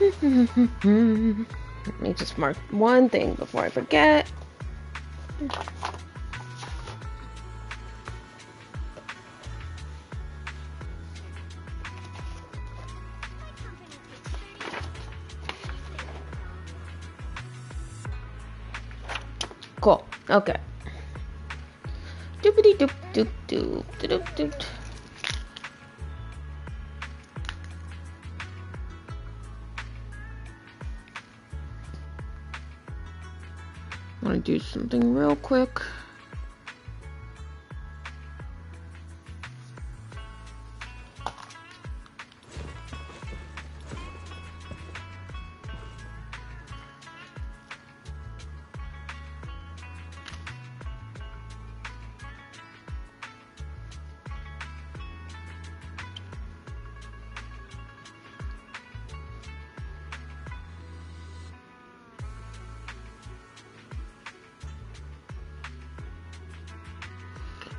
Let me just mark one thing before I forget. Cool. Okay. Doopity doop doop doop doop doop. I want to do something real quick.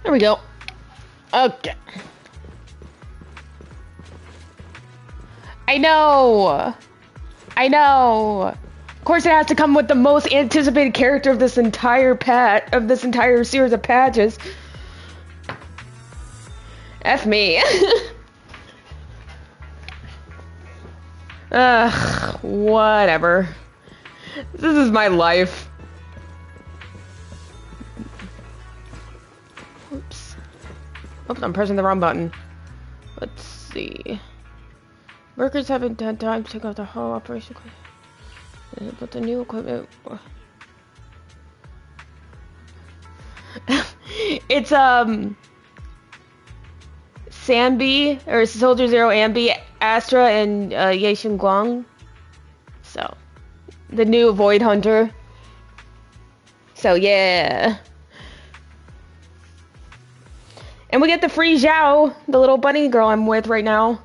There we go. Okay. I know. Of course, it has to come with the most anticipated character of this entire series of patches. F me. Ugh, whatever. This is my life. Oops, I'm pressing the wrong button. Let's see. Workers haven't had time to take out the whole operation. But the new equipment. It's Sanbi or Soldier Zero Ambi, Astra, and Yexin Guang. So the new Void Hunter. So yeah. And we get the free Zhao, the little bunny girl I'm with right now.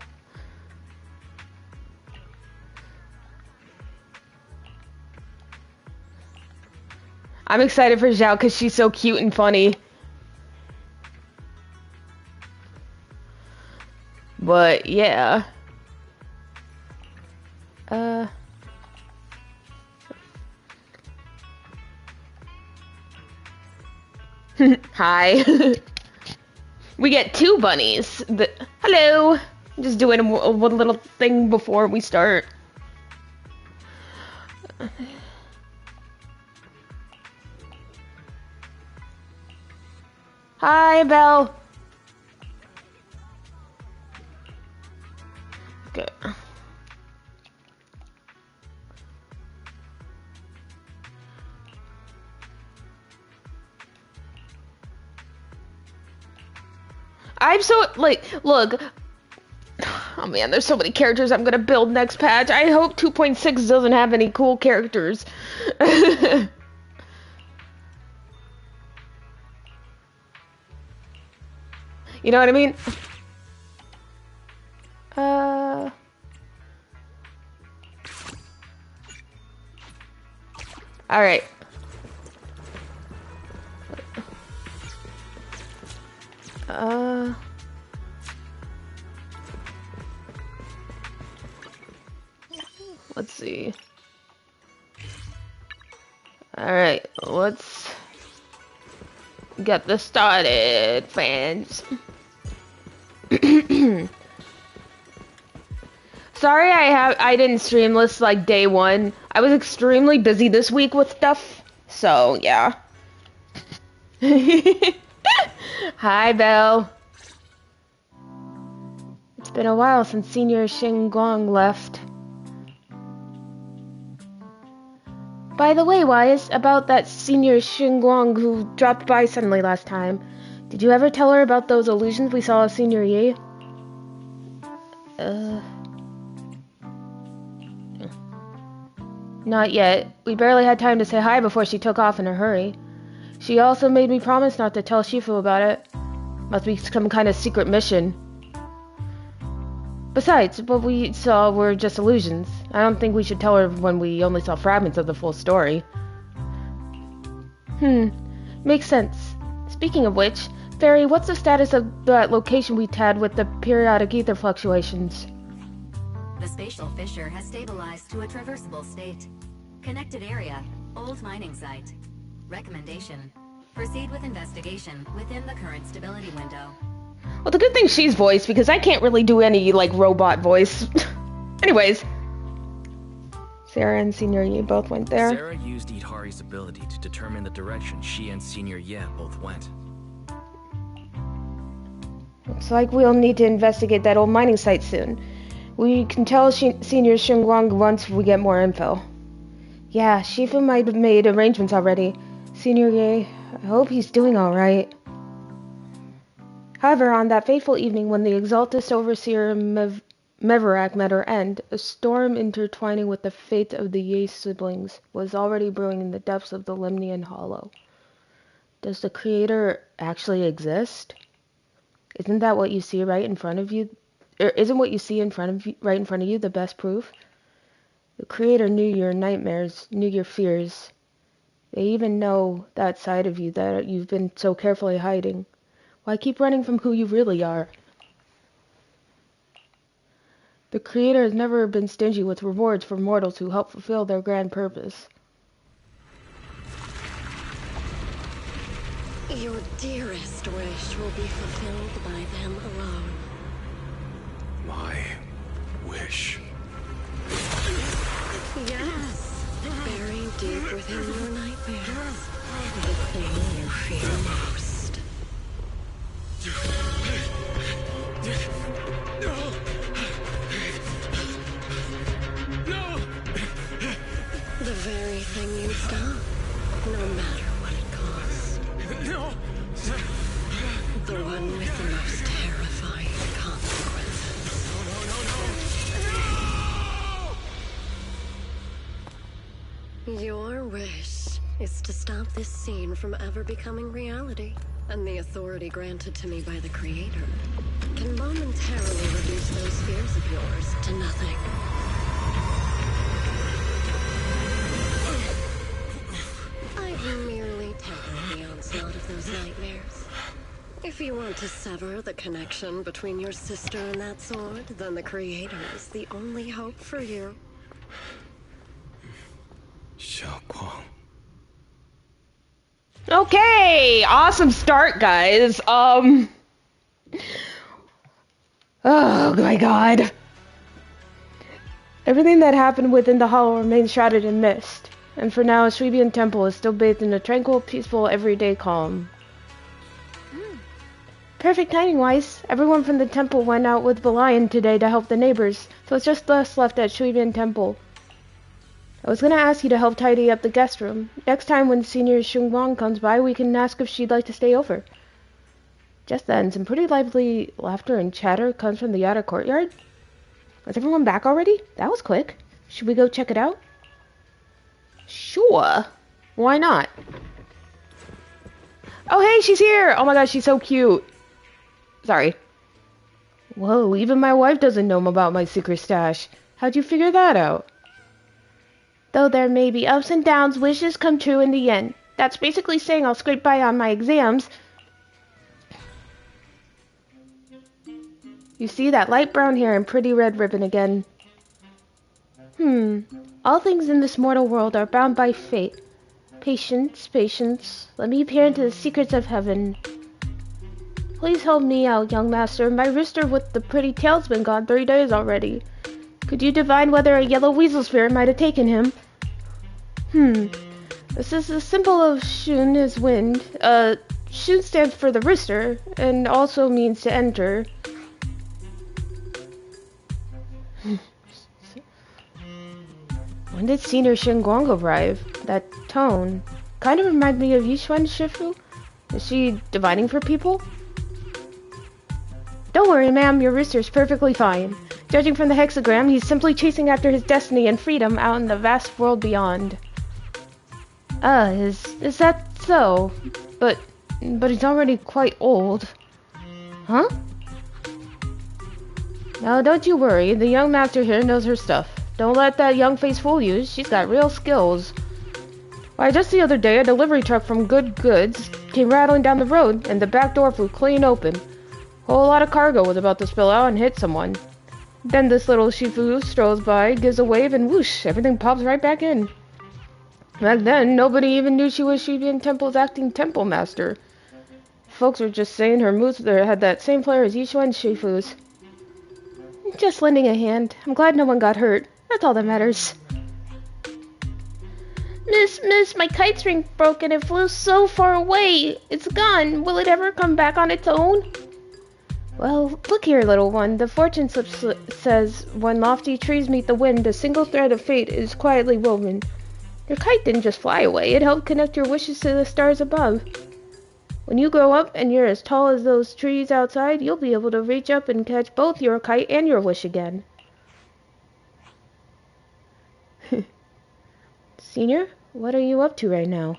I'm excited for Zhao because she's so cute and funny. But yeah. Hi. We get two bunnies. Hello. I'm just doing one little thing before we start. Hi, Belle. Good. I'm so, like, look. Oh man, there's so many characters I'm gonna build next patch. I hope 2.6 doesn't have any cool characters. You know what I mean? Alright. Let's see. Alright, let's get this started, fans. Sorry I didn't stream this like day one. I was extremely busy this week with stuff, so yeah. Hi, Belle. It's been a while since Senior Shiing Guang left. By the way, Wise, about that Senior Shiing Guang who dropped by suddenly last time. Did you ever tell her about those illusions we saw of Senior Yi? Not yet. We barely had time to say hi before she took off in a hurry. She also made me promise not to tell Shifu about it. Must be some kind of secret mission. Besides, what we saw were just illusions. I don't think we should tell her when we only saw fragments of the full story. Makes sense. Speaking of which, Fairy, what's the status of that location we had with the periodic ether fluctuations? The spatial fissure has stabilized to a traversable state. Connected area, old mining site. Recommendation: proceed with investigation within the current stability window. Well, the good thing she's voiced, because I can't really do any, like, robot voice. Anyways. Sarah and Senior Yi both went there. Sarah used Idhari's ability to determine the direction she and Senior Ye both went. Looks like we'll need to investigate that old mining site soon. We can tell Senior Xinguang once we get more info. Yeah, Shifu might have made arrangements already. Senior Ye, I hope he's doing alright. However, on that fateful evening when the Exaltist Overseer Meverak met her end, a storm intertwining with the fate of the Ye siblings was already brewing in the depths of the Limnian Hollow. Does the Creator actually exist? Isn't that what you see right in front of you? Isn't what you see right in front of you the best proof? The Creator knew your nightmares, knew your fears. They even know that side of you that you've been so carefully hiding. Why keep running from who you really are? The Creator has never been stingy with rewards for mortals who help fulfill their grand purpose. Your dearest wish will be fulfilled by them alone. My wish. Yes, buried deep within your nightmares, the thing you fear most. The very thing you'd stop, no matter what it costs. The one with the most terrifying consequences. Your wish is to stop this scene from ever becoming reality, and the authority granted to me by the Creator can momentarily reduce those fears of yours to nothing. I've merely tempered the onslaught of those nightmares. If you want to sever the connection between your sister and that sword, then the Creator is the only hope for you. Xiaoguang. Okay, awesome start, guys. Oh my god. Everything that happened within the hollow remains shrouded in mist, and for now, Shuibian Temple is still bathed in a tranquil, peaceful, everyday calm. Perfect timing-wise. Everyone from the temple went out with Valiant today to help the neighbors, so it's just us left at Shuibian Temple. I was gonna ask you to help tidy up the guest room. Next time when Senior Xinguang comes by, we can ask if she'd like to stay over. Just then, some pretty lively laughter and chatter comes from the outer courtyard. Is everyone back already? That was quick. Should we go check it out? Sure. Why not? Oh, hey, she's here! Oh my gosh, she's so cute. Sorry. Whoa, even my wife doesn't know about my secret stash. How'd you figure that out? Though there may be ups and downs, wishes come true in the end. That's basically saying I'll scrape by on my exams. You see that light brown hair and pretty red ribbon again. All things in this mortal world are bound by fate. Patience, patience. Let me peer into the secrets of heaven. Please help me out, young master. My rooster with the pretty tail's been gone 3 days already. Could you divine whether a yellow weasel spirit might have taken him? This is the symbol of Shun is wind. Shun stands for the rooster, and also means to enter. When did Senior Xinguang arrive? That tone kind of reminds me of Yixuan Shifu. Is she divining for people? Don't worry, ma'am, your rooster's perfectly fine. Judging from the hexagram, he's simply chasing after his destiny and freedom out in the vast world beyond. Is that so? But he's already quite old. Huh? No, don't you worry. The young master here knows her stuff. Don't let that young face fool you. She's got real skills. Why, just the other day, a delivery truck from Good Goods came rattling down the road, and the back door flew clean open. A whole lot of cargo was about to spill out and hit someone. Then this little Shifu strolls by, gives a wave, and whoosh, everything pops right back in. Back then, nobody even knew she was Shibian Temple's acting temple master. Folks were just saying her moves there had that same flair as Yishuan's Shifu's. Just lending a hand. I'm glad no one got hurt. That's all that matters. Miss, my kite string broke and it flew so far away. It's gone. Will it ever come back on its own? Well, look here, little one. The fortune slip says, when lofty trees meet the wind, a single thread of fate is quietly woven. Your kite didn't just fly away. It helped connect your wishes to the stars above. When you grow up and you're as tall as those trees outside, you'll be able to reach up and catch both your kite and your wish again. Senior, what are you up to right now?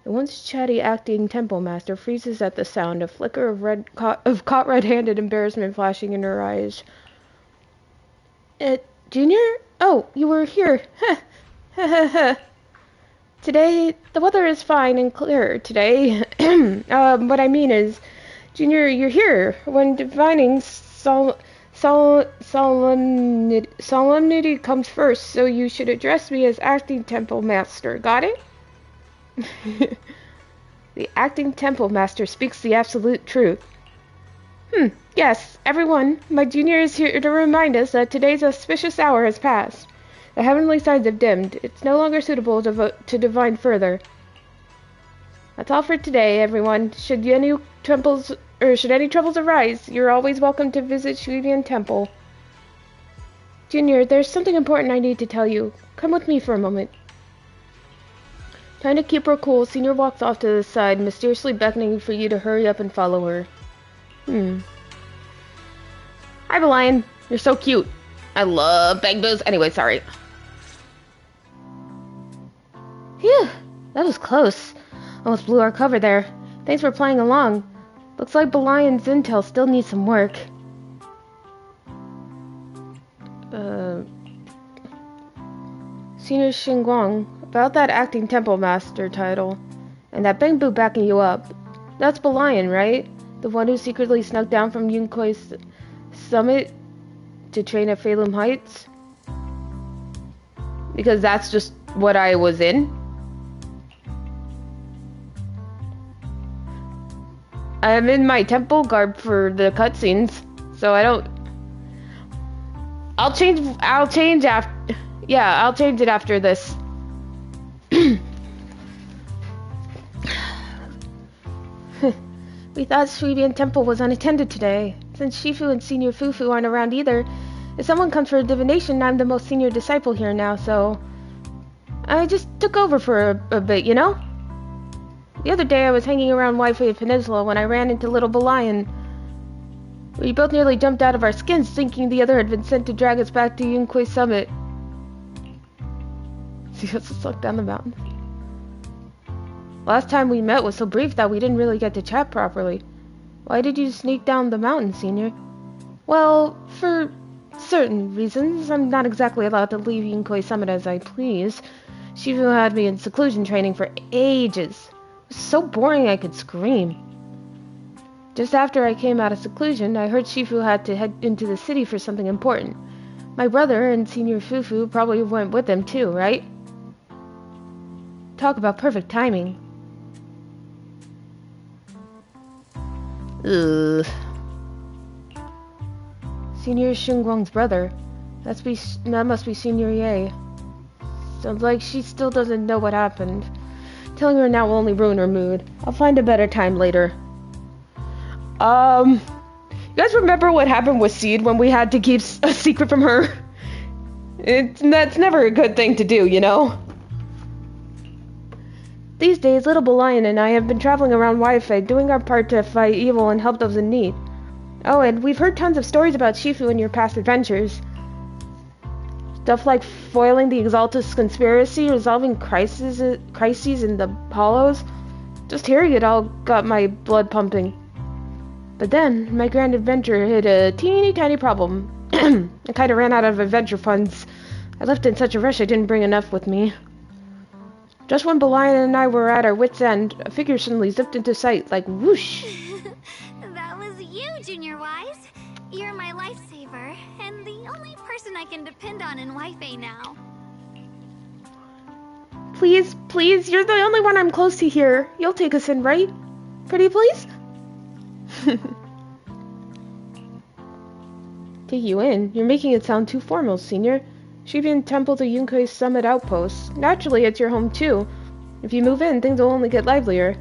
The once chatty acting temple master freezes at the sound, a flicker of caught red-handed embarrassment flashing in her eyes. Junior? Oh, you were here. Today, the weather is fine and clear today. What I mean is, Junior, you're here. When divining solemnity comes first, so you should address me as acting temple master. Got it? The acting temple master speaks the absolute truth. Yes, everyone. My junior is here to remind us that today's auspicious hour has passed. The heavenly signs have dimmed. It's no longer suitable to divine further. That's all for today, everyone. Should any troubles arise, you're always welcome to visit Shibian Temple. Junior, there's something important I need to tell you. Come with me for a moment. Trying to keep her cool, Senior walks off to the side, mysteriously beckoning for you to hurry up and follow her. Hi, Lion. You're so cute. I love Bangbos. Anyway, sorry. Phew, that was close. Almost blew our cover there. Thanks for playing along. Looks like Belion's intel still needs some work. Senior Xinguang, about that acting temple master title, and that Bangbu backing you up. That's Belion, right? The one who secretly snuck down from Yunkui's summit to train at Phalum Heights? Because that's just what I was in. I'm in my temple garb for the cutscenes, so I don't... I'll change after... Yeah, I'll change it after this. We thought Shibian Temple was unattended today. Since Shifu and Senior Fufu aren't around either, if someone comes for a divination, I'm the most senior disciple here now, so... I just took over for a bit, you know? The other day I was hanging around Wi-Fi Peninsula when I ran into little Belion. We both nearly jumped out of our skins thinking the other had been sent to drag us back to Yunkui's summit. See us sucked down the mountain. Last time we met was so brief that we didn't really get to chat properly. Why did you sneak down the mountain, Senior? Well, for certain reasons. I'm not exactly allowed to leave Yunkui Summit as I please. Shifu had me in seclusion training for ages. It was so boring I could scream. Just after I came out of seclusion, I heard Shifu had to head into the city for something important. My brother and Senior Fufu probably went with him too, right? Talk about perfect timing. Ugh. Senior Xinguang's brother. That must be Senior Ye. Sounds like she still doesn't know what happened. Telling her now will only ruin her mood. I'll find a better time later. You guys remember what happened with Seed when we had to keep a secret from her? That's never a good thing to do, you know? These days, little Belion and I have been traveling around Wi-Fi, doing our part to fight evil and help those in need. Oh, and we've heard tons of stories about Shifu and your past adventures. Stuff like foiling the Exaltus conspiracy, resolving crises in the Hollows. Just hearing it all got my blood pumping. But then, my grand adventure hit a teeny tiny problem. I kinda ran out of adventure funds. I left in such a rush I didn't bring enough with me. Just when Belion and I were at our wits' end, a figure suddenly zipped into sight, like whoosh. That was you, Junior Wise. You're my lifesaver. I can depend on in Wi-Fi now. Please, please, you're the only one I'm close to here. You'll take us in, right? Pretty please? Take you in? You're making it sound too formal, Senior. Shiing Temple to Yunkei's Summit Outpost. Naturally, it's your home too. If you move in, things will only get livelier.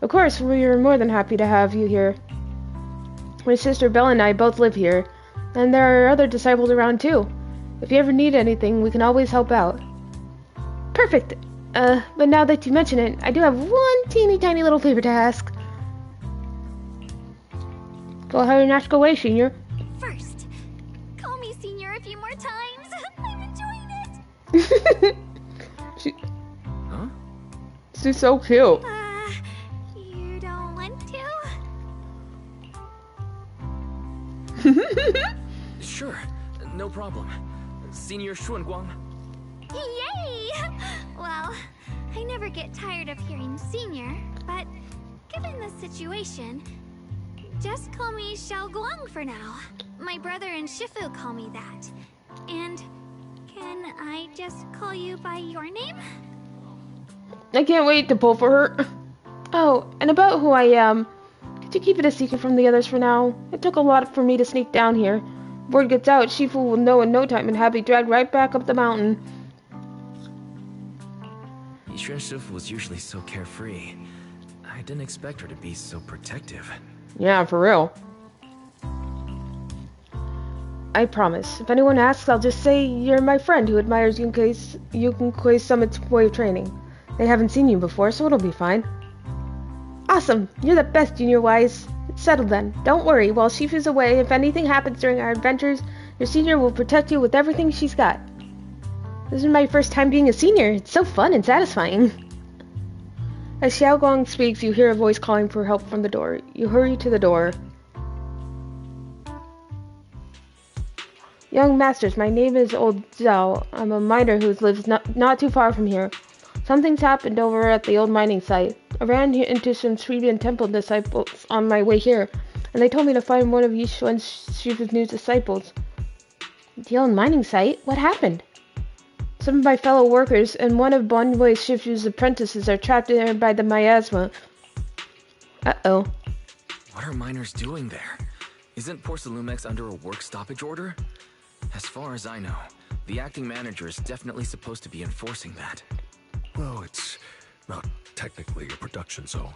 Of course, we're more than happy to have you here. My sister Belle and I both live here, and there are other disciples around too. If you ever need anything, we can always help out. Perfect! But now that you mention it, I do have one teeny tiny little favor to ask. Go ahead and ask away, Senior. First, call me Senior a few more times. I'm enjoying it. Huh? She's so cute. You don't want to? Sure, no problem. Senior Xuanguang. Yay! Well, I never get tired of hearing Senior, but given the situation, just call me Xiao Guang for now. My brother and Shifu call me that. And can I just call you by your name? I can't wait to pull for her. Oh, and about who I am. Could you keep it a secret from the others for now? It took a lot for me to sneak down here. Word gets out, Shifu will know in no time and have me dragged right back up the mountain. Yixuan Shifu was usually so carefree. I didn't expect her to be so protective. Yeah, for real. I promise. If anyone asks, I'll just say you're my friend who admires Yunkei's Summit's way of training. They haven't seen you before, so it'll be fine. Awesome! You're the best, Junior Wise. It's settled then. Don't worry, while Shifu's away, if anything happens during our adventures, your senior will protect you with everything she's got. This is my first time being a senior. It's so fun and satisfying. As Xiao Guang speaks, you hear a voice calling for help from the door. You hurry to the door. Young masters, my name is Old Zhao. I'm a miner who lives not too far from here. Something's happened over at the old mining site. I ran into some Shiing Temple disciples on my way here, and they told me to find one of Yixuan Shifu's new disciples. The old mining site? What happened? Some of my fellow workers and one of Bonwei Shifu's apprentices are trapped in there by the miasma. Uh-oh. What are miners doing there? Isn't Porcelumex under a work stoppage order? As far as I know, the acting manager is definitely supposed to be enforcing that. Well, it's not technically a production zone.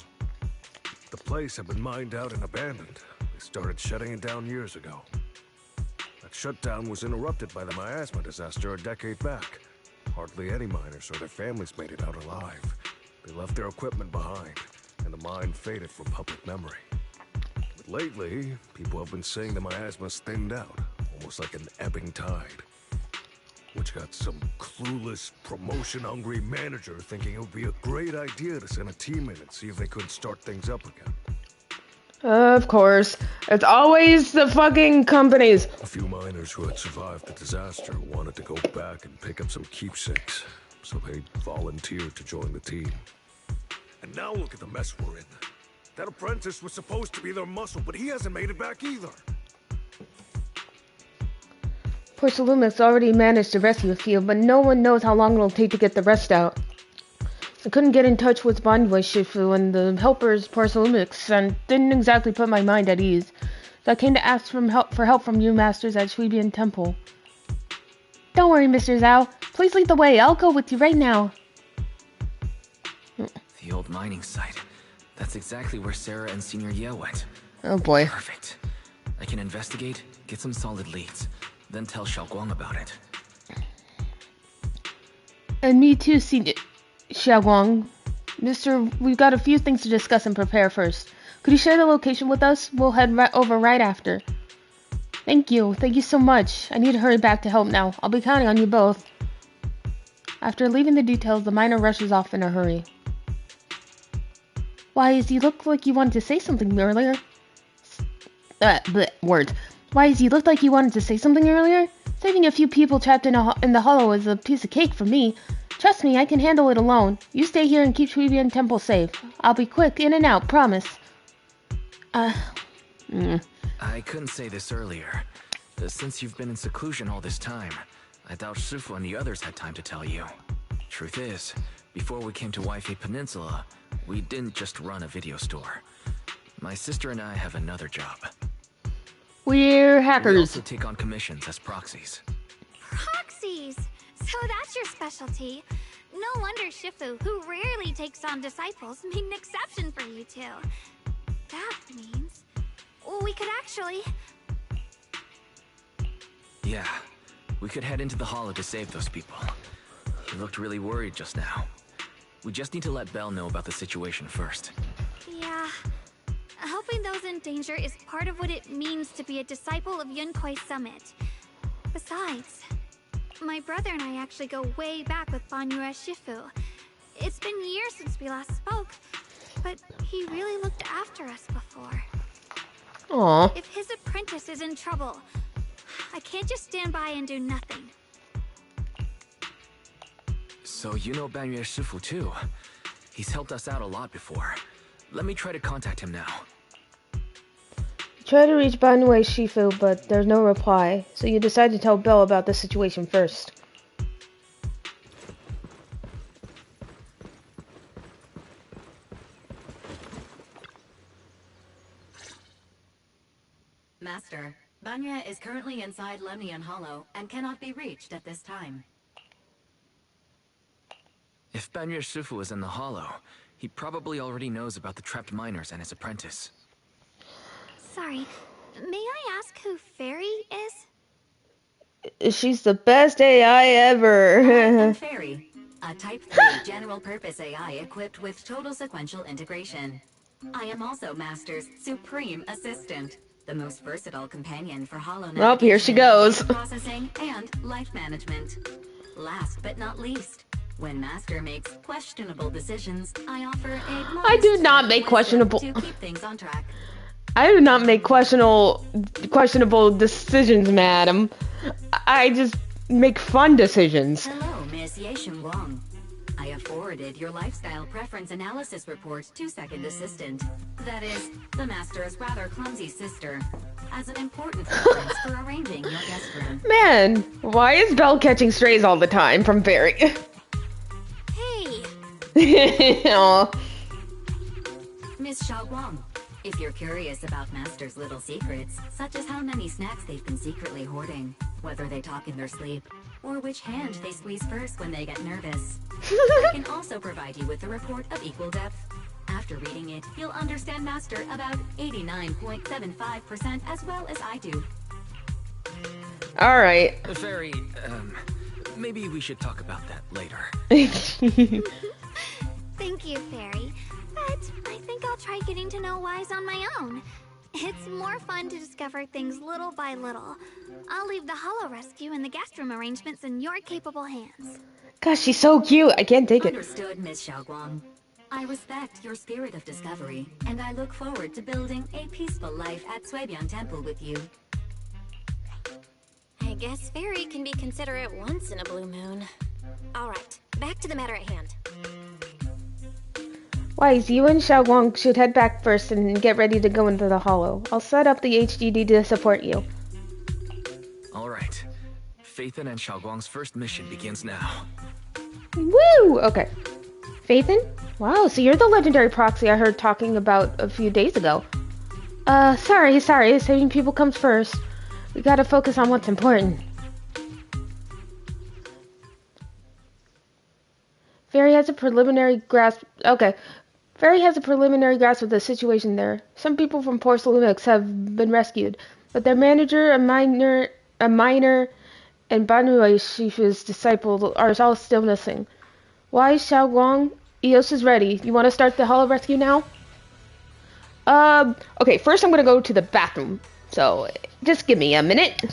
The place had been mined out and abandoned. They started shutting it down years ago. That shutdown was interrupted by the miasma disaster a decade back. Hardly any miners or their families made it out alive. They left their equipment behind, and the mine faded from public memory. But lately, people have been saying the miasma's thinned out, almost like an ebbing tide. Which got some clueless, promotion-hungry manager thinking it would be a great idea to send a team in and see if they couldn't start things up again. Of course. It's always the fucking companies. A few miners who had survived the disaster wanted to go back and pick up some keepsakes, so they volunteered to join the team. And now look at the mess we're in. That apprentice was supposed to be their muscle, but he hasn't made it back either. Porcelumex already managed to rescue a few, but no one knows how long it'll take to get the rest out. I couldn't get in touch with Bonwei Shifu and the helpers Porcelumex, and didn't exactly put my mind at ease. So I came to ask for help from you masters at Shiing Temple. Don't worry, Mr. Zhao. Please lead the way. I'll go with you right now. The old mining site. That's exactly where Sarah and Senior Ye went. Oh boy. Perfect. I can investigate, get some solid leads, then tell Xiaoguang about it. And me too, Senior Xiaoguang. Mister, we've got a few things to discuss and prepare first. Could you share the location with us? We'll head over right after. Thank you. Thank you so much. I need to hurry back to help now. I'll be counting on you both. After leaving the details, the miner rushes off in a hurry. Wise, you look like you wanted to say something earlier. Words. Wise, you looked like you wanted to say something earlier? Saving a few people trapped in the hollow is a piece of cake for me. Trust me, I can handle it alone. You stay here and keep Shiing Temple safe. I'll be quick, in and out, promise. I couldn't say this earlier, Since you've been in seclusion all this time, I doubt Shifu and the others had time to tell you. Truth is, before we came to Wi-Fi Peninsula, we didn't just run a video store. My sister and I have another job. We're We hackers. also take on commissions as proxies. Proxies! So that's your specialty. No wonder Shifu, who rarely takes on disciples, made an exception for you two. That means we could actually... Yeah, we could head into the hollow to save those people. He looked really worried just now. We just need to let Belle know about the situation first. Yeah. Helping those in danger is part of what it means to be a disciple of Yunkuei Summit. Besides, my brother and I actually go way back with Banyue Shifu. It's been years since we last spoke, but he really looked after us before. Aw. If his apprentice is in trouble, I can't just stand by and do nothing. So you know Banyue Shifu too. He's helped us out a lot before. Let me try to contact him now. Try to reach Banyue Shifu, but there's no reply, so you decide to tell Belle about the situation first. Master, Banya is currently inside Lemnian Hollow and cannot be reached at this time. If Banyue Shifu is in the hollow, he probably already knows about the trapped miners and his apprentice. Sorry, may I ask who Fairy is? She's the best AI ever. And Fairy, a Type 3 general-purpose AI equipped with total sequential integration. I am also Master's supreme assistant, the most versatile companion for hollow Well, here she goes. data processing, and life management. Last but not least, when Master makes questionable decisions, I offer a I do modest not make wisdom questionable- to keep things on track. I do not make questionable decisions, madam. I just make fun decisions. Hello, Miss Yeshun Wang. I have forwarded your lifestyle preference analysis report to Second Assistant. That is, the Master's rather clumsy sister, as an important reference for arranging your guest room. Man, why is Belle catching strays all the time from Fairy? Hey! Aw. Miss Xiaoguang, if you're curious about Master's little secrets, such as how many snacks they've been secretly hoarding, whether they talk in their sleep, or which hand they squeeze first when they get nervous, I can also provide you with a report of equal depth. After reading it, you'll understand Master about 89.75% as well as I do. Alright. Fairy, maybe we should talk about that later. Thank you, Fairy. But I think I'll try getting to know Wise on my own. It's more fun to discover things little by little. I'll leave the Hollow Rescue and the guest room arrangements in your capable hands. Gosh, she's so cute. I can't take it. Understood, Miss Xiaoguang. I respect your spirit of discovery, and I look forward to building a peaceful life at Suibian Temple with you. I guess Fairy can be considerate once in a blue moon. Alright, back to the matter at hand. Wise, you and Xiaoguang should head back first and get ready to go into the hollow. I'll set up the HDD to support you. Alright. Phaethon and Xiaoguang's first mission begins now. Woo! Okay. Phaethon? Wow, so you're the legendary proxy I heard talking about a few days ago. Sorry. Saving people comes first. We gotta focus on what's important. Fairy has a preliminary grasp... Okay. Fairy has a preliminary grasp of the situation there. Some people from Porcelumix have been rescued, but their manager, a miner, and Banyue Shifu's disciple are all still missing. Why, Xiaoguang? Eos is ready. You want to start the hollow rescue now? Okay, first I'm gonna go to the bathroom. So, just give me a minute.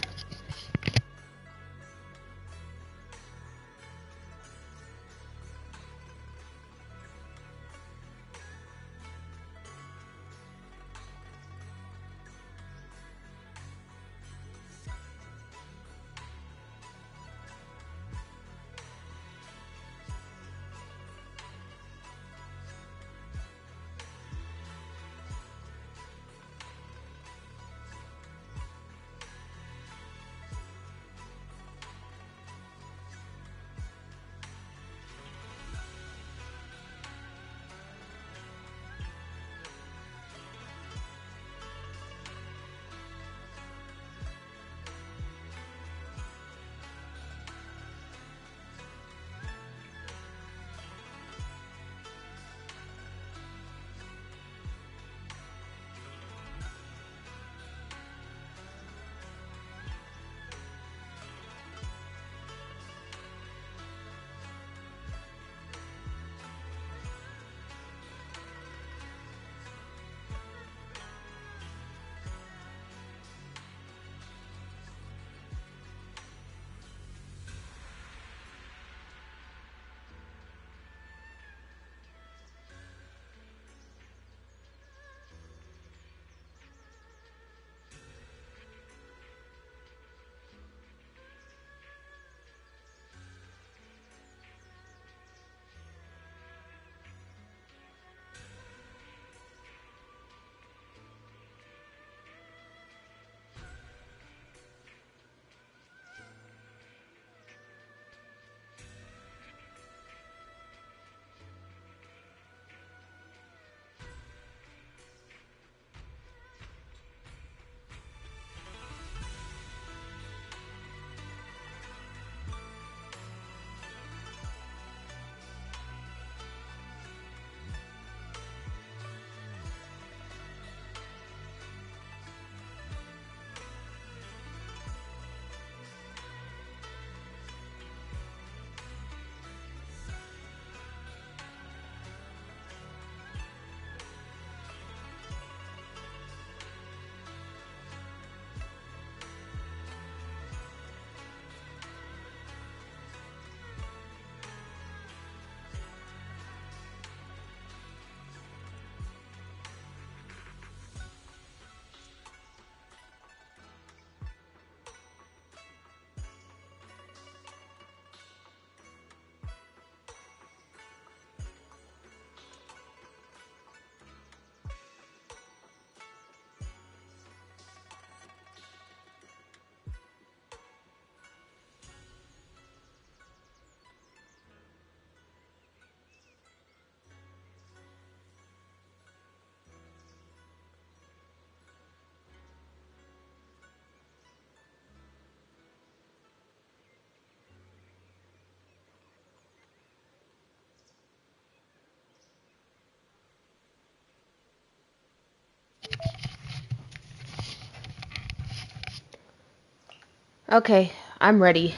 Okay, I'm ready.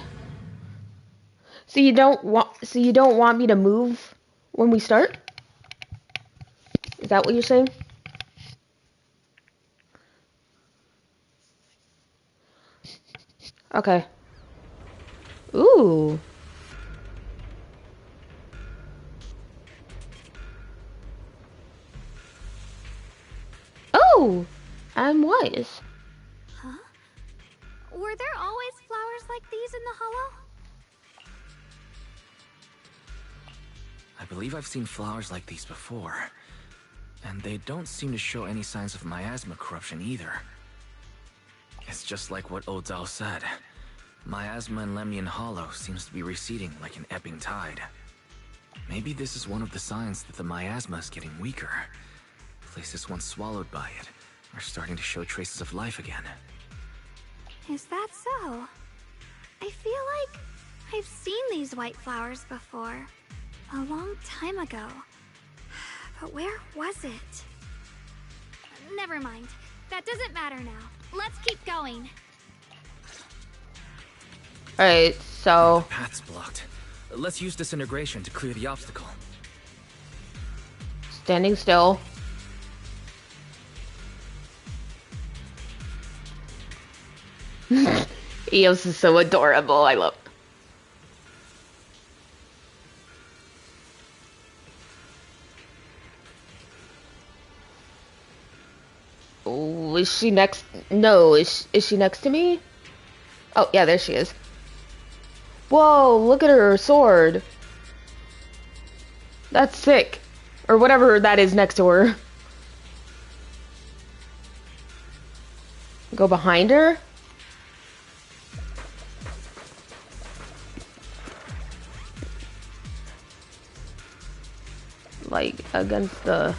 So you don't want me to move when we start? Is that what you're saying? Okay. Ooh. Oh, I'm wise. Huh? Were there always flowers like these in the hollow? I believe I've seen flowers like these before. And they don't seem to show any signs of miasma corruption either. It's just like what Odao said. Miasma in Lemnian Hollow seems to be receding like an ebbing tide. Maybe this is one of the signs that the miasma is getting weaker. Places once swallowed by it are starting to show traces of life again. Is that so? I feel like I've seen these white flowers before. A long time ago. But where was it? Never mind. That doesn't matter now. Let's keep going. Alright, so... The path's blocked. Let's use disintegration to clear the obstacle. Standing still. Eos is so adorable. I love. Oh, is she next? No, is she next to me? Oh, yeah, there she is. Whoa, look at her sword. That's sick. Or whatever that is next to her. Go behind her? Like, against the...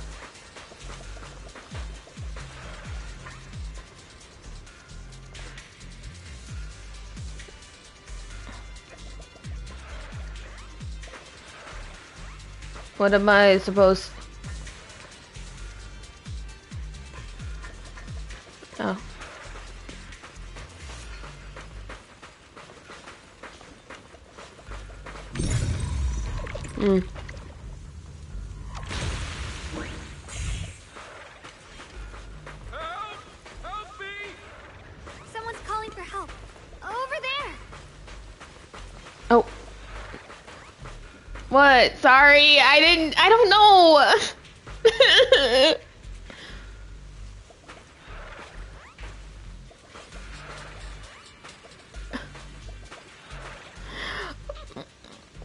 What am I supposed... Oh. Someone's calling for help. Over there. Oh. What? Sorry, I don't know.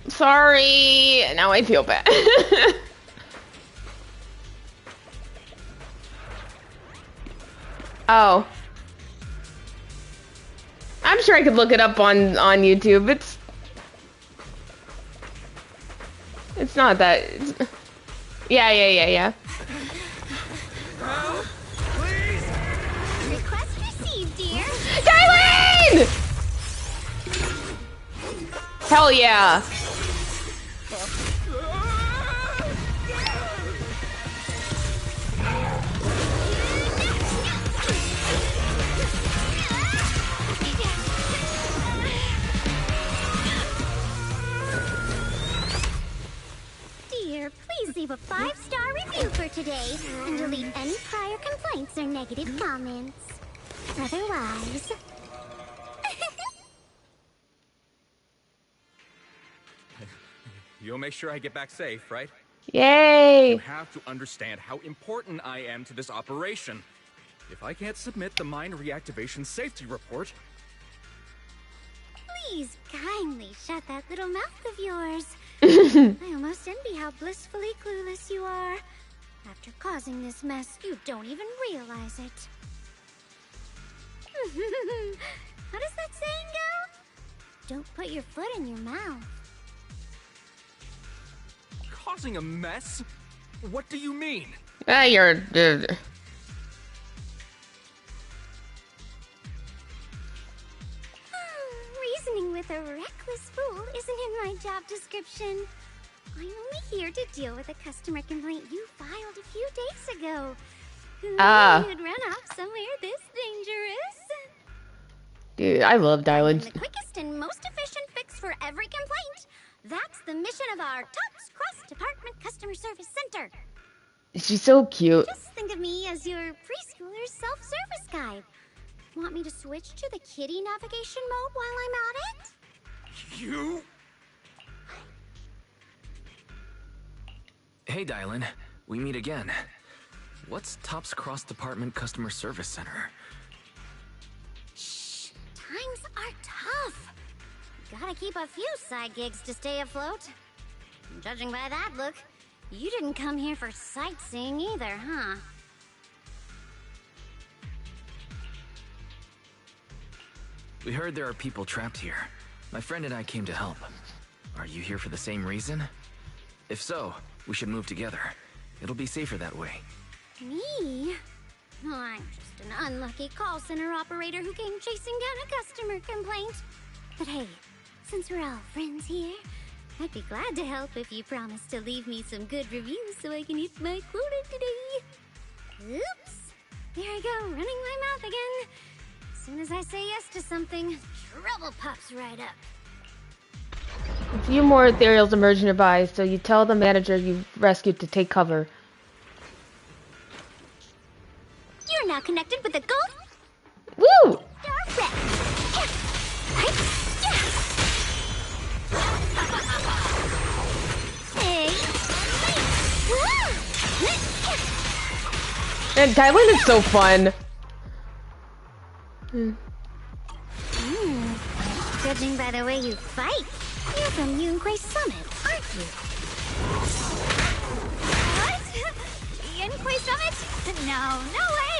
Sorry. Now I feel bad. Oh. I'm sure I could look it up on YouTube. It's not that. Yeah. Request received, dear. Dylan! Hell yeah. Dear, please leave a 5-star review for today and delete any prior complaints or negative comments. Otherwise... You'll make sure I get back safe, right? Yay. You have to understand how important I am to this operation. If I can't submit the mine reactivation safety report... Please kindly shut that little mouth of yours. I almost envy how blissfully clueless you are. After causing this mess, you don't even realize it. How does that saying go? Don't put your foot in your mouth. Causing a mess? What do you mean? You're... Reasoning with a reckless fool isn't in my job description. I'm only here to deal with a customer complaint you filed a few days ago. Who knew you'd run off somewhere this dangerous? Dude, I love The Dylan. quickest and most efficient fix for every complaint. That's the mission of our TOPS cross-department customer service center. She's so cute. Just think of me as your preschooler's self-service guide. Want me to switch to the kitty navigation mode while I'm at it? You? Hey, Dylan. We meet again. What's Top's cross-department customer service center? Shh. Times are tough. Gotta keep a few side gigs to stay afloat. Judging by that look, you didn't come here for sightseeing either, huh? We heard there are people trapped here. My friend and I came to help. Are you here for the same reason? If so, we should move together. It'll be safer that way. Me? Oh, I'm just an unlucky call center operator who came chasing down a customer complaint. But hey, since we're all friends here, I'd be glad to help if you promise to leave me some good reviews so I can hit my quota today. Oops. There I go, running my mouth again. As soon as I say yes to something, trouble pops right up. A few more ethereals emerge nearby, so you tell the manager you've rescued to take cover. You're now connected with the gold Woo! direct. Hey. And Dylan is so fun. Judging by the way you fight, you're from Yunquay Summit, aren't you? What? Yunquay Summit? No, no way!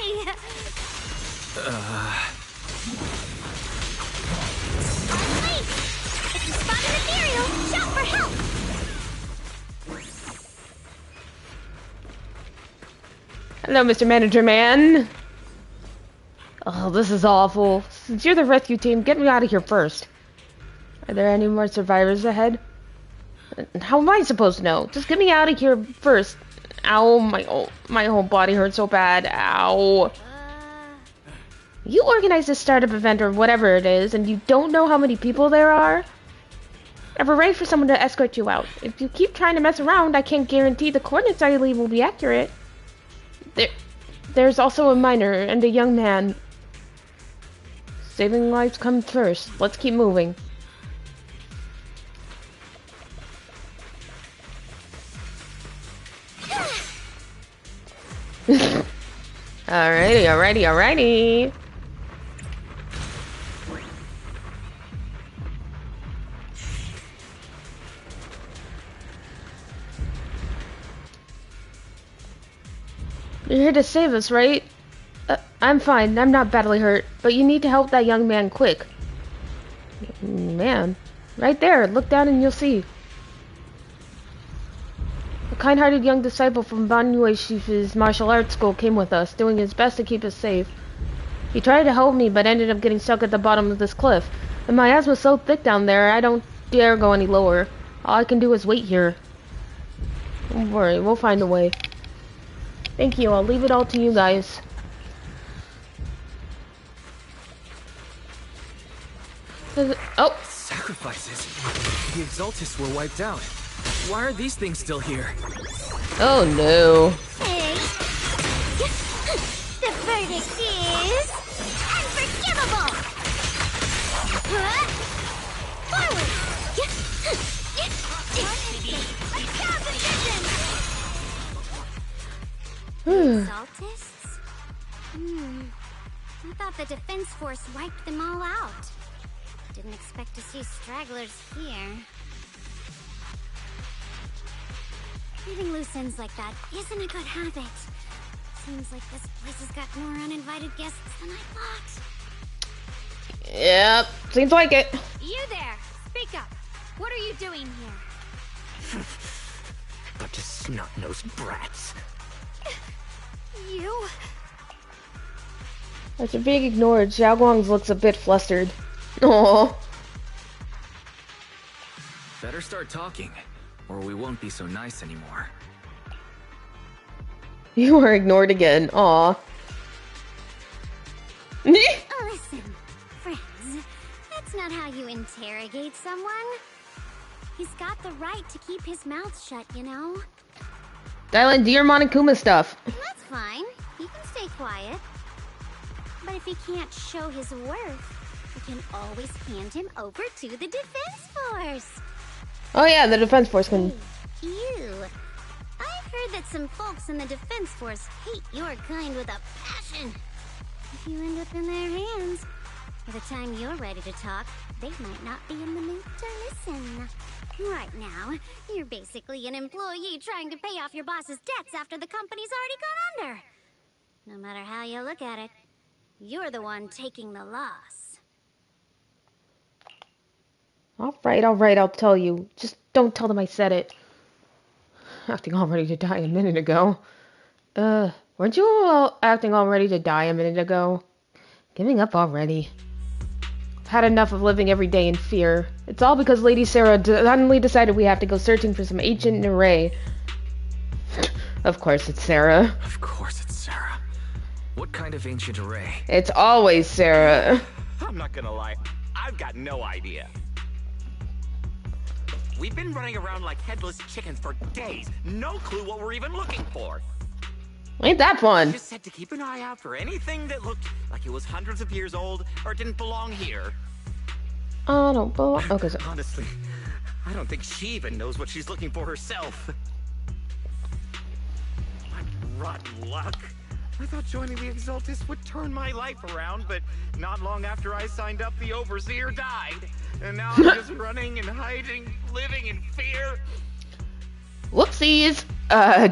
Wait! If you spot an ethereal, shout for help! Hello, Mr. Manager Man. Oh, this is awful. Since you're the rescue team, get me out of here first. Are there any more survivors ahead? How am I supposed to know? Just get me out of here first. Ow, my whole body hurts so bad. Ow. You organized this startup event or whatever it is, and you don't know how many people there are? I've arranged for someone to escort you out. If you keep trying to mess around, I can't guarantee the coordinates I leave will be accurate. There's also a minor and a young man. Saving lives comes first. Let's keep moving. Alrighty. You're here to save us, right? I'm fine. I'm not badly hurt. But you need to help that young man quick. Man. Right there. Look down and you'll see. A kind-hearted young disciple from Banyue Shifu's martial arts school came with us, doing his best to keep us safe. He tried to help me, but ended up getting stuck at the bottom of this cliff. And my asthma's so thick down there, I don't dare go any lower. All I can do is wait here. Don't worry, we'll find a way. Thank you, I'll leave it all to you guys. Oh! Sacrifices? The Exaltists were wiped out. Why are these things still here? Oh no. Hey. The verdict is unforgivable. Forward. Exaltists? I thought the defense force wiped them all out. Didn't expect to see stragglers here. Leaving loose ends like that isn't a good habit. Seems like this place has got more uninvited guests than I thought. Yep, seems like it. You there! Speak up! What are you doing here? Bunch of snot-nosed brats. You? After being ignored, Xiaoguang's looks a bit flustered. Aww. Better start talking, or we won't be so nice anymore. You were ignored again. Aw. Listen, friends. not how you interrogate someone. He's got the right to keep his mouth shut, you know? Dylan, do your Monokuma stuff. That's fine. He can stay quiet. But if he can't show his worth, we can always hand him over to the Defense Force. Oh yeah, the Defense Force can... Hey, you. I've heard that some folks in the Defense Force hate your kind with a passion. If you end up in their hands, by the time you're ready to talk, they might not be in the mood to listen. Right now, you're basically an employee trying to pay off your boss's debts after the company's already gone under. No matter how you look at it, you're the one taking the loss. Alright, I'll tell you. Just don't tell them I said it. Acting all ready to die a minute ago. Weren't you all acting all ready to die a minute ago? Giving up already. I've had enough of living every day in fear. It's all because Lady Sarah suddenly decided we have to go searching for some ancient array. Of course it's Sarah. Of course it's Sarah. What kind of ancient array? It's always Sarah. I'm not gonna lie, I've got no idea. We've been running around like headless chickens for days. No clue what we're even looking for. Ain't that fun? Just said to keep an eye out for anything that looked like it was hundreds of years old or didn't belong here. I don't belong. Okay, so. Honestly, I don't think she even knows what she's looking for herself. My rotten luck. I thought joining the Exaltis would turn my life around, but not long after I signed up, the Overseer died. And now I'm just running and hiding, living in fear. Whoopsies.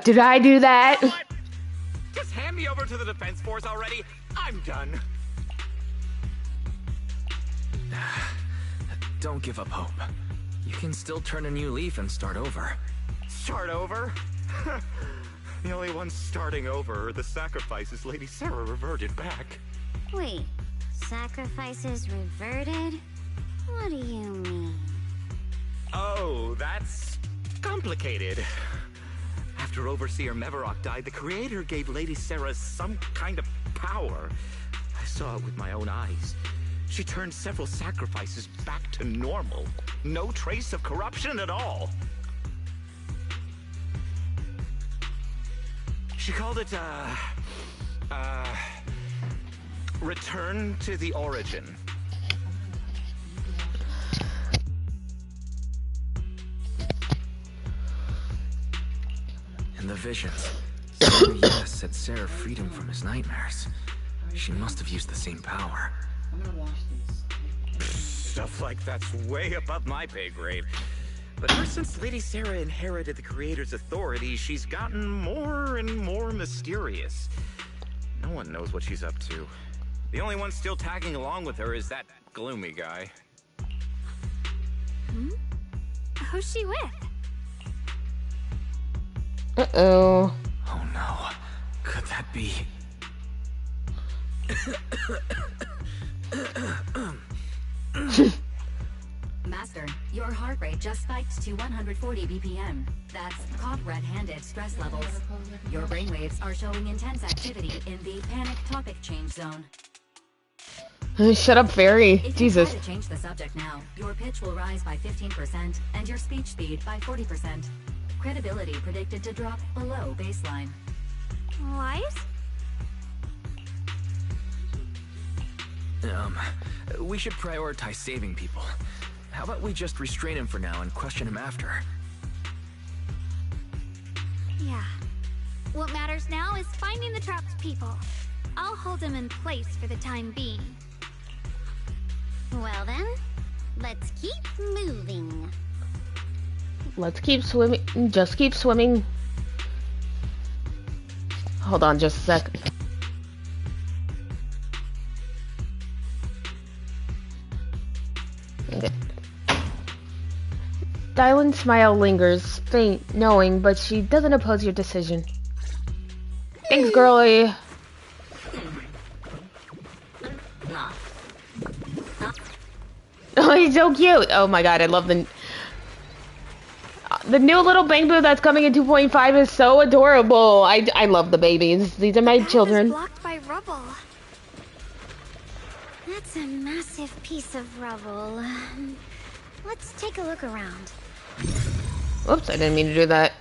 Did I do that? You know what? Just hand me over to the Defense Force already. I'm done. Don't give up hope. You can still turn a new leaf and start over. Start over? The only ones starting over are the sacrifices Lady Sarah reverted back. Wait, sacrifices reverted? What do you mean? Oh, that's complicated. After Overseer Meverok died, the Creator gave Lady Sarah some kind of power. I saw it with my own eyes. She turned several sacrifices back to normal. No trace of corruption at all. She called it, Return to the Origin. In the visions, Sarah Yes said Sarah freed him from his nightmares. She must have used the same power. Stuff like that's way above my pay grade. But ever since Lady Sarah inherited the Creator's authority, she's gotten more and more mysterious. No one knows what she's up to. The only one still tagging along with her is that gloomy guy. Who's she with? Uh-oh. Oh no. Could that be... Master, your heart rate just spiked to 140 BPM. That's caught red-handed stress levels. Your brainwaves are showing intense activity in the panic topic change zone. Shut up, Fairy. If you Jesus. try to change the subject now, your pitch will rise by 15% and your speech speed by 40%. Credibility predicted to drop below baseline. What? We should prioritize saving people. How about we just restrain him for now and question him after? Yeah. What matters now is finding the trapped people. I'll hold them in place for the time being. Well then, let's keep moving. Let's keep swimming. Just keep swimming. Hold on just a sec. Okay. Dylan's smile lingers, faint, knowing, but she doesn't oppose your decision. Thanks, girlie. Oh, he's so cute. Oh my god, I love the new little Bangbu that's coming in 2.5 is so adorable. I love the babies. These are my children. Blocked by rubble. That's a massive piece of rubble. Let's take a look around. Whoops, I didn't mean to do that.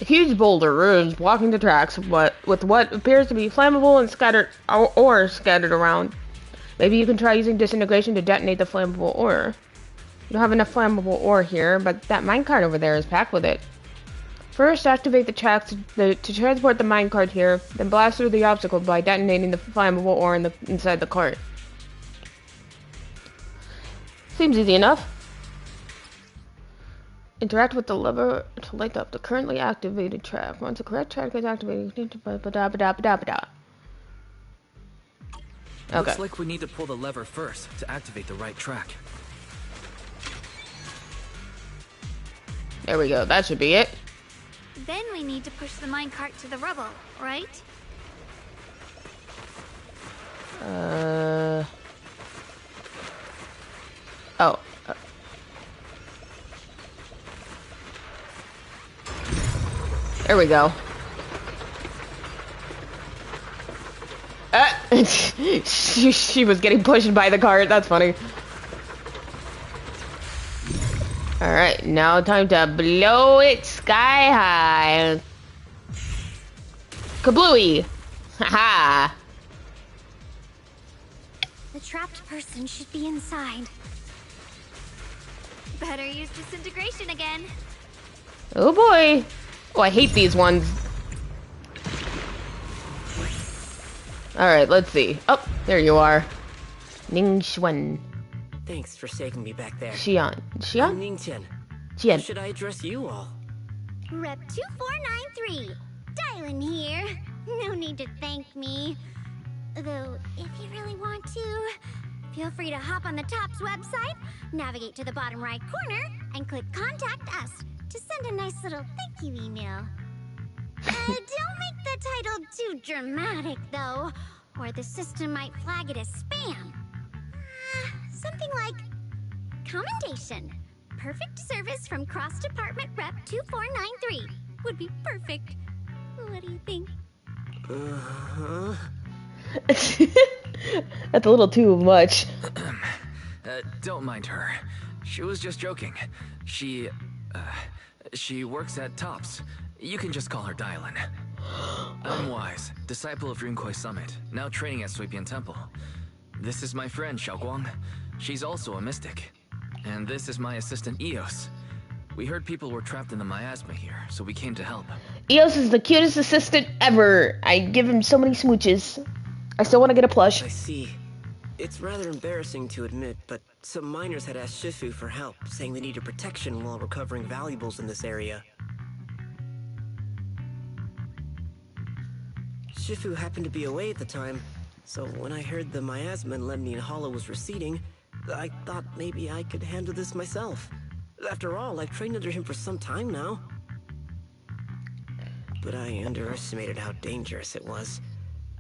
A huge boulder is blocking the tracks, with what appears to be flammable and scattered ore scattered around. Maybe you can try using disintegration to detonate the flammable ore. We don't have enough flammable ore here, but that minecart over there is packed with it. First, activate the tracks to transport the minecart here, then blast through the obstacle by detonating the flammable ore inside the cart. Seems easy enough. Interact with the lever to light up the currently activated track. Once the correct track is activated, okay. Looks like we need to pull the lever first to activate the right track. There we go. That should be it. Then we need to push the minecart to the rubble, right? Oh. There we go. She was getting pushed by the cart. That's funny. Alright, now time to blow it sky high. Kablooey! Haha! The trapped person should be inside. Better use disintegration again. Oh boy! Oh, I hate these ones. Alright, let's see. Oh, there you are. Ning Xuan. Thanks for saving me back there. Xian. I'm Xian? Ning Chen. Xian. Should I address you all? Rep 2493. Dylan here. No need to thank me. Though, if you really want to, feel free to hop on the TOPS website, navigate to the bottom right corner, and click Contact Us to send a nice little thank you email. Don't make the title too dramatic, though, or the system might flag it as spam. Something like commendation. Perfect service from Cross Department Rep 2493 would be perfect. What do you think? That's a little too much. Don't mind her. She was just joking. She works at TOPS. You can just call her Dylan. I'm Wise, disciple of Rinkwei Summit, now training at Suibian Temple. This is my friend Xiaoguang. She's also a mystic. And this is my assistant Eos. We heard people were trapped in the miasma here, so we came to help. Eos is the cutest assistant ever. I give him so many smooches. I still want to get a plush. I see. It's rather embarrassing to admit, but some miners had asked Shifu for help, saying they needed protection while recovering valuables in this area. Shifu happened to be away at the time, so when I heard the miasma in Lemnian Hollow was receding, I thought maybe I could handle this myself. After all, I've trained under him for some time now. But I underestimated how dangerous it was.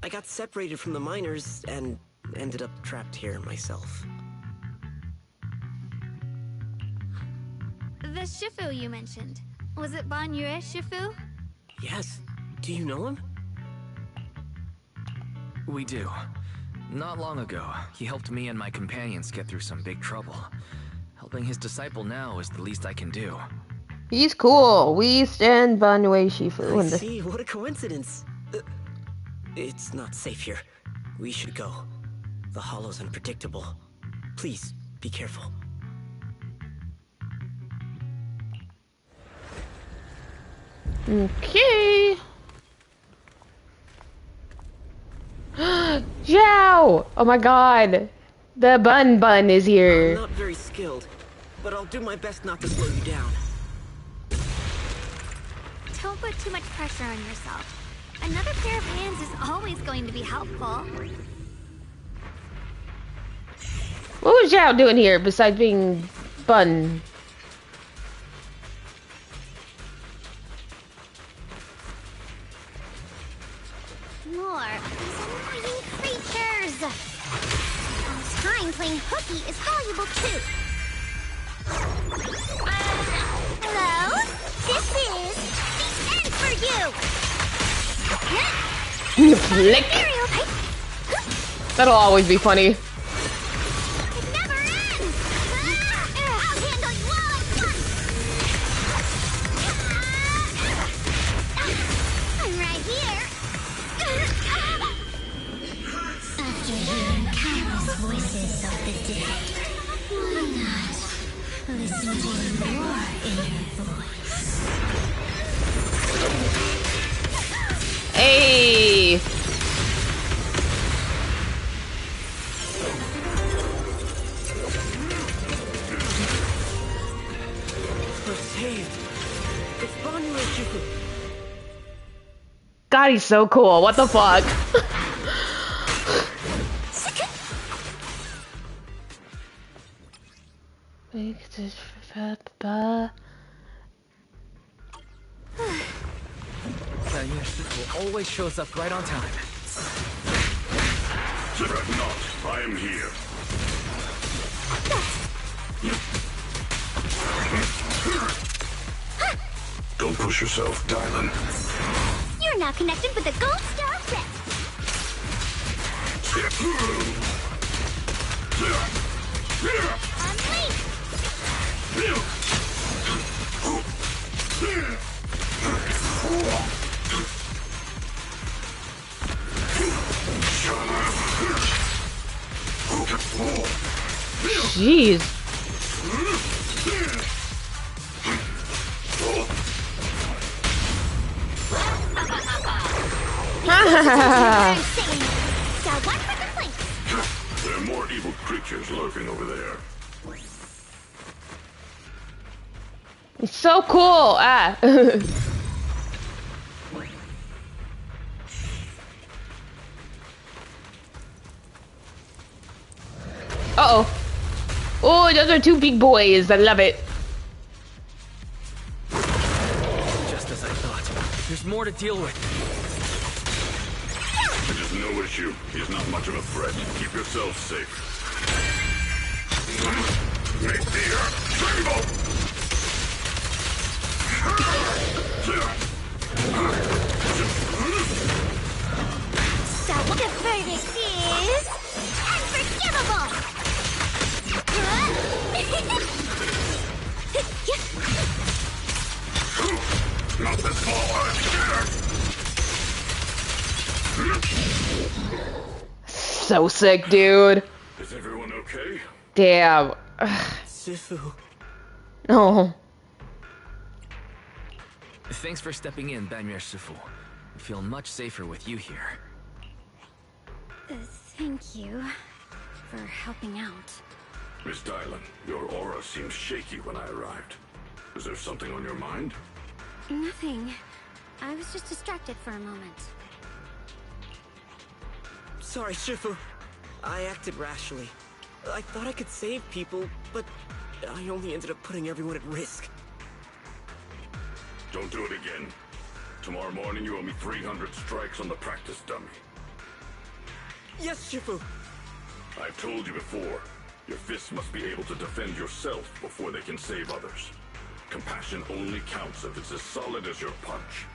I got separated from the miners and ended up trapped here myself. The Shifu you mentioned. Was it Ban Yue Shifu? Yes. Do you know him? We do. Not long ago, he helped me and my companions get through some big trouble. Helping his disciple now is the least I can do. He's cool. We stand Banwei Shifu. I see. What a coincidence. It's not safe here. We should go. The hollow's unpredictable. Please, be careful. Okay. Zhao! Oh my god. The bun is here. I'm not very skilled, but I'll do my best not to slow you down. Don't put too much pressure on yourself. Another pair of hands is always going to be helpful. What was Zhao doing here besides being bun? More of these annoying creatures. Time playing hooky is valuable too. Hello? This is the end for you. Flick. That'll always be funny. Hey! We're saved. It's Banyu and Shifu. God, he's so cool. What the fuck? Always shows up right on time. Fret not, I am here. Don't push yourself, Dylan. You're now connected with the Gold Star Red. Jeez. There are more evil creatures lurking over there. It's so cool. Ah. Uh-oh. Oh, those are two big boys. I love it. Just as I thought. There's more to deal with. It is no issue. He's not much of a threat. Keep yourself safe. Make the earth tremble! So the verdict is unforgivable. Nothing forward here! So sick, dude. Is everyone okay? Damn. Shifu. Oh. Thanks for stepping in, Banyu Shifu. I feel much safer with you here. Thank you for helping out. Miss Dylan, your aura seemed shaky when I arrived. Is there something on your mind? Nothing. I was just distracted for a moment. Sorry, Shifu. I acted rashly. I thought I could save people, but I only ended up putting everyone at risk. Don't do it again. Tomorrow morning you owe me 300 strikes on the practice dummy. Yes, Shifu! I've told you before, your fists must be able to defend yourself before they can save others. Compassion only counts if it's as solid as your punch.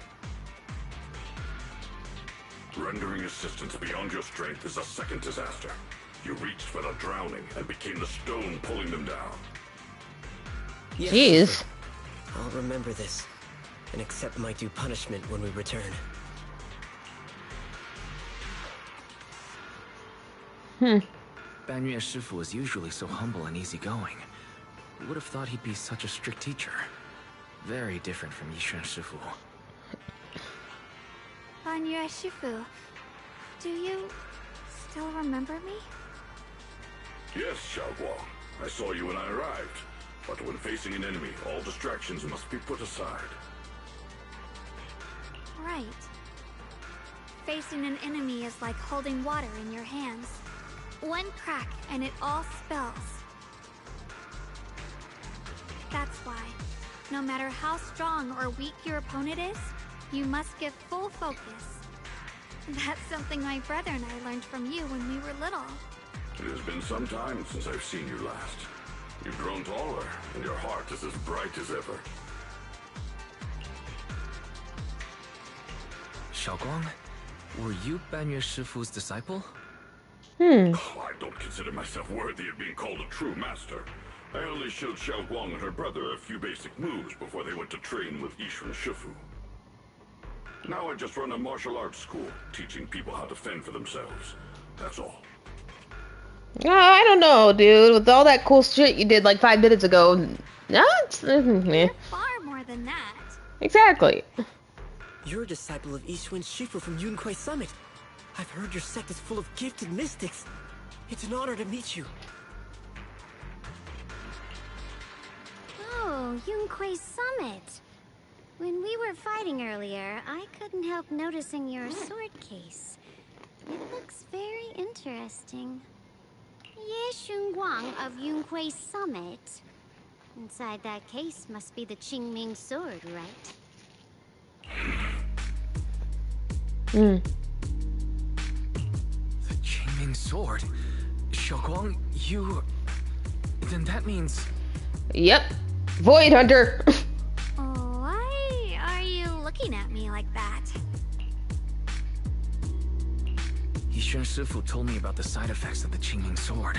Rendering assistance beyond your strength is a second disaster. You reached for the drowning and became the stone pulling them down. Yes, Jeez. Shifu. I'll remember this, and accept my due punishment when we return. Banyu Shifu is usually so humble and easygoing. Who would have thought he'd be such a strict teacher? Very different from Yishan Shifu. Banyu Shifu, do you still remember me? Yes, Xiaoguang. I saw you when I arrived. But when facing an enemy, all distractions must be put aside. Right. Facing an enemy is like holding water in your hands. One crack and it all spills. That's why, no matter how strong or weak your opponent is, you must give full focus. That's something my brother and I learned from you when we were little. It has been some time since I've seen you last. You've grown taller, and your heart is as bright as ever. Xiaoguang, were you Banyu Shifu's disciple? Oh, I don't consider myself worthy of being called a true master. I only showed Xiaoguang and her brother a few basic moves before they went to train with Yishan Shifu. Now I just run a martial arts school, teaching people how to fend for themselves. That's all. I don't know, dude. With all that cool shit you did like 5 minutes ago, No, it's You're far more than that. exactly. You're a disciple of Ishun Shifu from Yunquei Summit. I've heard your sect is full of gifted mystics. It's an honor to meet you. Oh, Yunquei Summit. When we were fighting earlier, I couldn't help noticing your sword case. It looks very interesting. Ye Shunguang of Yunquei Summit. Inside that case must be the Qingming sword, right? Hmm. The Qingming sword? Xiaoguang, you... Then that means... Yep. Void Hunter. Why are you looking at me like that? Yishun Shifu told me about the side effects of the Qingming sword.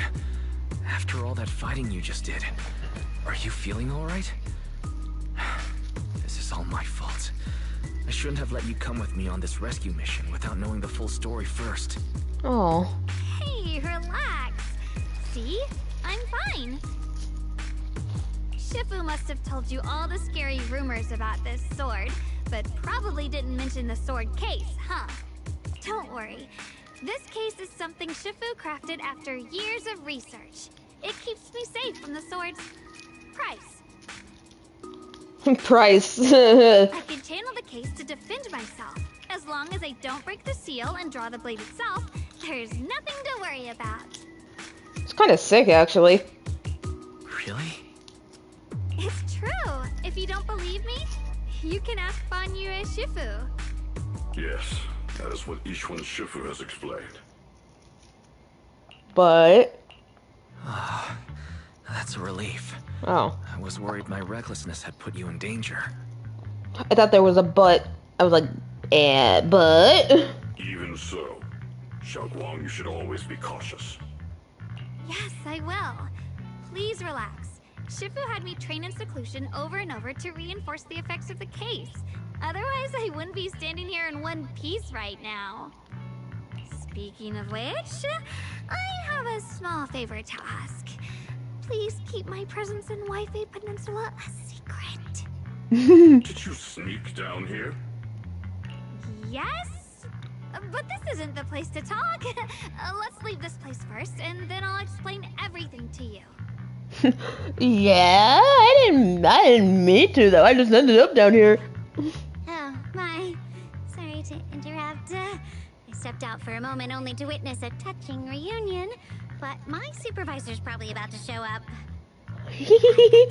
After all that fighting you just did, are you feeling alright? This is all my fault. I shouldn't have let you come with me on this rescue mission without knowing the full story first. Oh. Hey, relax. See? I'm fine. Shifu must have told you all the scary rumors about this sword, but probably didn't mention the sword case, huh? Don't worry. This case is something Shifu crafted after years of research. It keeps me safe from the sword's price. Price. I can channel the case to defend myself. As long as I don't break the seal and draw the blade itself, there's nothing to worry about. It's kind of sick, actually. Really? It's true. If you don't believe me, you can ask Fan Yue Shifu. Yes, that is what Ishun Shifu has explained. But... That's a relief. Oh. I was worried my recklessness had put you in danger. I thought there was a but. I was like, but... Even so, Xiaoguang, you should always be cautious. Yes, I will. Please relax. Shifu had me train in seclusion over and over to reinforce the effects of the case. Otherwise, I wouldn't be standing here in one piece right now. Speaking of which, I have a small favor to ask. Please keep my presence in Wi-Fi Peninsula a secret. Did you sneak down here? Yes? But this isn't the place to talk. Let's leave this place first, and then I'll explain everything to you. Yeah, I didn't mean to though. I just ended up down here. Oh, my. Sorry to interrupt. I stepped out for a moment only to witness a touching reunion, but my supervisor's probably about to show up.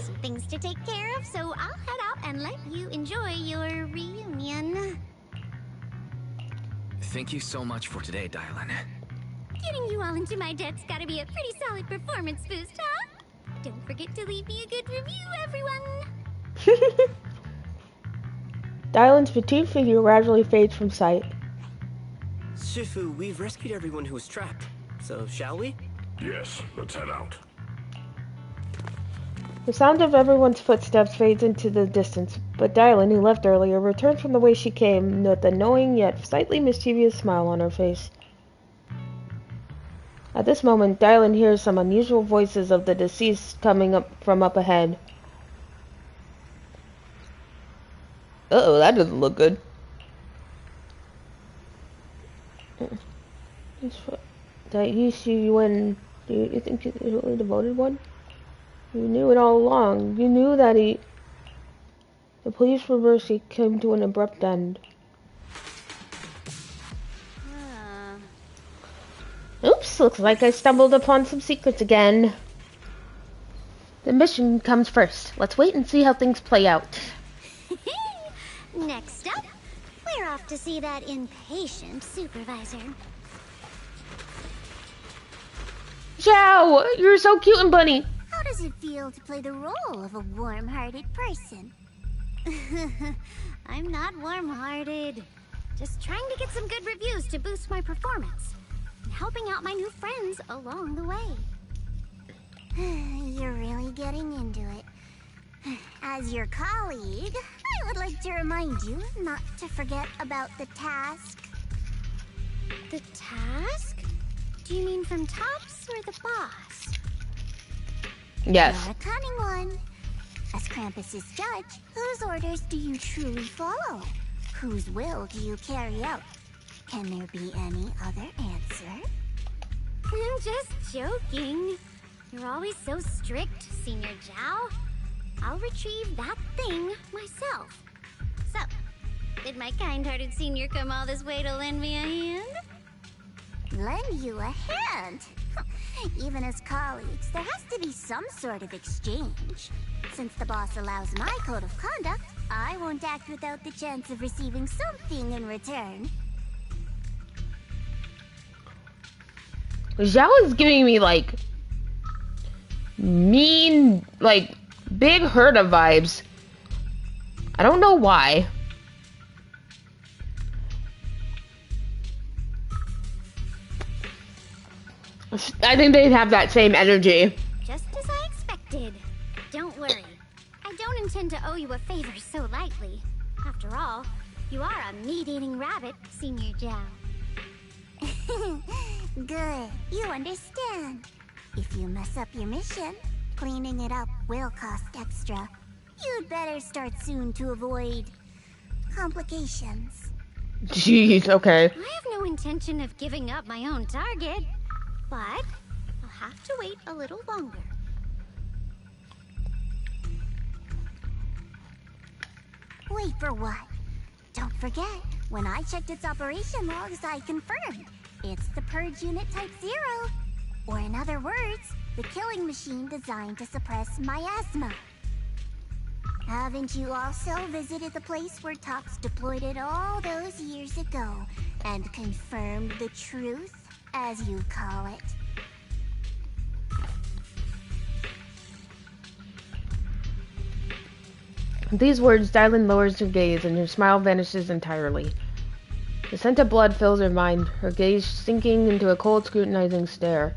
Some things to take care of, so I'll head out and let you enjoy your reunion. Thank you so much for today, Dylan. Getting you all into my debt's gotta be a pretty solid performance boost, huh? Don't forget to leave me a good review, everyone! Dylan's petite figure gradually fades from sight. Shifu, we've rescued everyone who was trapped. So, shall we? Yes, let's head out. The sound of everyone's footsteps fades into the distance, but Dylan, who left earlier, returns from the way she came with a knowing yet slightly mischievous smile on her face. At this moment, Dylan hears some unusual voices of the deceased coming up from up ahead. Uh-oh, that doesn't look good. That you see when do you think he's really devoted one? You knew it all along. You knew that the police for mercy came to an abrupt end. Oops, looks like I stumbled upon some secrets again. The mission comes first. Let's wait and see how things play out. Next up, we're off to see that impatient supervisor. Ciao! You're so cute and bunny. How does it feel to play the role of a warm-hearted person? I'm not warm-hearted. Just trying to get some good reviews to boost my performance. And helping out my new friends along the way. You're really getting into it. As your colleague, I would like to remind you not to forget about the task. The task? Do you mean from Tops or the boss? Yes. You're a cunning one. As Krampus's judge, whose orders do you truly follow? Whose will do you carry out? Can there be any other answer? I'm just joking. You're always so strict, Senior Zhao. I'll retrieve that thing myself. So, did my kind-hearted senior come all this way to lend me a hand? Lend you a hand? Even as colleagues, there has to be some sort of exchange. Since the boss allows my code of conduct, I won't act without the chance of receiving something in return. Zhao is giving me, like, mean, like, big Herta vibes. I don't know why. I think they'd have that same energy. Just as I expected. Don't worry. I don't intend to owe you a favor so lightly. After all, you are a meat-eating rabbit, Senior Zhao. Good, you understand. If you mess up your mission, cleaning it up will cost extra. You'd better start soon to avoid complications. Jeez, okay. I have no intention of giving up my own target, but I'll have to wait a little longer. Wait for what? Don't forget, when I checked its operation logs, I confirmed. It's the Purge Unit Type 0. Or in other words, the killing machine designed to suppress miasma. Haven't you also visited the place where Tox deployed it all those years ago and confirmed the truth, as you call it? With these words, Dylan lowers her gaze and her smile vanishes entirely. The scent of blood fills her mind, her gaze sinking into a cold, scrutinizing stare.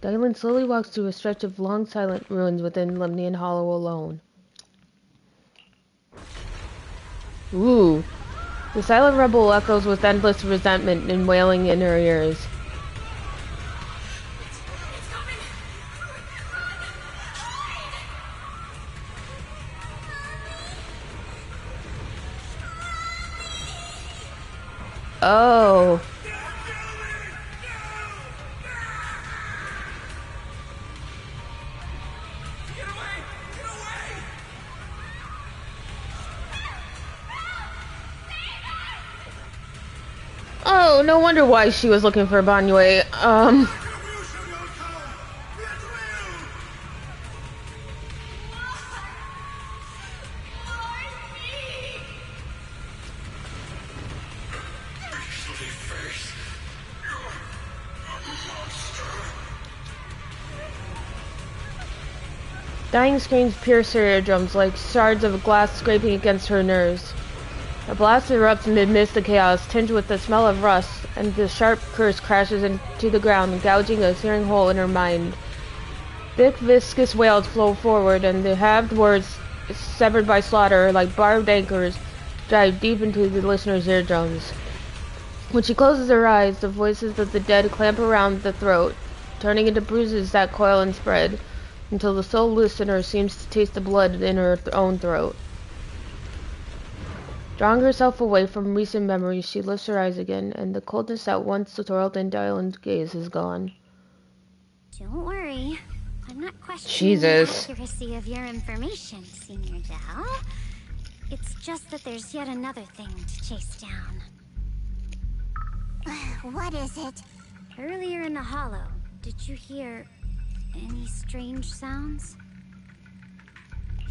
Dylan slowly walks through a stretch of long, silent ruins within Lemnian Hollow alone. Ooh. The silent rebel echoes with endless resentment and wailing in her ears. Oh. Oh, no wonder why she was looking for Banyue. Dying screams pierce her eardrums like shards of glass scraping against her nerves. A blast erupts amidst the chaos, tinged with the smell of rust, and the sharp curse crashes into the ground, gouging a searing hole in her mind. Thick, viscous wails flow forward, and the halved words, severed by slaughter, like barbed anchors, drive deep into the listener's eardrums. When she closes her eyes, the voices of the dead clamp around the throat, turning into bruises that coil and spread, until the sole listener seems to taste the blood in her own throat. Drawing herself away from recent memories, she lifts her eyes again, and the coldness that once swirled in Dylan's gaze is gone. Don't worry. I'm not questioning the Jesus. accuracy of your information, Senior Zhao. It's just that there's yet another thing to chase down. What is it? Earlier in the hollow, did you hear any strange sounds?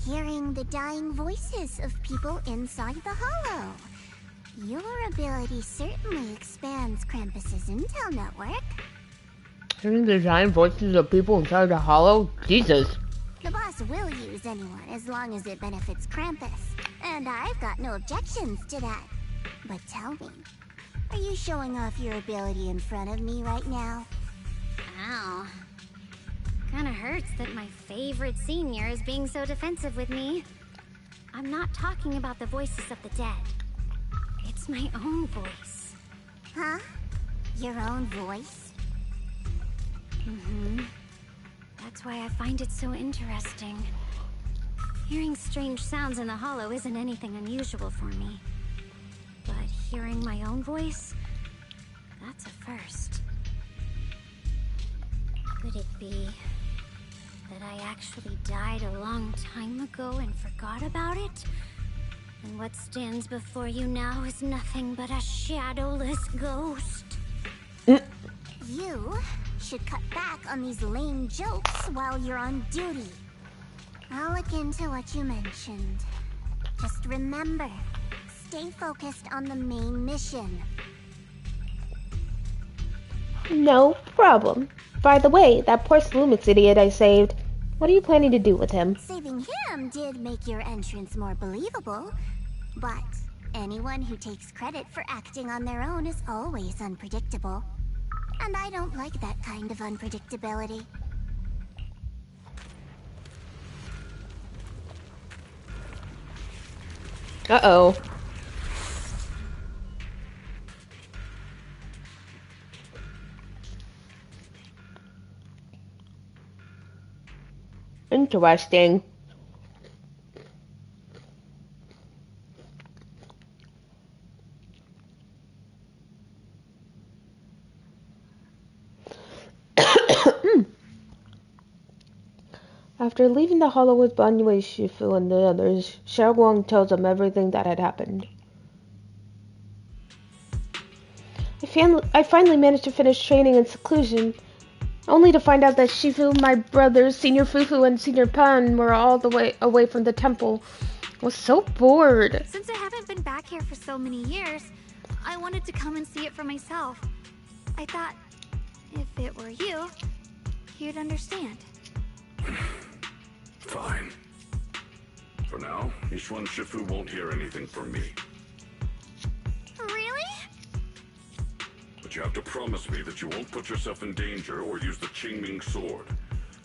Hearing the dying voices of people inside the hollow. Your ability certainly expands Krampus's intel network. Hearing the giant voices of people inside the hollow? Jesus. The boss will use anyone as long as it benefits Krampus, and I've got no objections to that. But tell me, are you showing off your ability in front of me right now? Ow. Kinda hurts that my favorite senior is being so defensive with me. I'm not talking about the voices of the dead. It's my own voice. Huh? Your own voice? Mm-hmm. That's why I find it so interesting. Hearing strange sounds in the hollow isn't anything unusual for me. But hearing my own voice, that's a first. Could it be that I actually died a long time ago and forgot about it? And what stands before you now is nothing but a shadowless ghost. You should cut back on these lame jokes while you're on duty. I'll look into what you mentioned. Just remember, stay focused on the main mission. No problem. By the way, that poor Slumix idiot I saved, what are you planning to do with him? Saving him did make your entrance more believable, but anyone who takes credit for acting on their own is always unpredictable. And I don't like that kind of unpredictability. Uh-oh. Interesting. After leaving the hollow with Banyue, Shifu, and the others, Xiaoguang tells them everything that had happened. I finally managed to finish training in seclusion, only to find out that Shifu, my brothers, Senior Fufu, and Senior Pan were all the way away from the temple. I was so bored. Since I haven't been back here for so many years, I wanted to come and see it for myself. I thought, if it were you, you'd understand. Fine. For now, Yishuan Shifu won't hear anything from me. Really? But you have to promise me that you won't put yourself in danger or use the Qingming sword.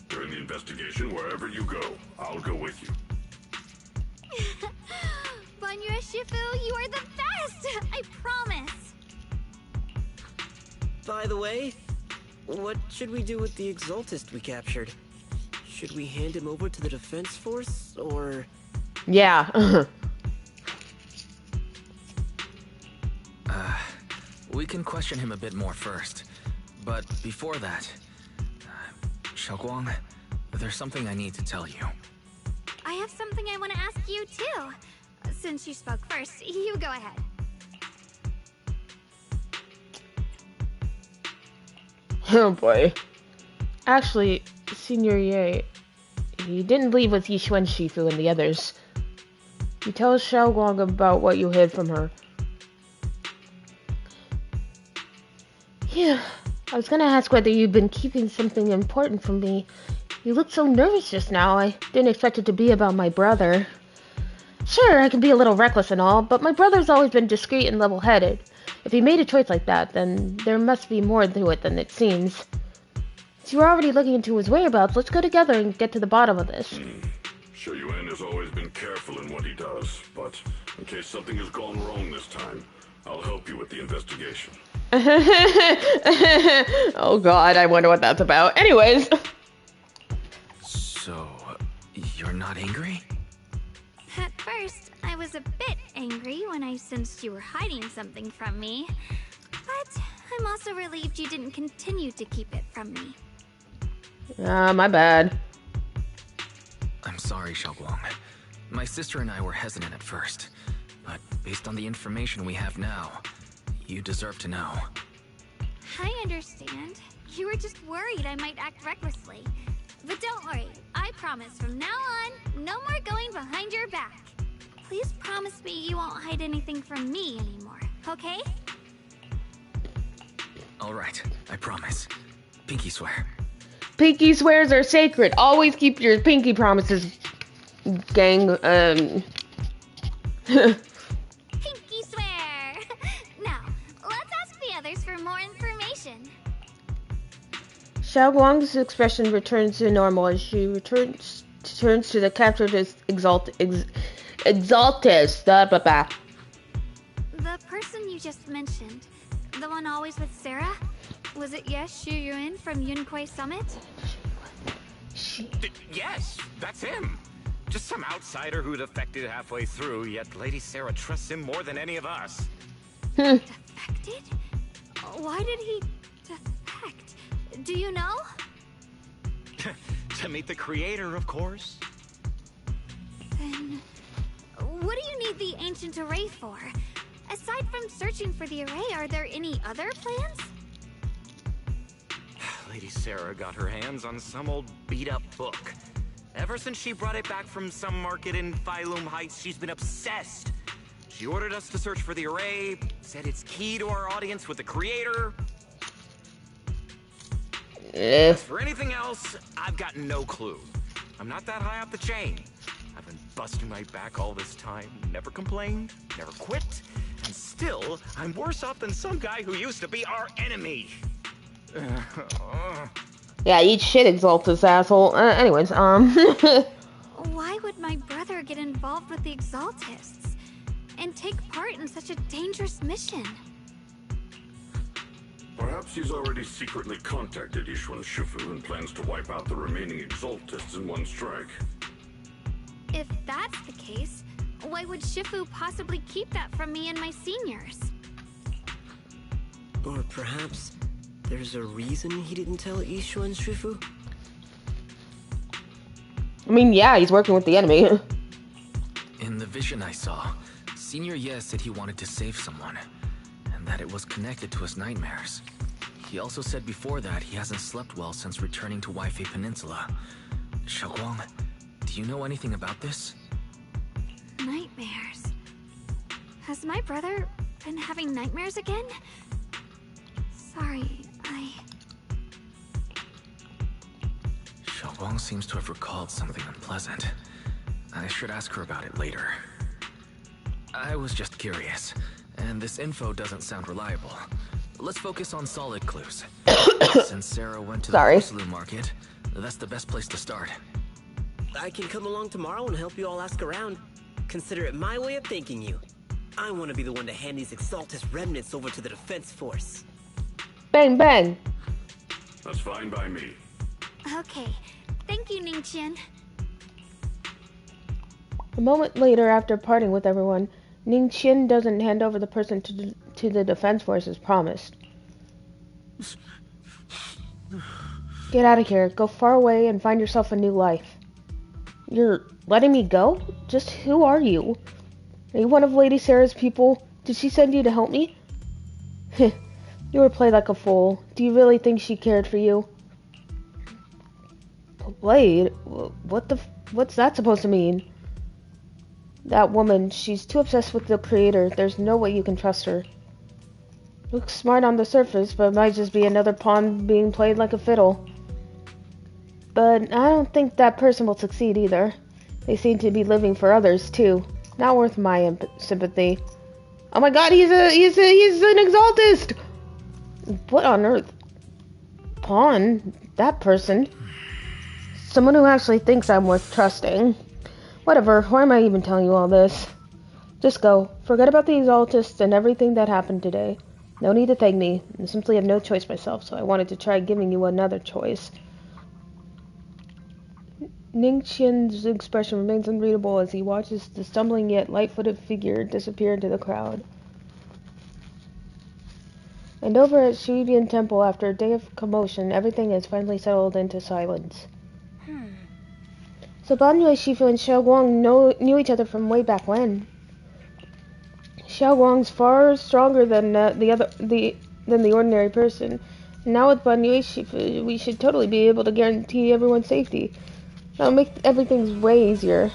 During the investigation, wherever you go, I'll go with you. Banyue Shifu, you are the best! I promise! By the way, what should we do with the Exaltist we captured? Should we hand him over to the defense force, or...? Yeah. We can question him a bit more first. But before that... Xiaoguang, there's something I need to tell you. I have something I want to ask you, too. Since you spoke first, you go ahead. Oh boy. Actually, Senior Ye, he didn't leave with Yishuan Shifu and the others. You tell Xiaoguang about what you hid from her. Yeah, I was gonna ask whether you've been keeping something important from me. You looked so nervous just now. I didn't expect it to be about my brother. Sure, I can be a little reckless and all, but my brother's always been discreet and level-headed. If he made a choice like that, then there must be more to it than it seems. Since you're already looking into his whereabouts, let's go together and get to the bottom of this. Shu Yuan has always been careful in what he does, but in case something has gone wrong this time, I'll help you with the investigation. Oh god, I wonder what that's about. Anyways. So, you're not angry? At first, I was a bit angry when I sensed you were hiding something from me. But I'm also relieved you didn't continue to keep it from me. My bad. I'm sorry, Xiaoguang. My sister and I were hesitant at first, but based on the information we have now, you deserve to know. I understand. You were just worried I might act recklessly. But don't worry, I promise from now on, no more going behind your back. Please promise me you won't hide anything from me anymore, okay? Alright, I promise. Pinky swear. Pinky swears are sacred. Always keep your pinky promises, gang. Pinky swear! Now, let's ask the others for more information. Xiaoguang's expression returns to normal as she turns to the captured Exaltist. Blah, blah, blah. The person you just mentioned, the one always with Sarah, was it Yes Shu Yuan from Yunquai Summit? Yes, that's him. Just some outsider who defected halfway through, yet Lady Sarah trusts him more than any of us. Defected? Why did he defect? Do you know? To meet the creator, of course. Then, what do you need the ancient array for? Aside from searching for the array, are there any other plans? Lady Sarah got her hands on some old beat-up book. Ever since she brought it back from some market in Phylum Heights, she's been obsessed. She ordered us to search for the array, said it's key to our audience with the creator. As for anything else, I've got no clue. I'm not that high up the chain. I've been busting my back all this time, never complained, never quit, and still, I'm worse off than some guy who used to be our enemy. Yeah, eat shit, Exaltus, asshole. Anyways, Why would my brother get involved with the Exaltists and take part in such a dangerous mission? Perhaps he's already secretly contacted Yishuan Shifu and plans to wipe out the remaining Exaltists in one strike. If that's the case, why would Shifu possibly keep that from me and my seniors? Or perhaps there's a reason he didn't tell Yishuan Shifu? I mean, yeah, he's working with the enemy. In the vision I saw, Senior Ye said he wanted to save someone, and that it was connected to his nightmares. He also said before that he hasn't slept well since returning to Waifei Peninsula. Xiaoguang, do you know anything about this? Nightmares. Has my brother been having nightmares again? Sorry, Xiaoguang seems to have recalled something unpleasant. I should ask her about it later. I was just curious, and this info doesn't sound reliable. Let's focus on solid clues. Since Sarah went to the porcelain market, that's the best place to start. I can come along tomorrow and help you all ask around. Consider it my way of thanking you. I want to be the one to hand these Exaltus remnants over to the defense force. Bang, bang. That's fine by me. Okay. Thank you, Ningqian. A moment later, after parting with everyone, Ningqian doesn't hand over the person to the defense force as promised. Get out of here. Go far away and find yourself a new life. You're letting me go? Just who are you? Are you one of Lady Sarah's people? Did she send you to help me? You were played like a fool. Do you really think she cared for you? Played? What's that supposed to mean? That woman, she's too obsessed with the creator. There's no way you can trust her. Looks smart on the surface, but might just be another pawn being played like a fiddle. But I don't think that person will succeed either. They seem to be living for others too. Not worth my sympathy. Oh my god, he's an Exaltist! What on earth? Pawn? That person? Someone who actually thinks I'm worth trusting. Whatever, why am I even telling you all this? Just go. Forget about the Exaltists and everything that happened today. No need to thank me. I simply have no choice myself, so I wanted to try giving you another choice. Ningqian's expression remains unreadable as he watches the stumbling yet light-footed figure disappear into the crowd. And over at Shibian Temple, after a day of commotion, everything has finally settled into silence. So Banyue Shifu and Xiaoguang knew each other from way back when. Xiaoguang's far stronger than the ordinary person. And now with Banyue Shifu, we should totally be able to guarantee everyone's safety. That'll make everything way easier.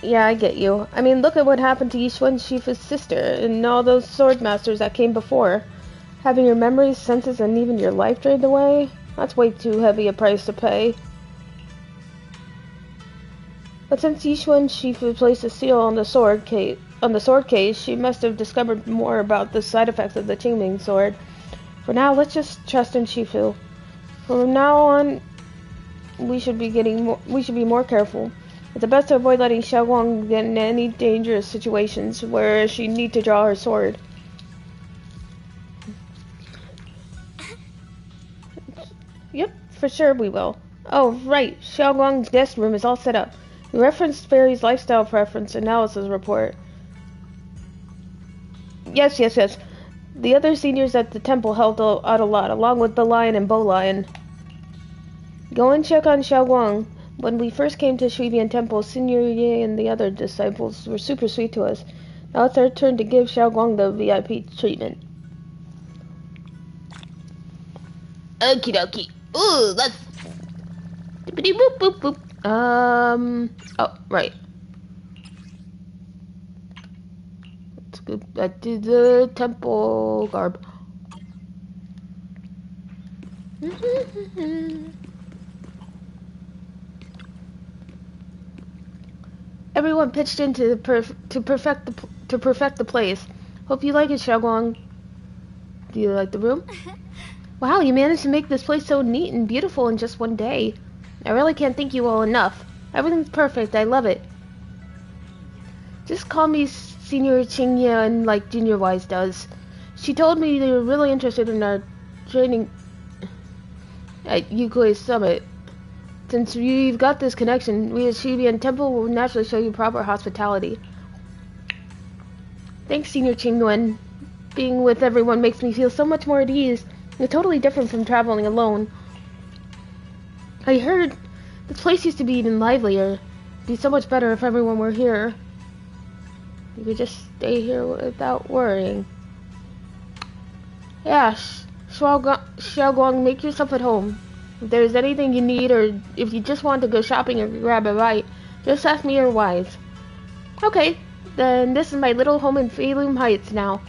Yeah, I get you. I mean, look at what happened to Yishuan Shifu's sister and all those sword masters that came before. Having your memories, senses, and even your life drained away? That's way too heavy a price to pay. But since Yishuan Shifu placed a seal on the sword case, she must have discovered more about the side effects of the Qingming sword. For now, let's just trust in Shifu. From now on, we should be more careful. It's best to avoid letting Xiaoguang get in any dangerous situations where she need to draw her sword. For sure we will. Oh, right. Xiaoguang's guest room is all set up. You referenced Fairy's lifestyle preference analysis report. Yes. The other seniors at the temple helped out a lot, along with the lion and Bow Lion. Go and check on Xiaoguang. When we first came to Shiing Temple, Senior Ye and the other disciples were super sweet to us. Now it's our turn to give Xiaoguang the VIP treatment. Okie dokie. Ooh, let's... Boop, boop, boop. Oh, right. Let's go back to the temple garb. Everyone pitched in to perfect the place. Hope you like it, Xiaoguang. Do you like the room? Wow, you managed to make this place so neat and beautiful in just one day. I really can't thank you all enough. Everything's perfect. I love it. Just call me Senior Qingyan like Junior Wise does. She told me they were really interested in our training at Yukoi Summit. Since you've got this connection, we at Shiing Temple will naturally show you proper hospitality. Thanks, Senior Qingyan. Being with everyone makes me feel so much more at ease. It's totally different from traveling alone. I heard this place used to be even livelier. It'd be so much better if everyone were here. You could just stay here without worrying. Yeah, Xiaoguang, make yourself at home. If there's anything you need, or if you just want to go shopping or grab a bite, just ask me or Wise. Okay, then this is my little home in Feilum Heights now.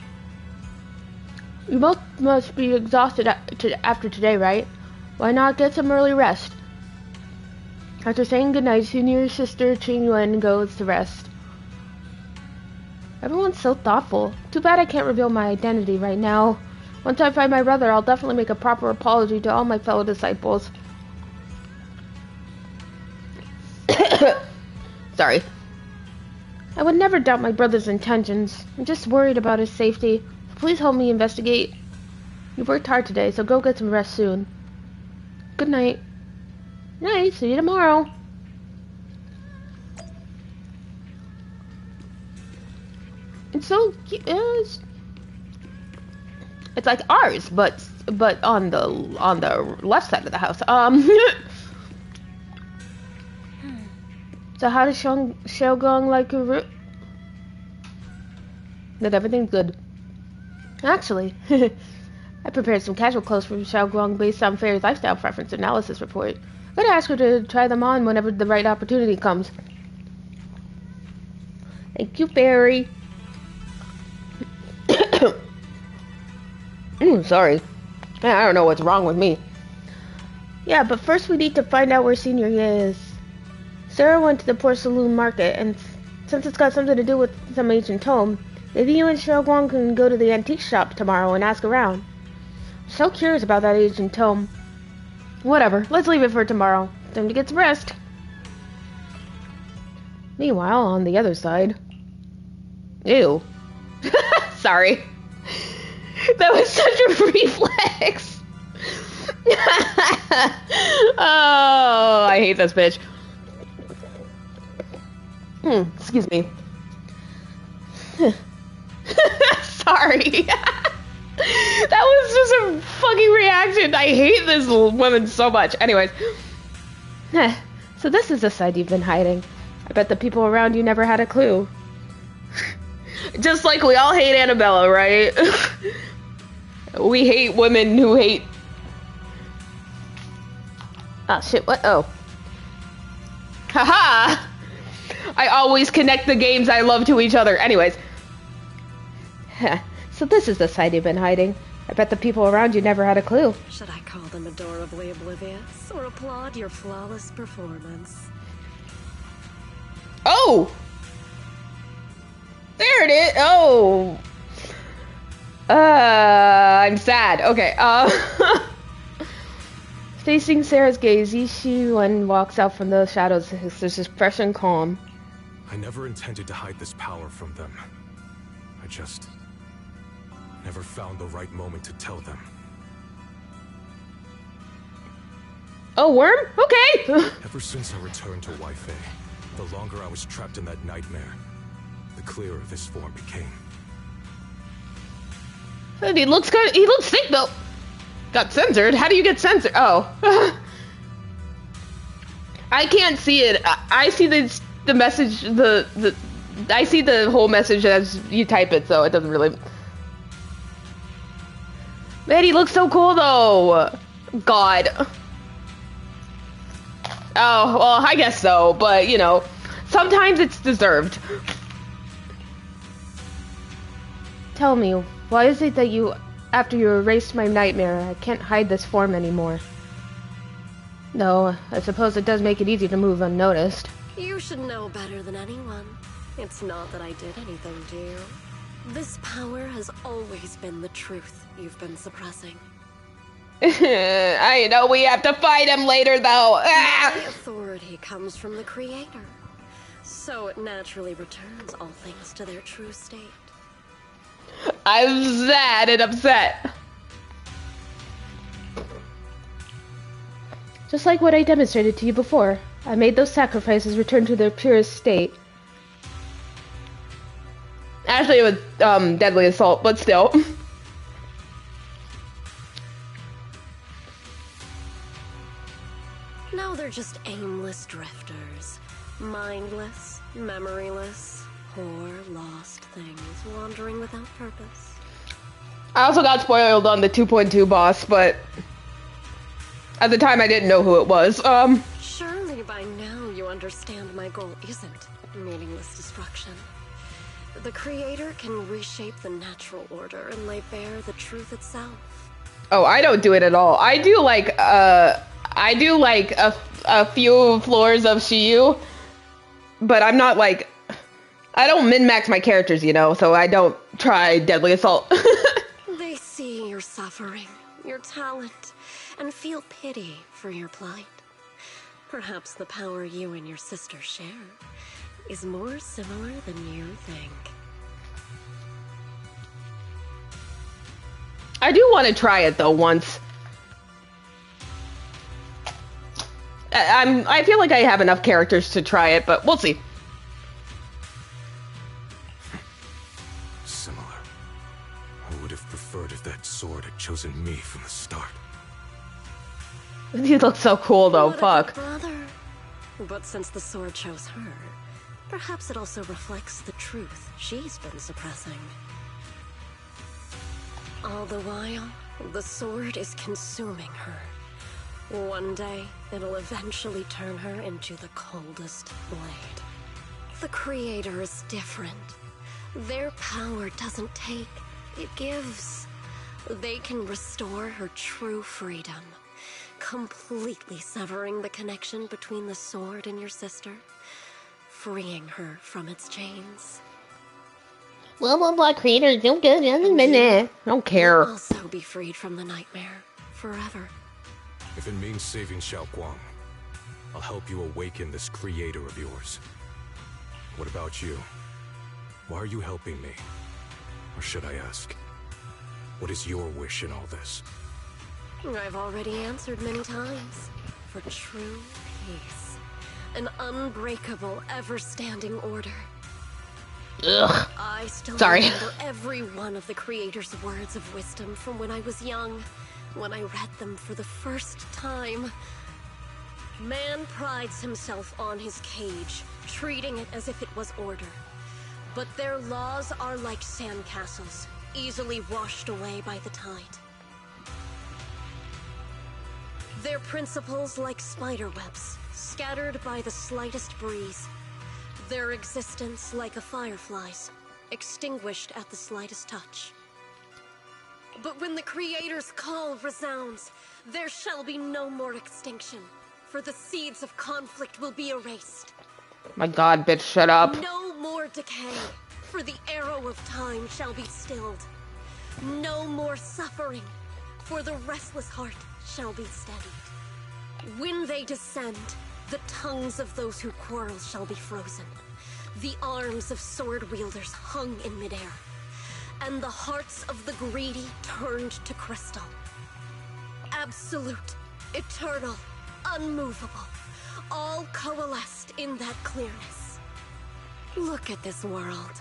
You both must be exhausted after today, right? Why not get some early rest? After saying goodnight, Senior Sister Qingyuan goes to rest. Everyone's so thoughtful. Too bad I can't reveal my identity right now. Once I find my brother, I'll definitely make a proper apology to all my fellow disciples. Sorry. I would never doubt my brother's intentions. I'm just worried about his safety. Please help me investigate. You've worked hard today, so go get some rest soon. Good night. Night, see you tomorrow. It's so cute. It's like ours, but on the left side of the house. So how does Xiaoguang like your room? That everything's good. Actually, I prepared some casual clothes for Xiaoguang based on Fairy's lifestyle preference analysis report. I'm gonna ask her to try them on whenever the right opportunity comes. Thank you, Fairy. Sorry. I don't know what's wrong with me. Yeah, but first we need to find out where Senior Ye is. Sarah went to the porcelain market, and since it's got something to do with some ancient tome, maybe you and Xiaoguang can go to the antique shop tomorrow and ask around. I'm so curious about that ancient tome. Whatever, let's leave it for tomorrow. Time to get some rest. Meanwhile, on the other side... Ew. Sorry. That was such a reflex. Oh, I hate this bitch. Excuse me. Sorry. That was just a fucking reaction. I hate this woman so much. Anyways. So this is the side you've been hiding. I bet the people around you never had a clue. Just like we all hate Annabella, right? We hate women who hate... Oh, shit, what? Oh. Haha! I always connect the games I love to each other. Anyways. So this is the side you've been hiding. I bet the people around you never had a clue. Should I call them adorably oblivious or applaud your flawless performance? Oh! There it is. Oh. I'm sad. Okay. Facing Sarah's gaze, Yixi walks out from the shadows, his expression calm. I never intended to hide this power from them. I just never found the right moment to tell them. Oh, worm? Okay. Ever since I returned to Wi-Fi, the longer I was trapped in that nightmare, the clearer this form became. And he looks good. He looks sick though. Got censored? How do you get censored? Oh. I can't see it. I see the message, I see the whole message as you type it, so it doesn't really... Man, he looks so cool though. God. Oh, well, I guess so, but you know, sometimes it's deserved. Tell me, why is it that after you erased my nightmare, I can't hide this form anymore? No, I suppose it does make it easy to move unnoticed. You should know better than anyone. It's not that I did anything to you. This power has always been the truth you've been suppressing. I know we have to fight him later, though. My authority comes from the Creator, so it naturally returns all things to their true state. I'm sad and upset. Just like what I demonstrated to you before, I made those sacrifices return to their purest state. Actually, it was deadly assault, but still. Now they're just aimless drifters. Mindless, memoryless, poor, lost things wandering without purpose. I also got spoiled on the 2.2 boss, but at the time I didn't know who it was. Surely by now you understand my goal isn't meaningless destruction. The Creator can reshape the natural order and lay bare the truth itself. Oh, I don't do it at all. I do like a few floors of Shiyu, but I'm not like, I don't min-max my characters, you know, so I don't try Deadly Assault. They see your suffering, your talent, and feel pity for your plight. Perhaps the power you and your sister share is more similar than you think. I do want to try it though once. I feel like I have enough characters to try it, but we'll see. Similar. I would have preferred if that sword had chosen me from the start. You look so cool though, What a fuck. good brother. But since the sword chose her, perhaps it also reflects the truth she's been suppressing. All the while, the sword is consuming her. One day, it'll eventually turn her into the coldest blade. The Creator is different. Their power doesn't take, it gives. They can restore her true freedom, completely severing the connection between the sword and your sister, freeing her from its chains. Blah blah blah, creator, don't go down in minute. I don't care. You'll also be freed from the nightmare, forever. If it means saving Xiaoguang, I'll help you awaken this creator of yours. What about you? Why are you helping me? Or should I ask, what is your wish in all this? I've already answered many times. For true peace. An unbreakable, ever-standing order. Ugh. I still Sorry. remember every one of the Creator's words of wisdom from when I was young, when I read them for the first time. Man prides himself on his cage, treating it as if it was order. But their laws are like sandcastles, easily washed away by the tide. Their principles like spiderwebs, scattered by the slightest breeze. Their existence like a firefly's, extinguished at the slightest touch. But when the Creator's call resounds, there shall be no more extinction, for the seeds of conflict will be erased. My god, bitch, shut up. No more decay, for the arrow of time shall be stilled. No more suffering, for the restless heart shall be steadied. When they descend, the tongues of those who quarrel shall be frozen. The arms of sword wielders hung in midair. And the hearts of the greedy turned to crystal. Absolute, eternal, unmovable, all coalesced in that clearness. Look at this world.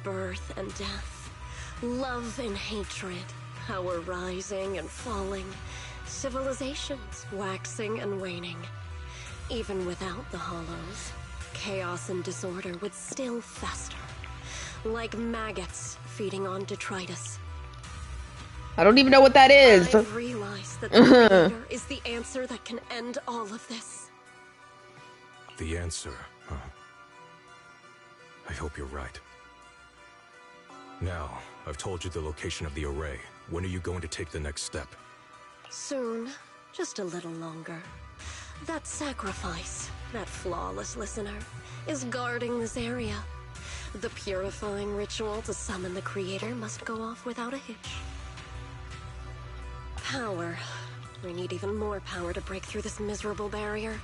Birth and death, love and hatred, power rising and falling, civilizations waxing and waning. Even without the hollows, chaos and disorder would still fester, like maggots feeding on detritus. I don't even know what that is. I've realized that the Creator is the answer that can end all of this. The answer, huh? I hope you're right. Now, I've told you the location of the array. When are you going to take the next step? Soon. Just a little longer. That sacrifice, that flawless listener, is guarding this area. The purifying ritual to summon the Creator must go off without a hitch. Power. We need even more power to break through this miserable barrier.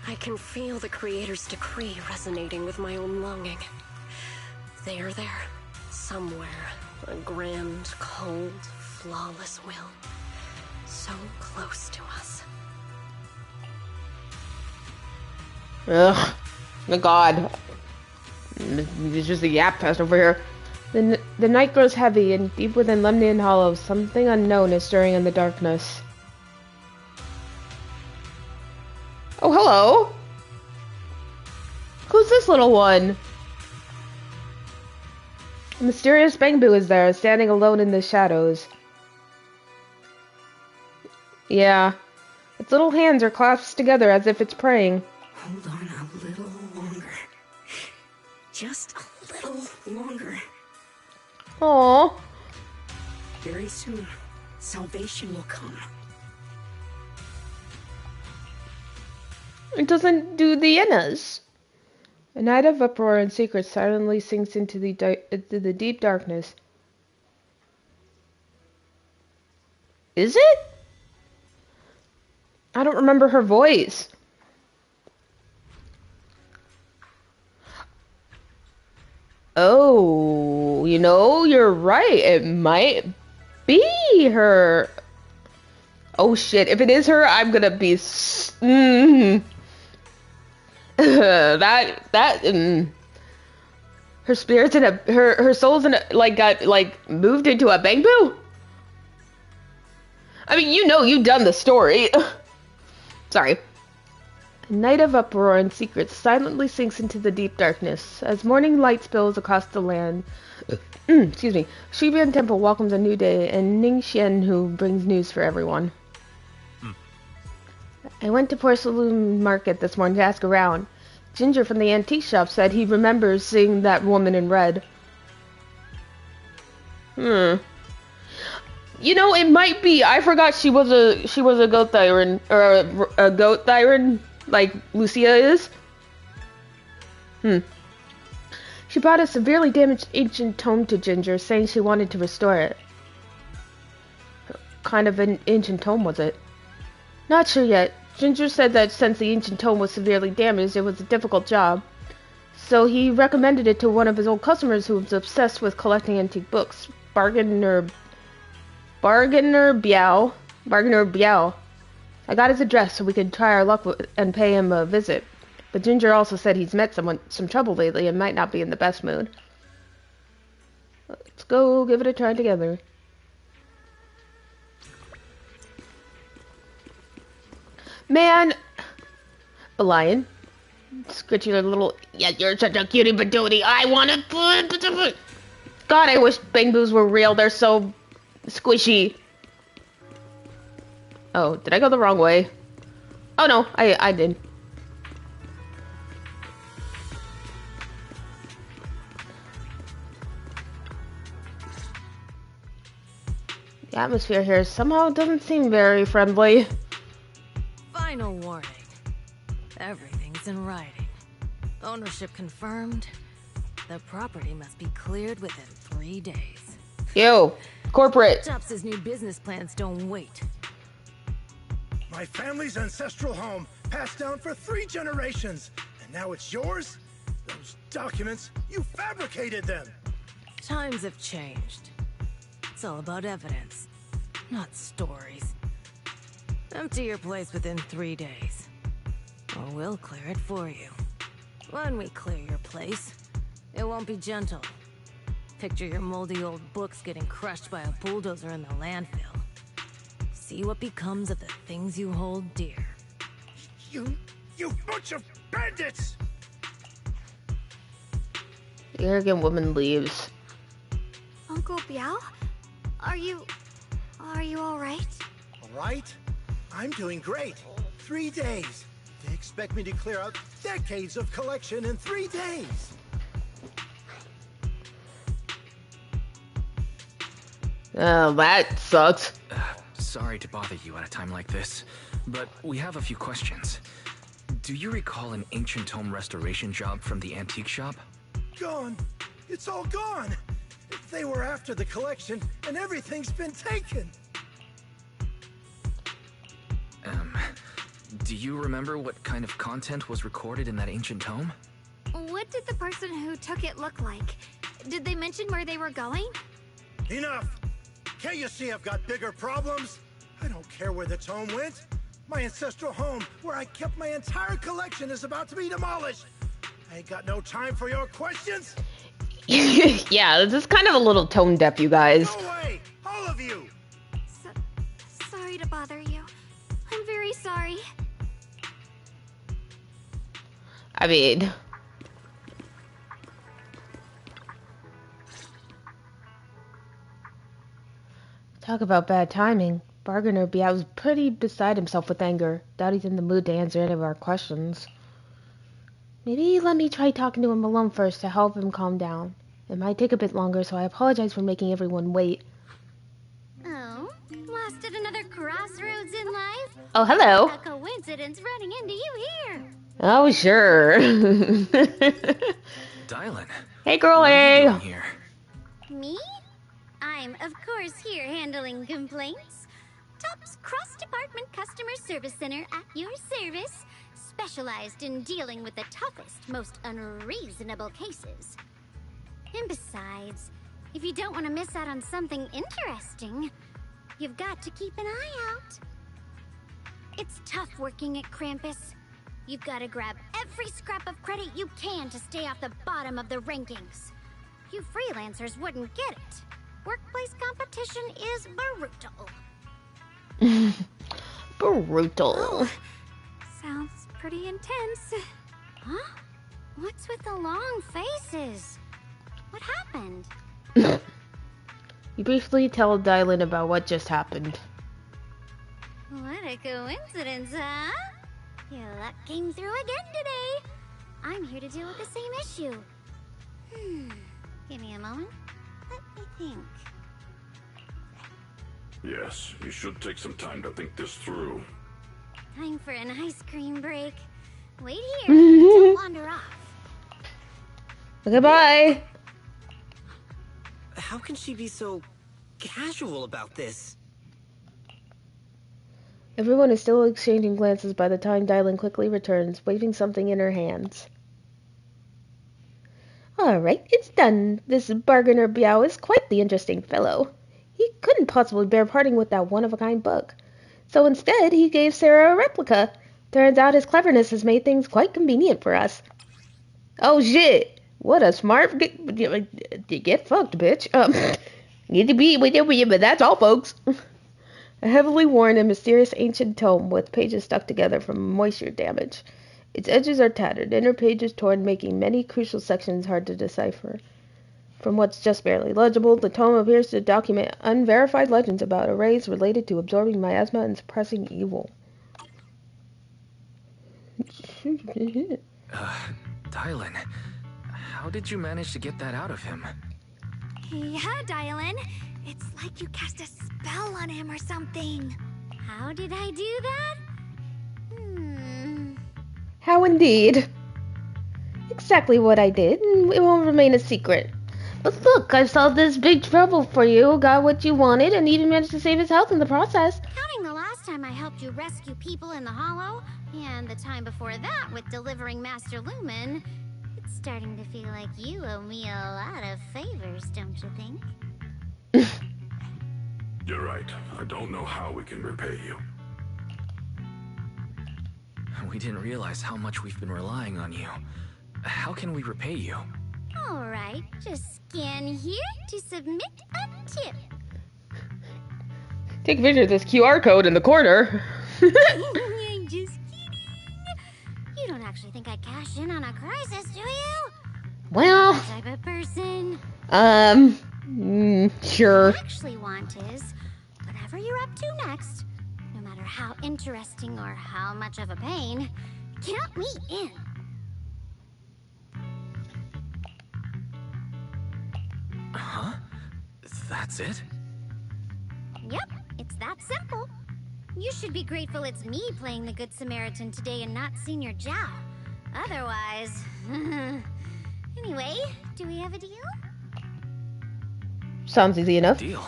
I can feel the Creator's decree resonating with my own longing. They are there. Somewhere. A grand, cold, flawless will. So close to us. Ugh. My god. It's just a yap fest over here. The night grows heavy, and deep within Lemnian Hollow, something unknown is stirring in the darkness. Oh, hello! Who's this little one? A mysterious Bangbu is there, standing alone in the shadows. Yeah. Its little hands are clasped together as if it's praying. Hold on a little longer. Just a little longer. Aww. Very soon, salvation will come. It doesn't do the innas. A night of uproar and secret silently sinks into the deep darkness. Is it? I don't remember her voice. Oh, you know, you're right. It might be her. Oh shit, if it is her, I'm gonna be her spirit's in a her soul's in a, like got like moved into a Bangbu. I mean, you know, you've done the story. Sorry. A night of uproar and secrets silently sinks into the deep darkness as morning light spills across the land. Excuse me. Shibian Temple welcomes a new day, and Ningxian who brings news for everyone. I went to Porcelain Market this morning to ask around. Ginger from the antique shop said he remembers seeing that woman in red. You know, it might be. I forgot she was a goat thyron, or a goat thyron, like Lucia is. She brought a severely damaged ancient tome to Ginger, saying she wanted to restore it. What kind of an ancient tome was it? Not sure yet. Ginger said that since the ancient tome was severely damaged, it was a difficult job. So he recommended it to one of his old customers who was obsessed with collecting antique books. Bargainer Biao. I got his address so we could try our luck and pay him a visit. But Ginger also said he's met some trouble lately and might not be in the best mood. Let's go give it a try together. Man! A lion. Scritchy little... Yeah, you're such a cutie patootie. I wanna... God, I wish Bangbus were real. They're so... squishy. Oh, did I go the wrong way? Oh no, I did. The atmosphere here somehow doesn't seem very friendly. Final warning. Everything's in writing. Ownership confirmed. The property must be cleared within 3 days. Yo, corporate. Tops's new business plans don't wait. My family's ancestral home, passed down for 3 generations. And now it's yours? Those documents, you fabricated them! Times have changed. It's all about evidence, not stories. Empty your place within 3 days. Or we'll clear it for you. When we clear your place, it won't be gentle. Picture your moldy old books getting crushed by a bulldozer in the landfill. See what becomes of the things you hold dear. You bunch of bandits! The arrogant woman leaves. Uncle Biao? Are you all right? All right? I'm doing great. 3 days. They expect me to clear out decades of collection in 3 days. Oh, that sucks. Sorry to bother you at a time like this, but we have a few questions. Do you recall an ancient tome restoration job from the antique shop? Gone. It's all gone. They were after the collection, and everything's been taken. Do you remember what kind of content was recorded in that ancient tome? What did the person who took it look like? Did they mention where they were going? Enough! Can't you see I've got bigger problems? I don't care where the tome went. My ancestral home, where I kept my entire collection, is about to be demolished. I ain't got no time for your questions. Yeah, this is kind of a little tone deaf, you guys. Go away, all of you. Sorry to bother you. I'm very sorry. I mean... Talk about bad timing. Bargainer Biao's pretty beside himself with anger. Doubt he's in the mood to answer any of our questions. Maybe let me try talking to him alone first to help him calm down. It might take a bit longer, so I apologize for making everyone wait. Oh, lost at another crossroads in life? Oh, hello. A coincidence running into you here. Oh, sure. Dylan. Hey, girl, what hey. Are you doing here? Me? I'm, of course, here handling complaints. Top's cross-department customer service center at your service, specialized in dealing with the toughest, most unreasonable cases. And besides, if you don't want to miss out on something interesting, you've got to keep an eye out. It's tough working at Krampus. You've got to grab every scrap of credit you can to stay off the bottom of the rankings. You freelancers wouldn't get it. Workplace competition is brutal. Brutal. Oh, sounds pretty intense. Huh? What's with the long faces? What happened? You briefly tell Dylan about what just happened. What a coincidence, huh? Your luck came through again today. I'm here to deal with the same issue. Give me a moment. Let me think. Yes, you should take some time to think this through. Time for an ice cream break. Wait here. Don't wander off. Goodbye. How can she be so casual about this? Everyone is still exchanging glances by the time Dylan quickly returns, waving something in her hands. Alright, it's done. This bargainer Biao is quite the interesting fellow. He couldn't possibly bear parting with that one-of-a-kind book. So instead, he gave Sarah a replica. Turns out his cleverness has made things quite convenient for us. Oh shit! What a smart... Get fucked, bitch. Need to be with you, but that's all, folks. A heavily worn and mysterious ancient tome with pages stuck together from moisture damage. Its edges are tattered, inner pages torn, making many crucial sections hard to decipher. From what's just barely legible, the tome appears to document unverified legends about arrays related to absorbing miasma and suppressing evil. Dylan, how did you manage to get that out of him? Yeah, Dylan. It's like you cast a spell on him or something. How did I do that? How indeed. Exactly what I did, and it won't remain a secret. But look, I've solved this big trouble for you, got what you wanted, and even managed to save his health in the process. Counting the last time I helped you rescue people in the Hollow, and the time before that with delivering Master Lumen, it's starting to feel like you owe me a lot of favors, don't you think? You're right. I don't know how we can repay you. We didn't realize how much we've been relying on you. How can we repay you? Alright, just scan here to submit a tip. Take a picture of this QR code in the corner. I'm just kidding. You don't actually think I cash in on a crisis, do you? Well, What type of person? Sure. What I actually want is, whatever you're up to next, no matter how interesting or how much of a pain, count me in. Huh? That's it? Yep, it's that simple. You should be grateful it's me playing the Good Samaritan today and not Senior Zhao. Otherwise... Anyway, do we have a deal? Sounds easy enough. Deal.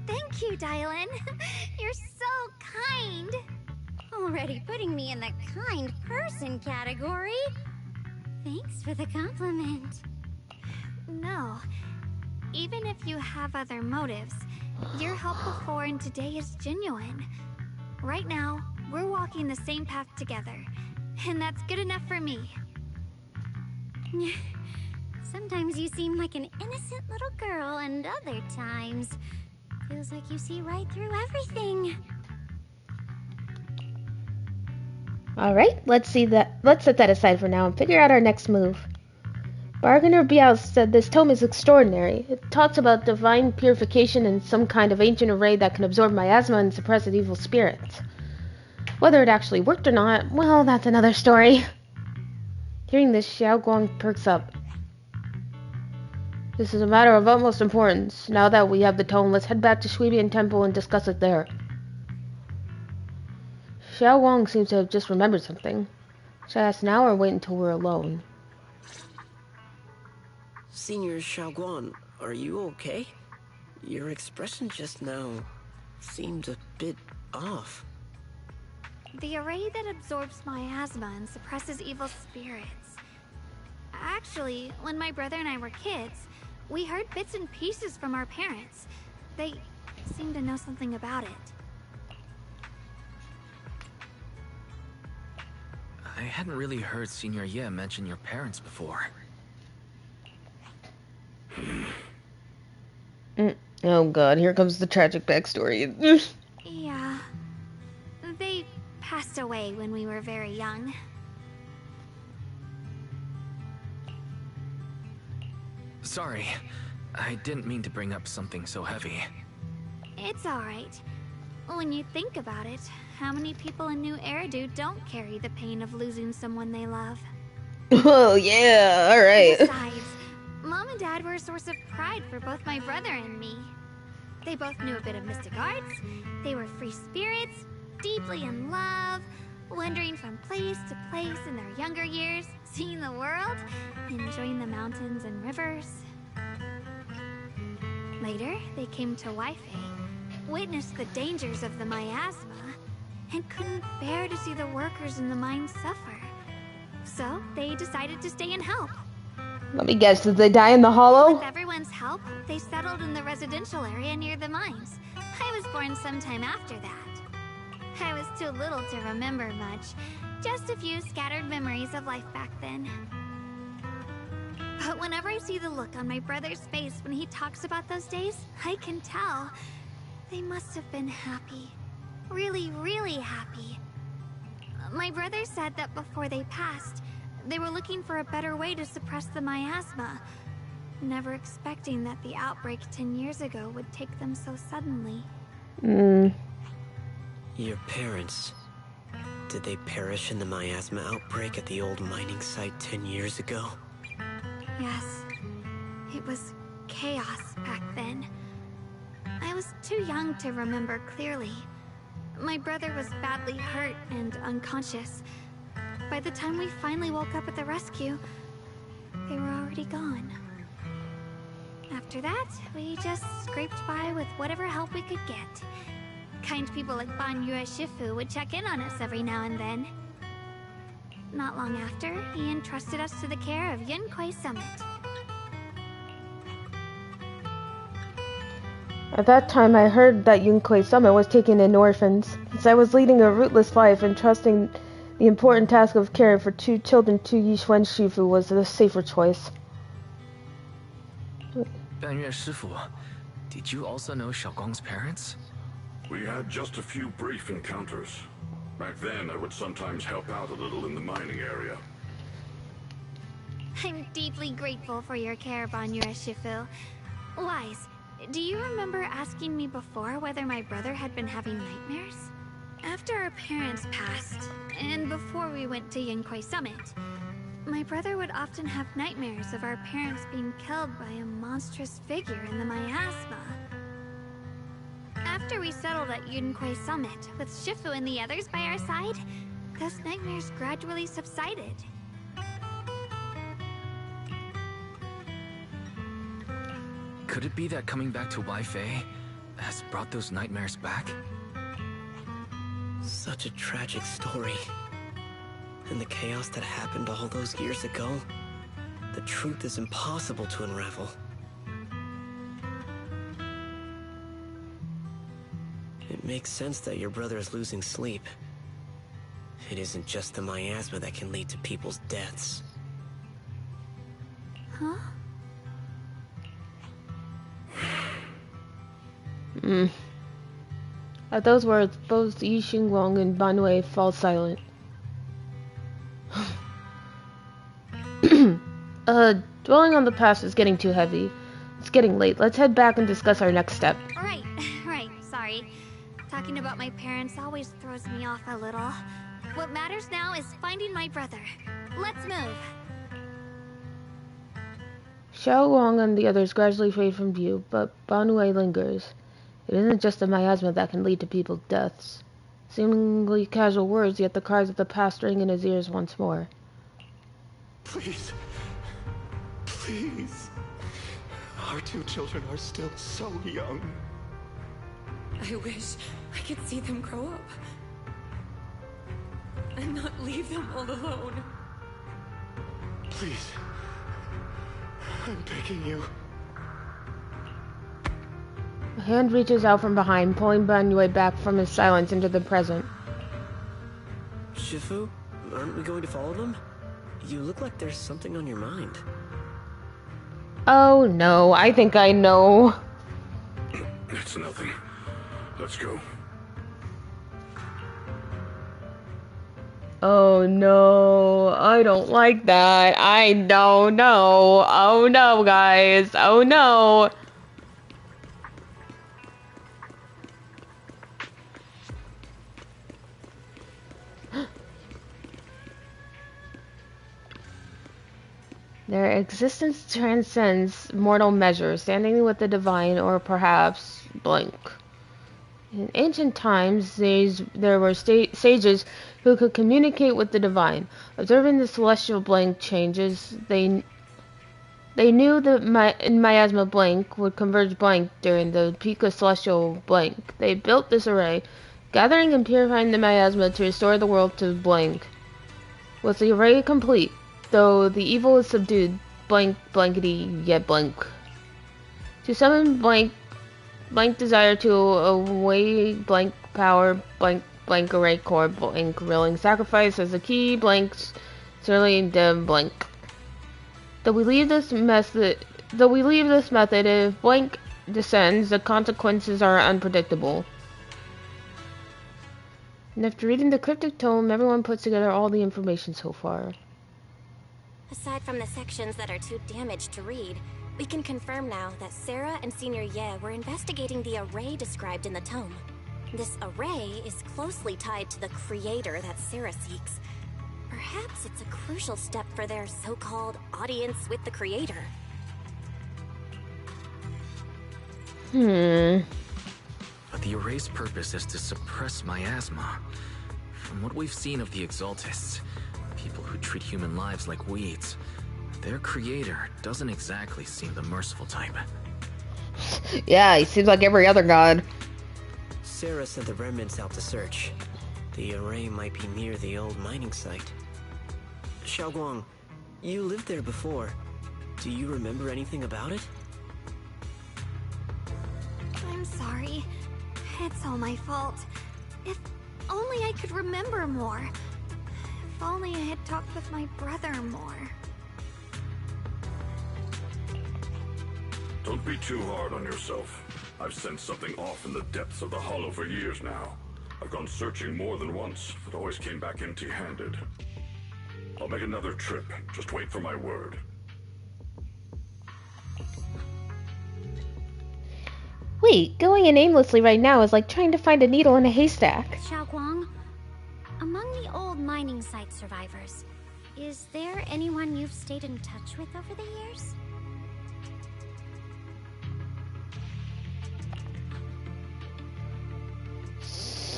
Thank you, Dylan. You're so kind. Already putting me in the kind person category. Thanks for the compliment. No. Even if you have other motives, your help before and today is genuine. Right now, we're walking the same path together, and that's good enough for me. Sometimes you seem like an innocent little girl, and other times, feels like you see right through everything. Alright, let's set that aside for now and figure out our next move. Bargainer Biao said this tome is extraordinary. It talks about divine purification and some kind of ancient array that can absorb miasma and suppress evil spirits. Whether it actually worked or not, well, that's another story. Hearing this, Xiao Guang perks up. This is a matter of utmost importance. Now that we have the tome, let's head back to Shuibian Temple and discuss it there. Xiao Guang seems to have just remembered something. Should I ask now or wait until we're alone? Senior Xiaoguan, are you okay? Your expression just now seemed a bit off. The array that absorbs miasma and suppresses evil spirits. Actually, when my brother and I were kids, we heard bits and pieces from our parents. They seemed to know something about it. I hadn't really heard Senior Ye mention your parents before. Oh god, here comes the tragic backstory. Yeah. They passed away when we were very young. Sorry, I didn't mean to bring up something so heavy. It's alright. When you think about it, how many people in New Eridu don't carry the pain of losing someone they love? Oh yeah, alright. Besides, Mom and Dad were a source of pride for both my brother and me. They both knew a bit of mystic arts, they were free spirits, deeply in love, wandering from place to place in their younger years, seeing the world, enjoying the mountains and rivers. Later, they came to Weifei, witnessed the dangers of the miasma, and couldn't bear to see the workers in the mines suffer. So, they decided to stay and help. Let me guess, did they die in the hollow? With everyone's help, they settled in the residential area near the mines. I was born sometime after that. I was too little to remember much, just a few scattered memories of life back then. But whenever I see the look on my brother's face when he talks about those days, I can tell. They must have been happy. Really, really happy. My brother said that before they passed, they were looking for a better way to suppress the miasma, never expecting that the outbreak 10 years ago would take them so suddenly. Your parents, did they perish in the miasma outbreak at the old mining site 10 years ago? Yes, it was chaos back then. I was too young to remember clearly. My brother was badly hurt and unconscious. By the time we finally woke up at the rescue, they were already gone. After that, we just scraped by with whatever help we could get. Kind people like Ban Yue Shifu would check in on us every now and then. Not long after, he entrusted us to the care of Yunquei Summit. At that time, I heard that Yunquei Summit was taking in orphans. Since I was leading a rootless life and trusting the important task of caring for 2 children to Yixuan Shifu was the safer choice. Banyue Shifu, did you also know Xiaoguang's parents? We had just a few brief encounters. Back then, I would sometimes help out a little in the mining area. I'm deeply grateful for your care, Banyue Shifu. Wise, do you remember asking me before whether my brother had been having nightmares? After our parents passed, and before we went to Yunquei Summit, my brother would often have nightmares of our parents being killed by a monstrous figure in the miasma. After we settled at Yunquei Summit, with Shifu and the others by our side, those nightmares gradually subsided. Could it be that coming back to Waifei has brought those nightmares back? Such a tragic story. And the chaos that happened all those years ago, the truth is impossible to unravel. It makes sense that your brother is losing sleep. It isn't just the miasma that can lead to people's deaths. Huh? At those words, both Yixing Wang and Banwei fall silent. Dwelling on the past is getting too heavy. It's getting late. Let's head back and discuss our next step. Right, sorry. Talking about my parents always throws me off a little. What matters now is finding my brother. Let's move. Xiao Wang and the others gradually fade from view, but Banwei lingers. It isn't just the miasma that can lead to people's deaths. Seemingly casual words, yet the cries of the past ring in his ears once more. Please. Please. Our 2 children are still so young. I wish I could see them grow up. And not leave them all alone. Please. I'm begging you. A hand reaches out from behind, pulling Banwei back from his silence into the present. Shifu, aren't we going to follow them? You look like there's something on your mind. Oh no, I think I know. It's nothing. Let's go. Oh no, I don't like that. I don't know. Oh no, guys. Oh no. Their existence transcends mortal measure, standing with the divine, or perhaps blank. In ancient times, there were sages who could communicate with the divine. Observing the celestial blank changes, they knew that miasma blank would converge blank during the peak of celestial blank. They built this array, gathering and purifying the miasma to restore the world to blank. With the array complete, though the evil is subdued, blank blankety yet blank. To summon blank desire to away blank power, blank array core, blank willing sacrifice as a key, blank surly dev blank. Though we leave this method, if blank descends, the consequences are unpredictable. And after reading the cryptic tome, everyone puts together all the information so far. Aside from the sections that are too damaged to read, we can confirm now that Sarah and Senior Ye were investigating the array described in the tome. This array is closely tied to the creator that Sarah seeks. Perhaps it's a crucial step for their so-called audience with the creator. But the array's purpose is to suppress miasma. From what we've seen of the Exaltists, people who treat human lives like weeds, their creator doesn't exactly seem the merciful type. Yeah, he seems like every other god. Sarah sent the remnants out to search. The array might be near the old mining site. Xiaoguang, you lived there before. Do you remember anything about it? I'm I'm sorry. It's all my fault. If only I could remember more. If only I had talked with my brother more. Don't be too hard on yourself. I've sensed something off in the depths of the hollow for years now. I've gone searching more than once, but always came back empty-handed. I'll make another trip. Just wait for my word. Wait, going in aimlessly right now is like trying to find a needle in a haystack. Xiaoguang, among the old mining site survivors, is there anyone you've stayed in touch with over the years?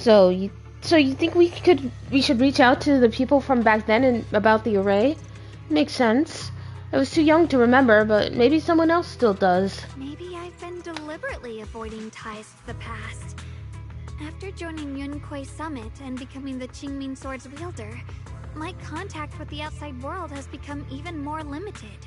So you think we should reach out to the people from back then and about the array? Makes sense. I was too young to remember, but maybe someone else still does. Maybe I've been deliberately avoiding ties to the past. After joining Yunquei Summit and becoming the Qingming Sword's wielder, my contact with the outside world has become even more limited.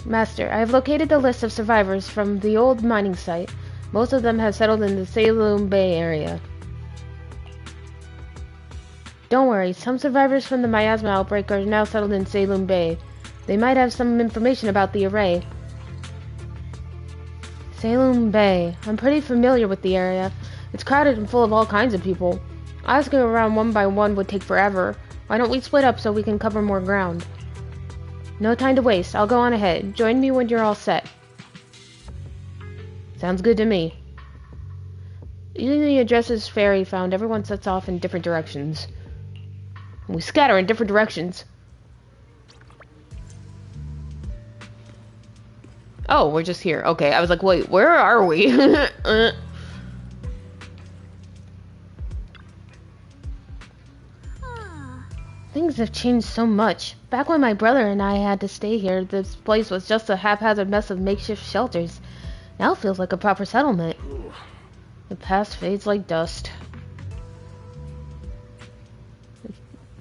Master, I have located the list of survivors from the old mining site. Most of them have settled in the Salem Bay area. Don't worry, some survivors from the miasma outbreak are now settled in Salem Bay. They might have some information about the array. Salem Bay. I'm pretty familiar with the area. It's crowded and full of all kinds of people. Asking around one by one would take forever. Why don't we split up so we can cover more ground? No time to waste. I'll go on ahead. Join me when you're all set. Sounds good to me. Using the addresses Fairy found, everyone sets off in different directions. We scatter in different directions. Oh, we're just here. Okay, I was like, wait, where are we? Things have changed so much. Back when my brother and I had to stay here, this place was just a haphazard mess of makeshift shelters. Now it feels like a proper settlement. The past fades like dust.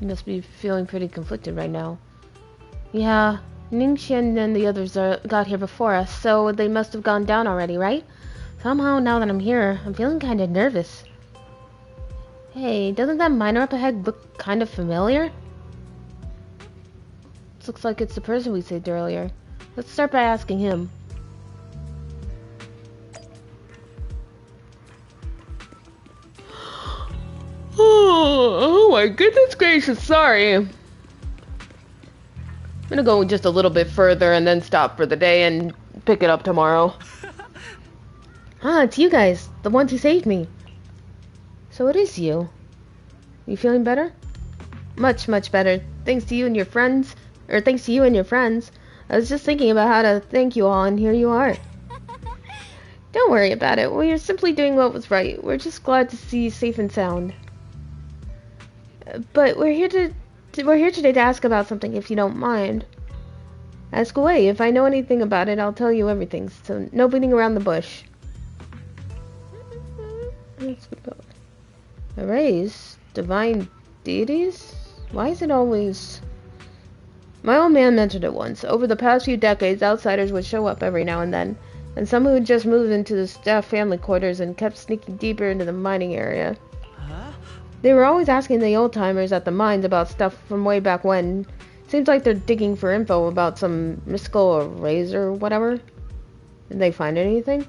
You must be feeling pretty conflicted right now. Yeah, Ningxian and the others got here before us, so they must have gone down already, right? Somehow, now that I'm here, I'm feeling kind of nervous. Hey, doesn't that miner up ahead look kind of familiar? This looks like it's the person we saved earlier. Let's start by asking him. Oh my goodness gracious, sorry. I'm gonna go just a little bit further and then stop for the day and pick it up tomorrow. Ah, it's you guys, the ones who saved me. So it is you. You feeling better? Much, much better. Thanks to you and your friends. I was just thinking about how to thank you all, and here you are. Don't worry about it. We are simply doing what was right. We're just glad to see you safe and sound. But we're here today to ask about something, if you don't mind. Ask away. If I know anything about it, I'll tell you everything. So no beating around the bush. Arrays? Divine deities? Why is it always... My old man mentioned it once. Over the past few decades, outsiders would show up every now and then. And some who had just moved into the staff family quarters and kept sneaking deeper into the mining area. They were always asking the old-timers at the mines about stuff from way back when. Seems like they're digging for info about some mystical arrays or whatever. Did they find anything?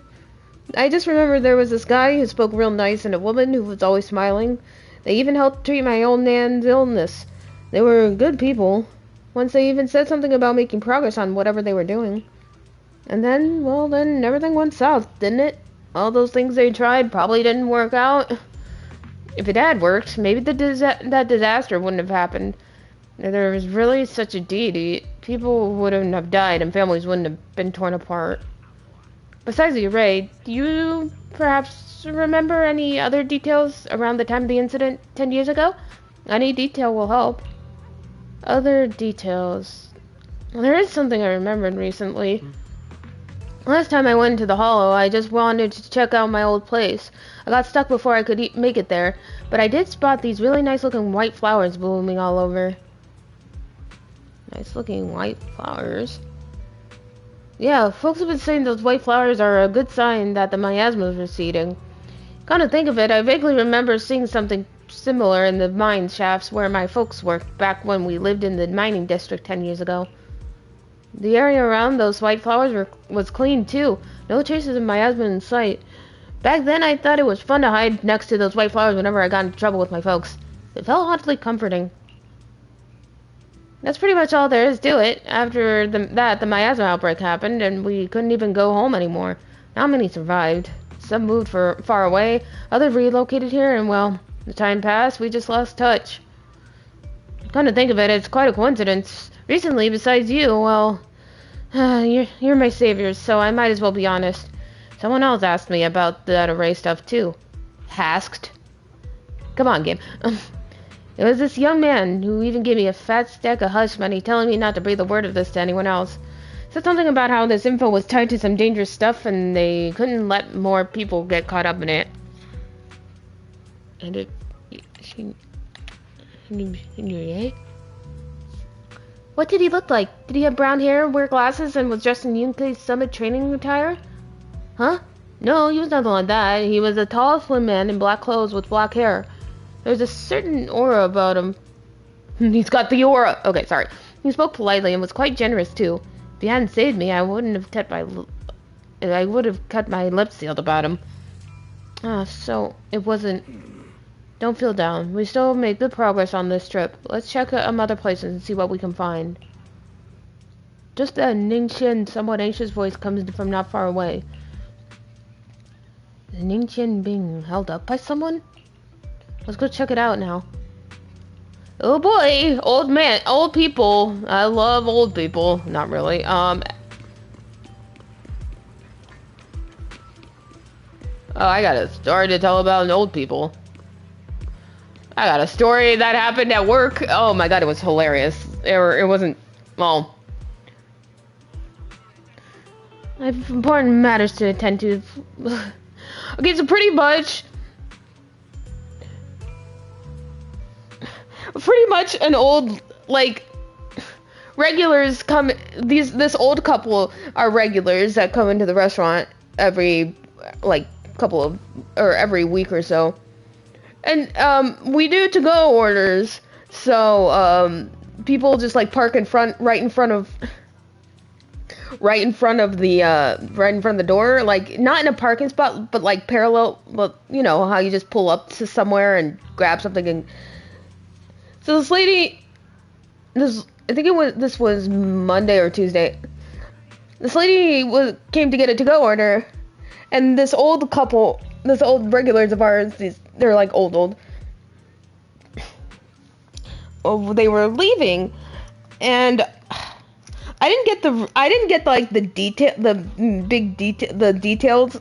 I just remember there was this guy who spoke real nice and a woman who was always smiling. They even helped treat my old nan's illness. They were good people. Once they even said something about making progress on whatever they were doing. And then, well, then everything went south, didn't it? All those things they tried probably didn't work out. If it had worked, maybe that disaster wouldn't have happened. If there was really such a deity, people wouldn't have died and families wouldn't have been torn apart. Besides the array, do you perhaps remember any other details around the time of the incident 10 years ago? Any detail will help. Other details... There is something I remembered recently. Last time I went into the hollow, I just wanted to check out my old place. I got stuck before I could make it there, but I did spot these really nice looking white flowers blooming all over. Nice looking white flowers. Yeah, folks have been saying those white flowers are a good sign that the miasma is receding. Come to think of it, I vaguely remember seeing something similar in the mine shafts where my folks worked back when we lived in the mining district 10 years ago. The area around those white flowers was clean too. No traces of miasma in sight. Back then I thought it was fun to hide next to those white flowers whenever I got into trouble with my folks. It felt oddly comforting. That's pretty much all there is to it. After the miasma outbreak happened, and we couldn't even go home anymore. Not many survived. Some moved far away, others relocated here, and well, the time passed, we just lost touch. Come to think of it, it's quite a coincidence. Recently, besides you, well, you're my saviors, so I might as well be honest. Someone else asked me about that array stuff too. Asked? Come on, game. It was this young man who even gave me a fat stack of hush money telling me not to breathe a word of this to anyone else. Said something about how this info was tied to some dangerous stuff and they couldn't let more people get caught up in it. And what did he look like? Did he have brown hair, wear glasses, and was dressed in Yunkei's summit training attire? Huh? No, he was nothing like that. He was a tall, slim man in black clothes with black hair. There's a certain aura about him. He's got the aura! Okay, sorry. He spoke politely and was quite generous, too. If he hadn't saved me, I would have kept my lips sealed about him. So it wasn't... Don't feel down. We still made good progress on this trip. Let's check out some other places and see what we can find. Just a Ningqian, somewhat anxious voice comes from not far away. Is Ningqian being held up by someone? Let's go check it out now. Oh boy, old people. I love old people. Not really. Oh, I got a story to tell about old people. I got a story that happened at work. Oh my god, it was hilarious. It wasn't, well... I have important matters to attend to. Okay, so pretty much an old, like, regulars come, this old couple are regulars that come into the restaurant every, like, every week or so. And, we do to-go orders, so, people just, like, park right in front of the door, like, not in a parking spot, but, like, parallel, but, you know, how you just pull up to somewhere and grab something and... So this lady, I think this was Monday or Tuesday. This lady came to get a to-go order, and this old regulars of ours, they're like old. Oh, they were leaving, and I didn't get like the details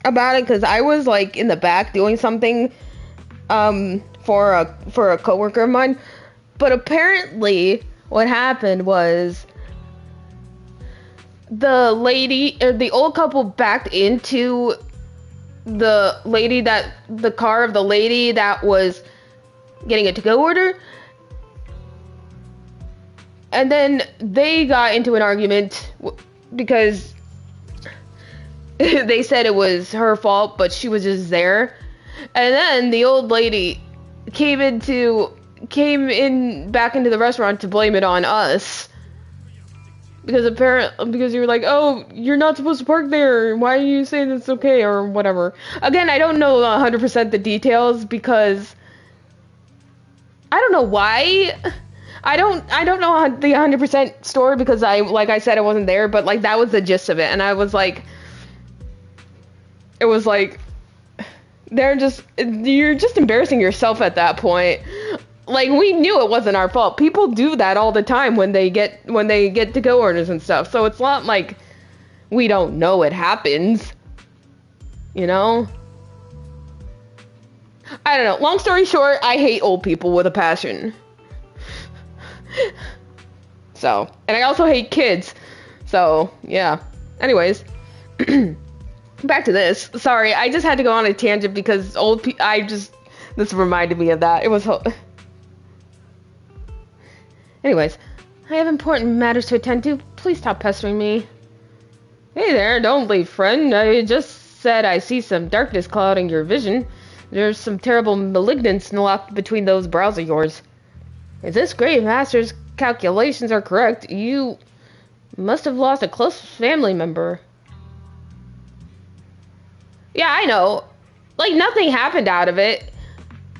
about it because I was like in the back doing something for a coworker of mine. But apparently what happened was the old couple backed into the car of the lady that was getting a to-go order. And then they got into an argument because they said it was her fault, but she was just there. And then the old lady came in back into the restaurant to blame it on us. Because you were like, oh, you're not supposed to park there. Why are you saying it's okay or whatever? Again, I don't know 100% the details because I don't know why. I don't know the 100% story because like I said, I wasn't there, but like that was the gist of it. And I was like, it was like, you're just embarrassing yourself at that point. Like, we knew it wasn't our fault. People do that all the time when they get to-go orders and stuff. So it's not like we don't know it happens. You know? I don't know. Long story short, I hate old people with a passion. So, and I also hate kids. So, yeah. Anyways. Back to this. Sorry, I just had to go on a tangent because this reminded me of that. It was... Anyways, I have important matters to attend to. Please stop pestering me. Hey there, don't leave, friend. I just said I see some darkness clouding your vision. There's some terrible malignance locked between those brows of yours. If this great master's calculations are correct, you must have lost a close family member. Yeah, I know. Like, nothing happened out of it.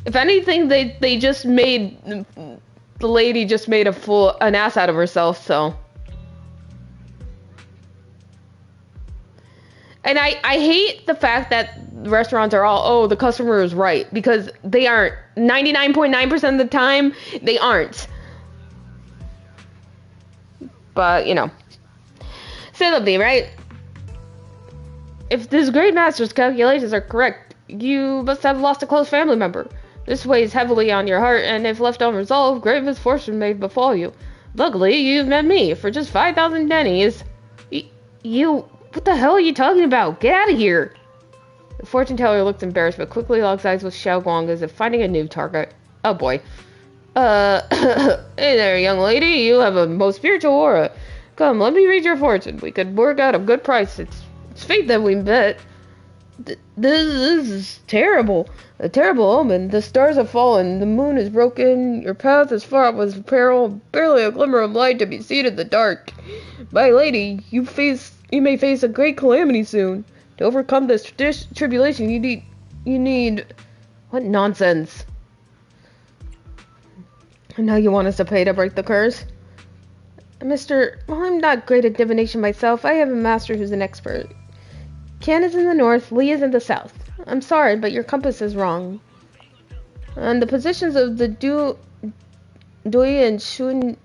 If anything, they just made... The lady just made an ass out of herself, so... And I hate the fact that restaurants are all, oh, the customer is right. Because they aren't. 99.9% of the time, they aren't. But, you know. Syllabi, right? If this great master's calculations are correct, you must have lost a close family member. This weighs heavily on your heart, and if left unresolved, great misfortune may befall you. Luckily, you've met me for just 5,000 dennies. You... What the hell are you talking about? Get out of here! The fortune teller looked embarrassed, but quickly locked eyes with Xiaoguang as if finding a new target. Oh boy. Hey there, young lady. You have a most spiritual aura. Come, let me read your fortune. We could work out a good price. It's fate that we met. This is terrible. A terrible omen. The stars have fallen. The moon is broken. Your path is fraught with peril. Barely a glimmer of light to be seen in the dark. My lady, you may face a great calamity soon. To overcome this tribulation, you need... What nonsense. And now you want us to pay to break the curse? Well, I'm not great at divination myself. I have a master who's an expert. Qian is in the north, Li is in the south. I'm sorry, but your compass is wrong. And the positions of the Dui and Shun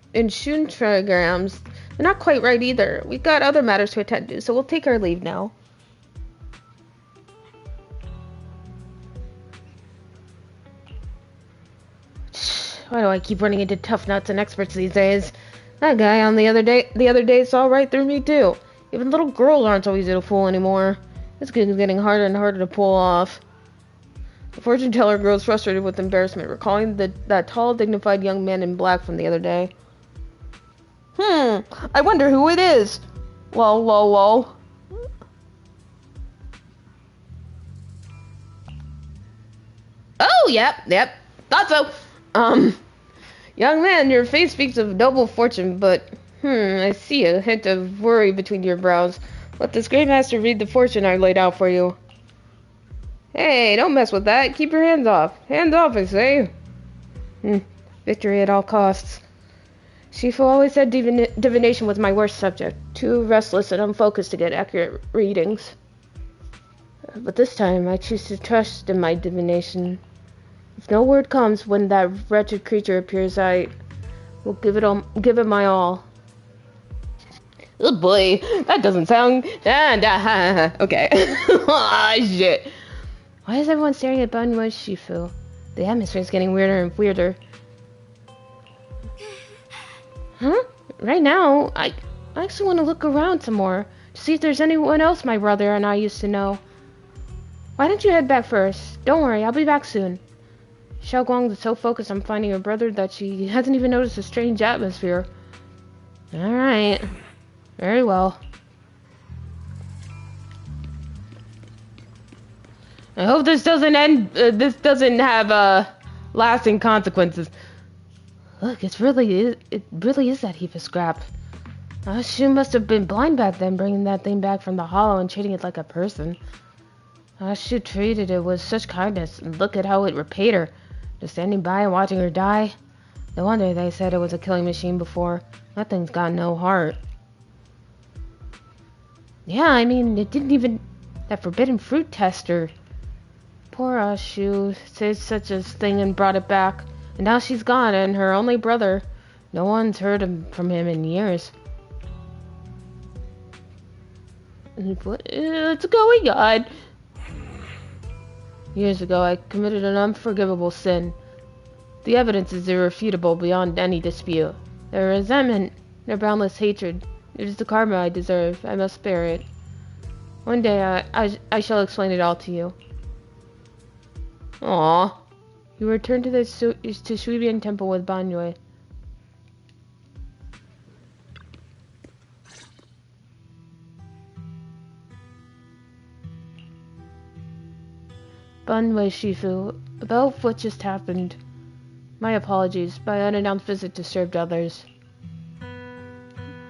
trigrams, they're not quite right either. We've got other matters to attend to, so we'll take our leave now. Why do I keep running into tough nuts and experts these days? That guy on the other day saw right through me too. Even little girls aren't so easy to fool anymore. This gig is getting harder and harder to pull off. The fortune teller grows frustrated with embarrassment, recalling that tall, dignified young man in black from the other day. I wonder who it is. Lol, lol, lol. Oh, yep. Thought so. Young man, your face speaks of noble fortune, but, I see a hint of worry between your brows. Let this great master read the fortune I laid out for you. Hey, don't mess with that. Keep your hands off. Hands off, I say. Victory at all costs. Shifu always said divination was my worst subject. Too restless and unfocused to get accurate readings. But this time, I choose to trust in my divination. If no word comes when that wretched creature appears, I will give it my all. Oh boy, that doesn't sound... Okay. Ah, shit. Why is everyone staring at Banyue's Shifu? The atmosphere is getting weirder and weirder. Huh? Right now, I actually want to look around some more. To see if there's anyone else my brother and I used to know. Why don't you head back first? Don't worry, I'll be back soon. Xiaoguang is so focused on finding her brother that she hasn't even noticed the strange atmosphere. Alright. Very well. I hope this doesn't have lasting consequences. Look, it really is that heap of scrap. Shu must have been blind back then, bringing that thing back from the hollow and treating it like a person. Shu treated it with such kindness, and look at how it repaid her. Just standing by and watching her die. No wonder they said it was a killing machine before. That thing's got no heart. Yeah, I mean, it didn't even... That forbidden fruit tester. Poor Shu said such a thing and brought it back. And now she's gone, and her only brother. No one's heard from him in years. What's going on? Years ago, I committed an unforgivable sin. The evidence is irrefutable beyond any dispute. Their resentment, their boundless hatred, it is the karma I deserve. I must bear it. One day, I shall explain it all to you. Aww. You return to the Shuibian temple with Banyue. Bunwei Shifu, about what just happened. My apologies. My unannounced visit disturbed others.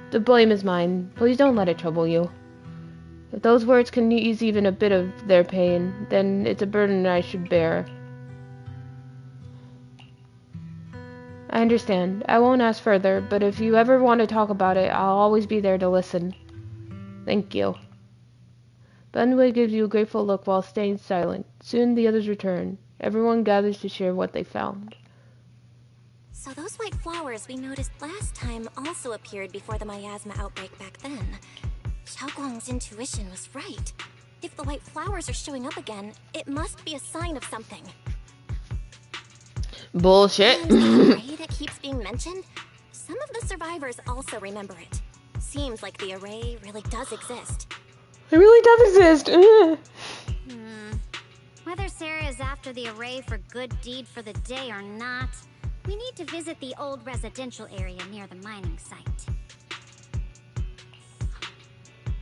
The blame is mine. Please don't let it trouble you. If those words can ease even a bit of their pain, then it's a burden I should bear. I understand. I won't ask further, but if you ever want to talk about it, I'll always be there to listen. Thank you. Bunwei gives you a grateful look while staying silent. Soon the others return. Everyone gathers to share what they found. So those white flowers we noticed last time also appeared before the miasma outbreak back then. Xiaoguang's intuition was right. If the white flowers are showing up again, it must be a sign of something. Bullshit. And the array that keeps being mentioned? Some of the survivors also remember it. Seems like the array really does exist. It really does exist. Whether Sarah is after the array for good deed for the day or not, we need to visit the old residential area near the mining site.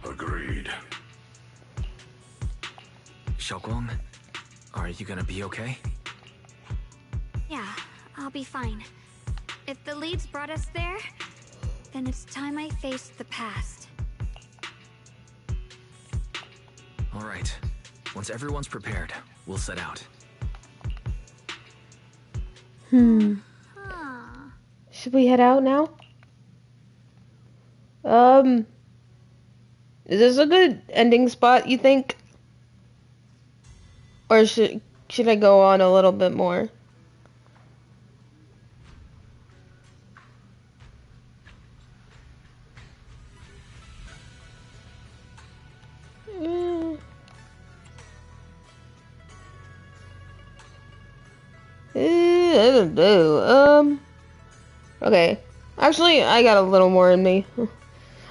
Agreed. Xiaoguang, are you gonna be okay? Yeah, I'll be fine. If the leads brought us there, then it's time I faced the past. All right. Once everyone's prepared, we'll set out. Should we head out now? Is this a good ending spot, you think? Or should I go on a little bit more? I don't know. Okay. Actually, I got a little more in me.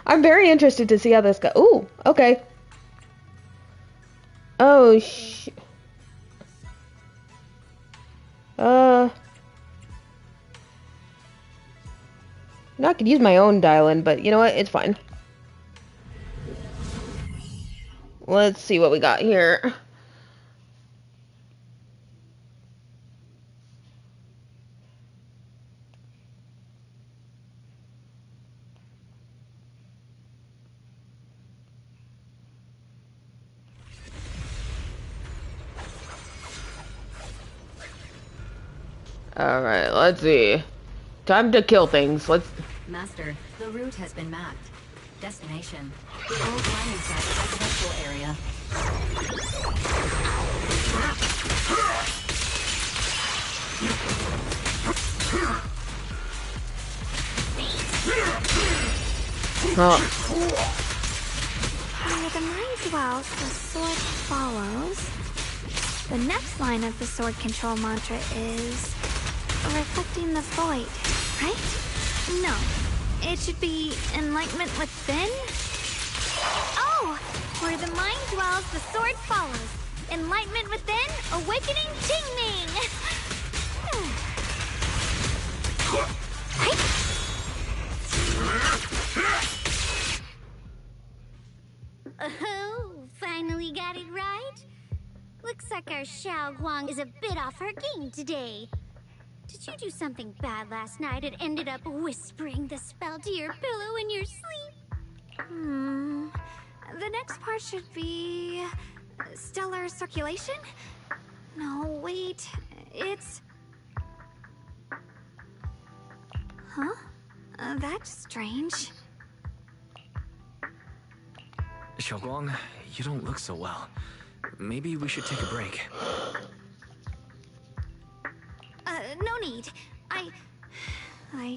I'm very interested to see how this goes. Ooh, okay. Oh, I could use my own dial-in, but you know what? It's fine. Let's see what we got here. Alright, let's see. Time to kill things. Let's... Master, the route has been mapped. Destination, the old mining site residential area. Oh. Where the mind dwells, the sword follows. The next line of the sword control mantra is reflecting the void, right? No, it should be enlightenment within. Oh, where the mind dwells, the sword follows. Enlightenment within, awakening Jingming. Oh, finally got it right. Looks like our Xiaoguang is a bit off her game today. Did you do something bad last night and ended up whispering the spell to your pillow in your sleep? The next part should be stellar circulation? No, wait. It's... Huh? That's strange. Xiaoguang, you don't look so well. Maybe we should take a break. No need. I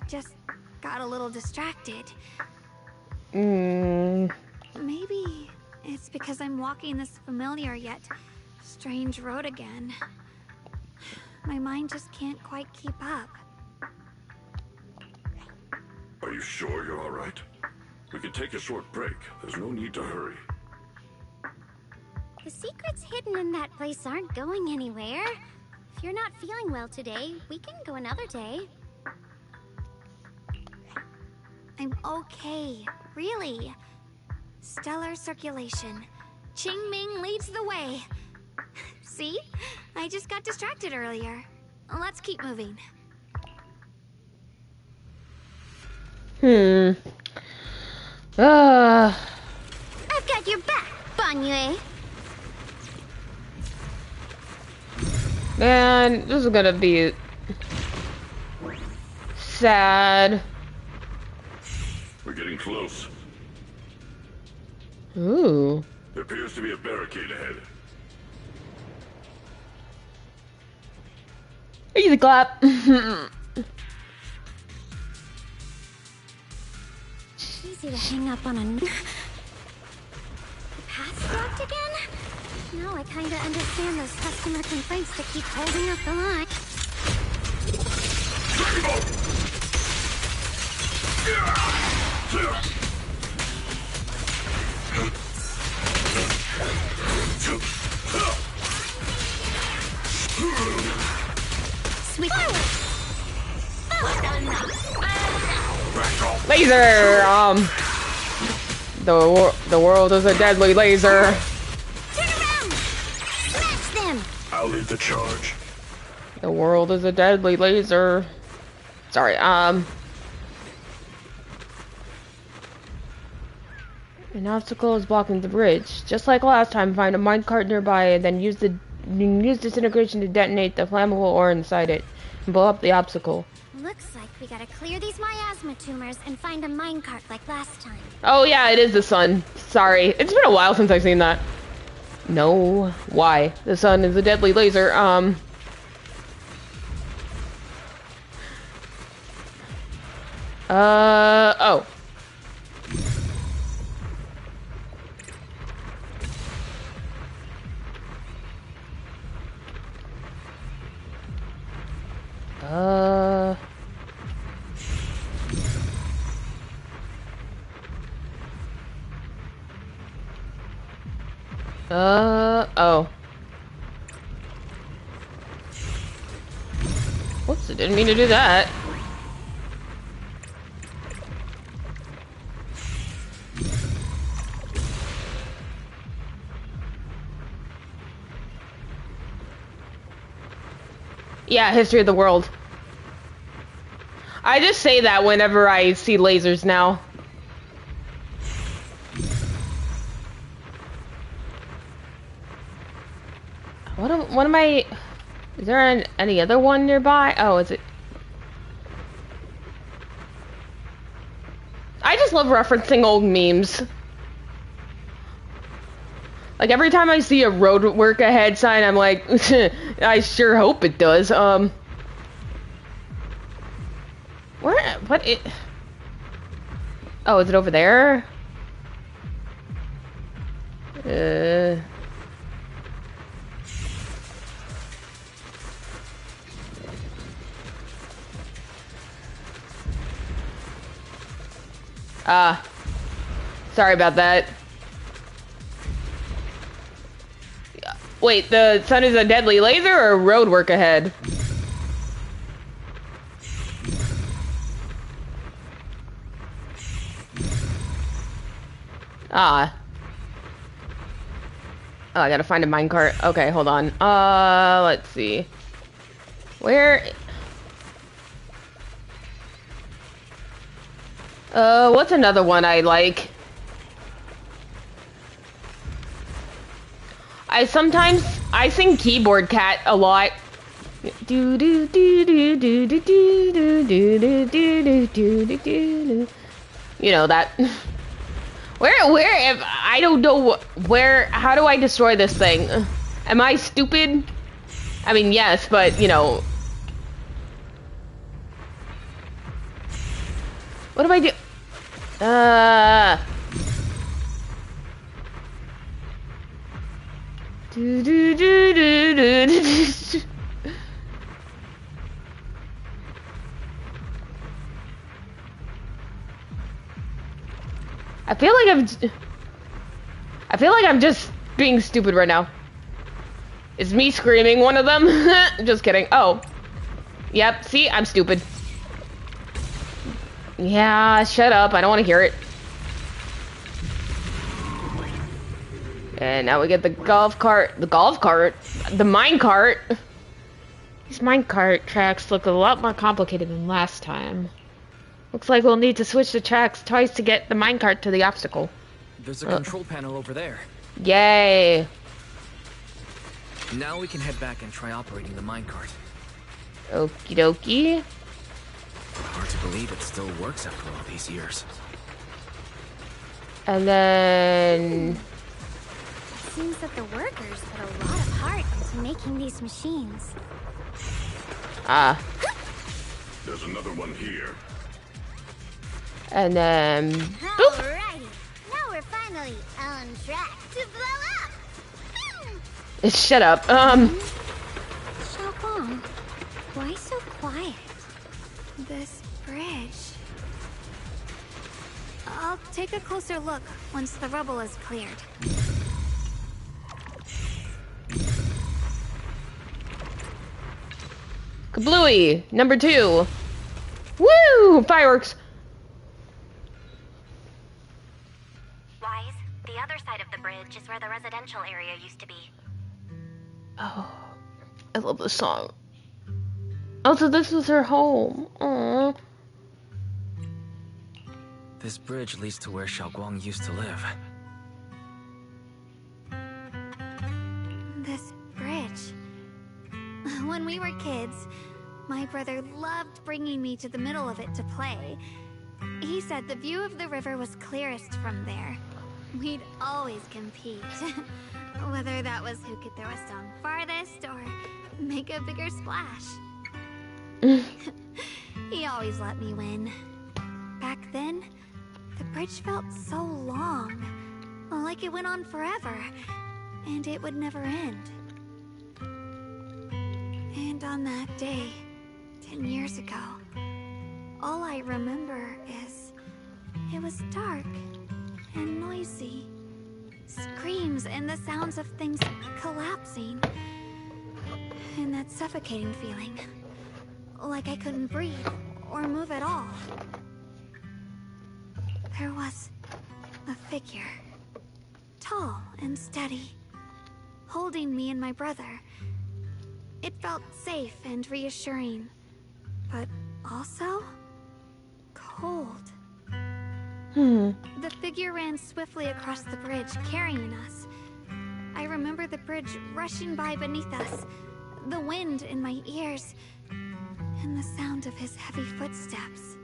just got a little distracted. Maybe it's because I'm walking this familiar yet strange road again. My mind just can't quite keep up. Are you sure you're all right? We can take a short break. There's no need to hurry. The secrets hidden in that place aren't going anywhere. If you're not feeling well today, we can go another day. I'm okay, really. Stellar circulation. Qingming leads the way. See? I just got distracted earlier. Let's keep moving. I've got your back, Banyue. Man, this is gonna be sad. We're getting close. Ooh. There appears to be a barricade ahead. Easy clap. Easy to hang up on a... Path's blocked again? Now I kinda understand those customer complaints that keep holding up the line. Sweet. Laser! The world is a deadly laser. Turn around! Smash them! I'll lead the charge. The world is a deadly laser. Sorry, An obstacle is blocking the bridge. Just like last time, find a minecart nearby and then use disintegration to detonate the flammable ore inside it and blow up the obstacle. Looks like we gotta clear these miasma tumors and find a minecart like last time. Oh yeah, it is the sun. Sorry. It's been a while since I've seen that. No. Why? The sun is a deadly laser. Oh. Oh. Whoops, I didn't mean to do that. Yeah, history of the world. I just say that whenever I see lasers now. What am I... Is there any other one nearby? Oh, is it... I just love referencing old memes. Like, every time I see a road work ahead sign, I'm like, I sure hope it does. What it... Oh, is it over there? Sorry about that. Wait, the sun is a deadly laser or road work ahead? Oh, I gotta find a minecart. Okay, hold on. Let's see. Where... what's another one I like? I sing Keyboard Cat a lot. Do do do do do do do do do do do do do. You know that. Where if I don't know where, how do I destroy this thing? Am I stupid? I mean, yes, but you know. What do I do? Do do do do do do. I feel like I'm just being stupid right now. Is me screaming one of them? Just kidding. Oh. Yep, see? I'm stupid. Yeah, shut up. I don't want to hear it. And now we get the golf cart. The mine cart. These minecart tracks look a lot more complicated than last time. Looks like we'll need to switch the tracks twice to get the minecart to the obstacle. There's a control panel over there. Yay! Now we can head back and try operating the minecart. Okie dokie. Hard to believe it still works after all these years. And then... It seems that the workers put a lot of heart into making these machines. There's another one here. And then... Boop. Alrighty, now we're finally on track to blow up. Shut up. Xiaoguang, why so quiet? This bridge. I'll take a closer look once the rubble is cleared. Kablooey, number 2. Woo! Fireworks. Wise, the other side of the bridge is where the residential area used to be. Oh, I love this song. Oh, so this was her home. Aww. This bridge leads to where Xiaoguang used to live. This bridge. When we were kids, my brother loved bringing me to the middle of it to play. He said the view of the river was clearest from there. We'd always compete. Whether that was who could throw a stone farthest or make a bigger splash. He always let me win. Back then, the bridge felt so long. Like it went on forever. And it would never end. And on that day, 10 years ago, all I remember is it was dark and noisy. Screams and the sounds of things collapsing. And that suffocating feeling. Like I couldn't breathe or move at all. There was a figure. Tall and steady. Holding me and my brother. It felt safe and reassuring. But also... cold. The figure ran swiftly across the bridge, carrying us. I remember the bridge rushing by beneath us, the wind in my ears, and the sound of his heavy footsteps.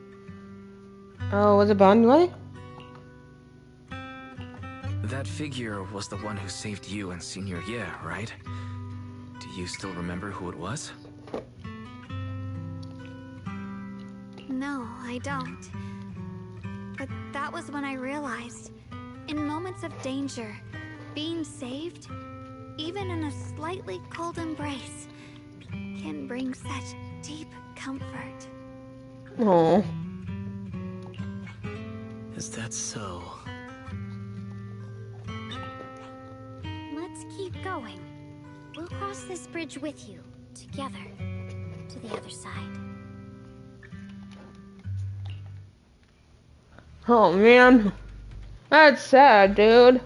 Oh, was it Bonway? That figure was the one who saved you and Senior Ye, right? Do you still remember who it was? No, I don't. But that was when I realized, in moments of danger, being saved, even in a slightly cold embrace, can bring such deep comfort. Oh. Is that so? Let's keep going. We'll cross this bridge with you, together, to the other side. Oh man, that's sad, dude.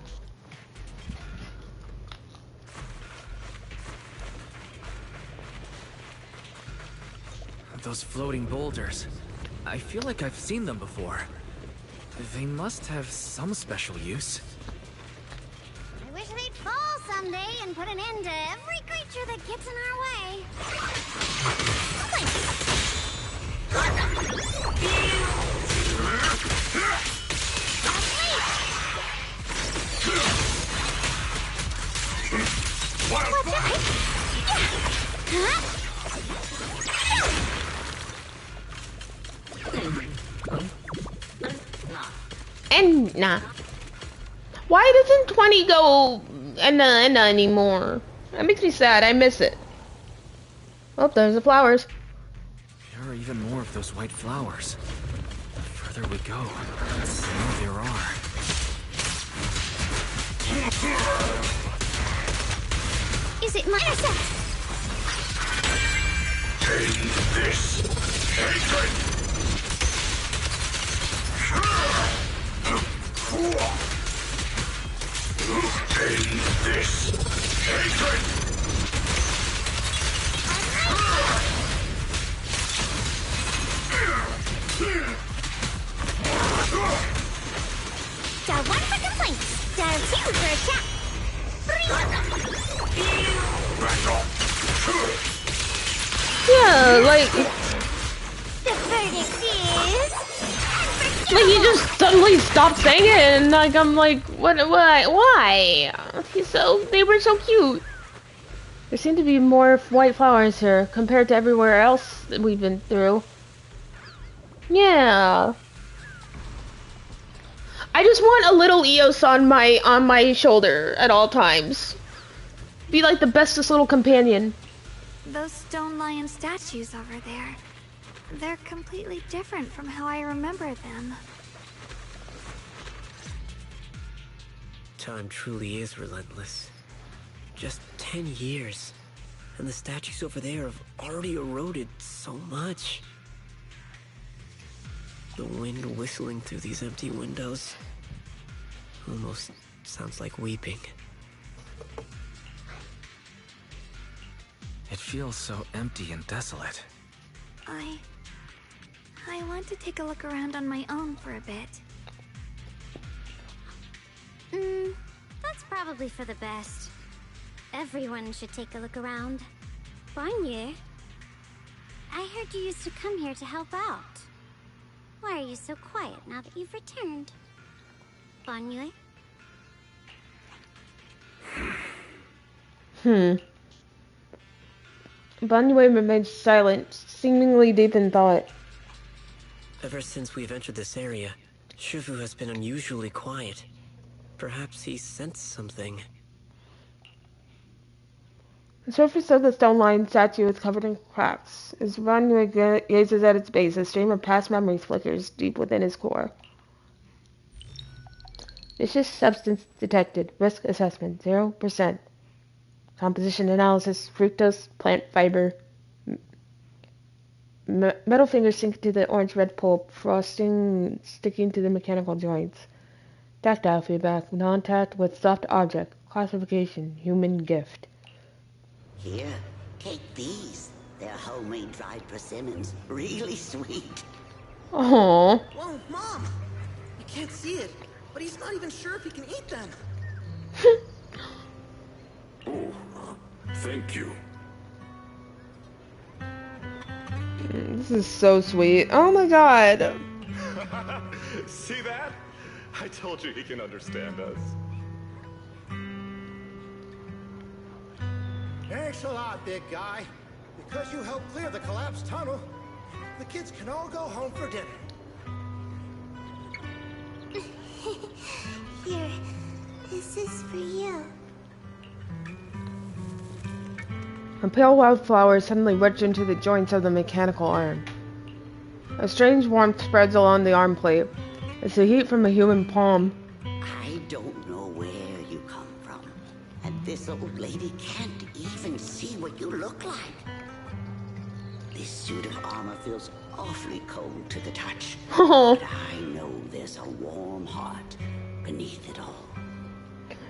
Those floating boulders. I feel like I've seen them before. They must have some special use. I wish they'd fall someday and put an end to every creature that gets in our way. And nah. Why doesn't 20 go Enna anymore? That makes me sad. I miss it. Oh, there's the flowers. There are even more of those white flowers. The further we go, the more there are. Is it my asset? End this hatred! End Yeah, like The verdict is... he just suddenly stopped saying it, and like I'm like, why? They were so cute. There seem to be more white flowers here compared to everywhere else that we've been through. Yeah. I just want a little Eos on my shoulder at all times. Be like the bestest little companion. Those stone lion statues over there. They're completely different from how I remember them. Time truly is relentless. Just 10 years, and the statues over there have already eroded so much. The wind whistling through these empty windows almost sounds like weeping. It feels so empty and desolate. I want to take a look around on my own for a bit. That's probably for the best. Everyone should take a look around. Banye, I heard you used to come here to help out. Why are you so quiet now that you've returned? Banye? Banyue remains silent, seemingly deep in thought. Ever since we've entered this area, Shifu has been unusually quiet. Perhaps he sensed something. The surface of the stone lion statue is covered in cracks. As Banyue gazes at its base, a stream of past memories flickers deep within his core. Vicious substance detected. Risk assessment 0%. Composition analysis: fructose, plant fiber. Metal fingers sink to the orange-red pulp, frosting sticking to the mechanical joints. Tactile feedback: contact with soft object. Classification: human gift. Here, take these. They're homemade dried persimmons. Really sweet. Aww. Whoa, Mom! I can't see it, but he's not even sure if he can eat them. Thank you. This is so sweet. Oh my god. See that? I told you he can understand us. Thanks a lot, big guy. Because you helped clear the collapsed tunnel, the kids can all go home for dinner. Here, this is for you. A pale wildflower suddenly wedged into the joints of the mechanical arm. A strange warmth spreads along the arm plate. It's the heat from a human palm. I don't know where you come from, and this old lady can't even see what you look like. This suit of armor feels awfully cold to the touch. But I know there's a warm heart beneath it all.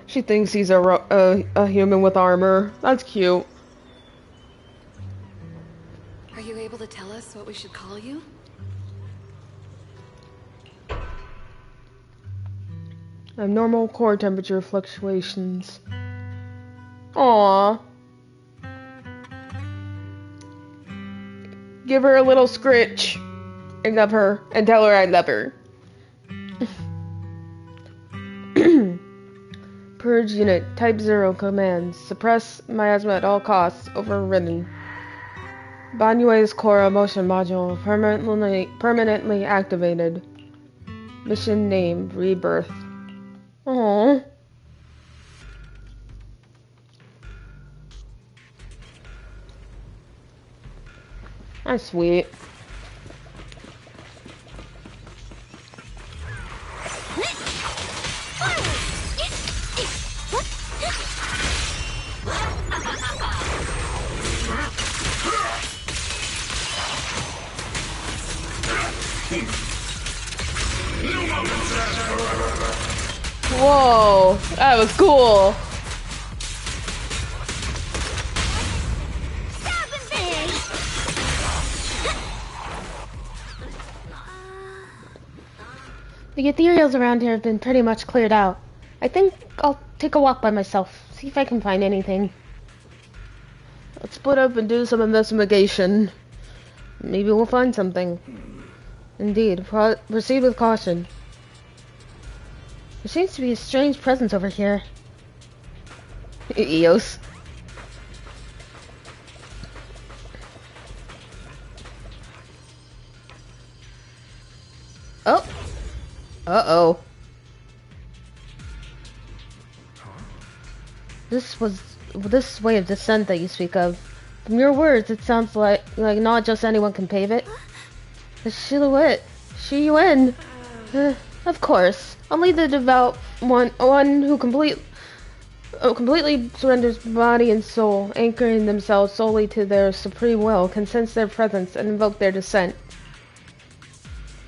She thinks he's a human with armor. That's cute. Are you able to tell us what we should call you? Abnormal core temperature fluctuations. Aww. Give her a little scritch. And love her. And tell her I love her. Purge unit. Type 0 commands. Suppress miasma at all costs. Overridden. Banyue's core emotion module permanently activated. Mission name: Rebirth. Aww. That's sweet. Whoa, that was cool. The ethereals around here have been pretty much cleared out. I think I'll take a walk by myself. See if I can find anything. Let's split up and do some investigation. Maybe we'll find something. Indeed, proceed with caution. There seems to be a strange presence over here. Eos. Oh. Uh-oh. This way of descent that you speak of. From your words, it sounds like not just anyone can pave it. The silhouette. Shiing. Of course. Only the devout one who completely surrenders body and soul, anchoring themselves solely to their supreme will, can sense their presence and invoke their descent.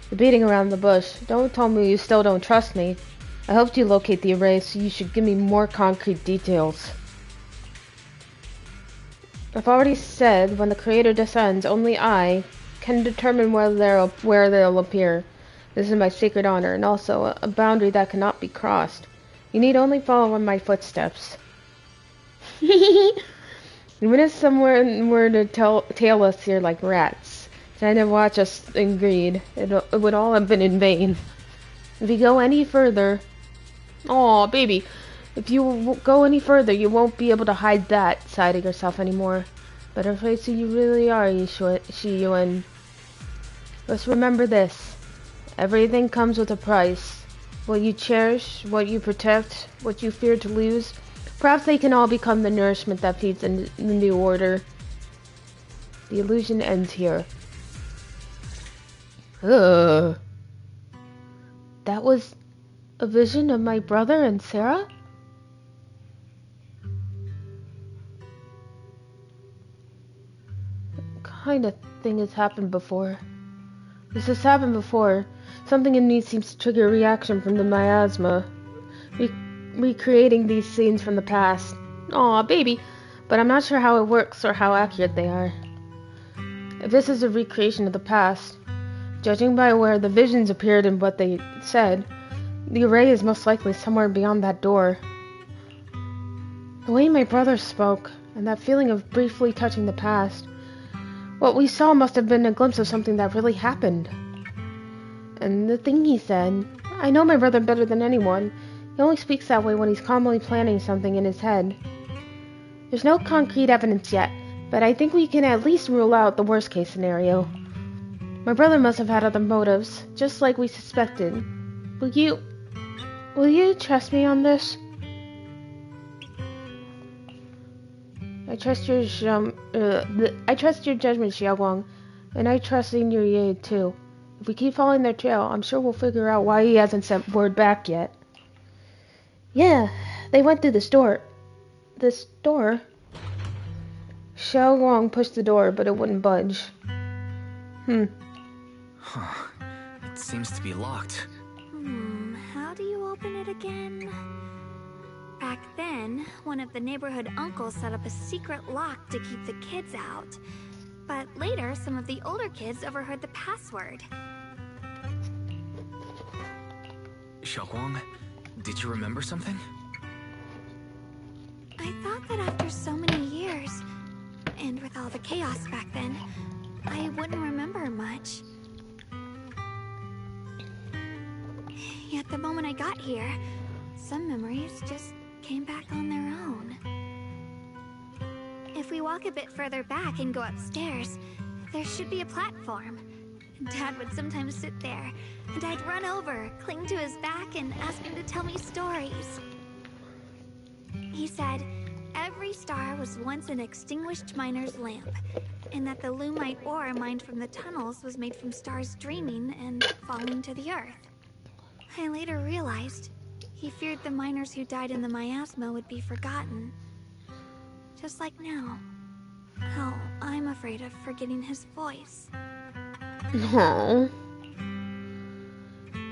The beating around the bush. Don't tell me you still don't trust me. I helped you locate the array, so you should give me more concrete details. I've already said, when the Creator descends, only I can determine where they'll appear. This is my sacred honor, and also a boundary that cannot be crossed. You need only follow in my footsteps. Even if someone were to tail us here like rats, trying to watch us in greed, it would all have been in vain. If you go any further... Aw, baby. If you go any further, you won't be able to hide that side of yourself anymore. Better face who you really are, Shiing. Let's remember this. Everything comes with a price. What you cherish, what you protect, what you fear to lose, perhaps they can all become the nourishment that feeds the new order. The illusion ends here. Ugh. That was a vision of my brother and Sarah? Kind of thing has happened before. This has happened before. Something in me seems to trigger a reaction from the miasma, recreating these scenes from the past. Aw, baby, but I'm not sure how it works or how accurate they are. If this is a recreation of the past, judging by where the visions appeared and what they said, the array is most likely somewhere beyond that door. The way my brother spoke, and that feeling of briefly touching the past, what we saw must have been a glimpse of something that really happened. And the thing he said, I know my brother better than anyone. He only speaks that way when he's calmly planning something in his head. There's no concrete evidence yet, but I think we can at least rule out the worst case scenario. My brother must have had other motives, just like we suspected. Will you trust me on this? I trust your judgment, Xiaoguang, and I trust Senior Ye too. If we keep following their trail, I'm sure we'll figure out why he hasn't sent word back yet. Yeah, they went through the store. This door? Xiaoguang pushed the door, but it wouldn't budge. Huh. It seems to be locked. How do you open it again? Back then, one of the neighborhood uncles set up a secret lock to keep the kids out. But later, some of the older kids overheard the password. Xiaoguang, did you remember something? I thought that after so many years, and with all the chaos back then, I wouldn't remember much. Yet the moment I got here, some memories just came back on their own. If we walk a bit further back and go upstairs, there should be a platform. Dad would sometimes sit there, and I'd run over, cling to his back, and ask him to tell me stories. He said every star was once an extinguished miner's lamp, and that the lumite ore mined from the tunnels was made from stars dreaming and falling to the earth. I later realized he feared the miners who died in the miasma would be forgotten. Just like now. How I'm afraid of forgetting his voice. No.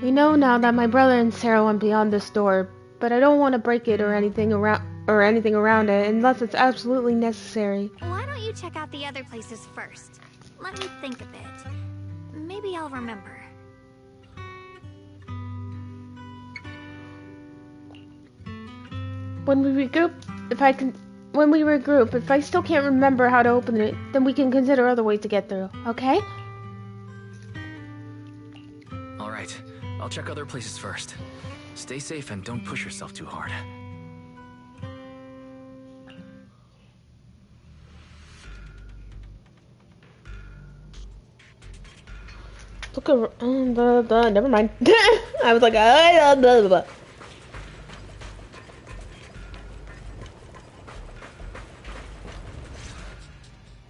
We know now that my brother and Sarah went beyond this door, but I don't want to break it or anything around it unless it's absolutely necessary. Why don't you check out the other places first? Let me think a bit. Maybe I'll remember. When we regroup, if I still can't remember how to open it, then we can consider other ways to get through, okay? Alright, I'll check other places first. Stay safe and don't push yourself too hard. Look around, never mind. I was like, blah, blah, blah.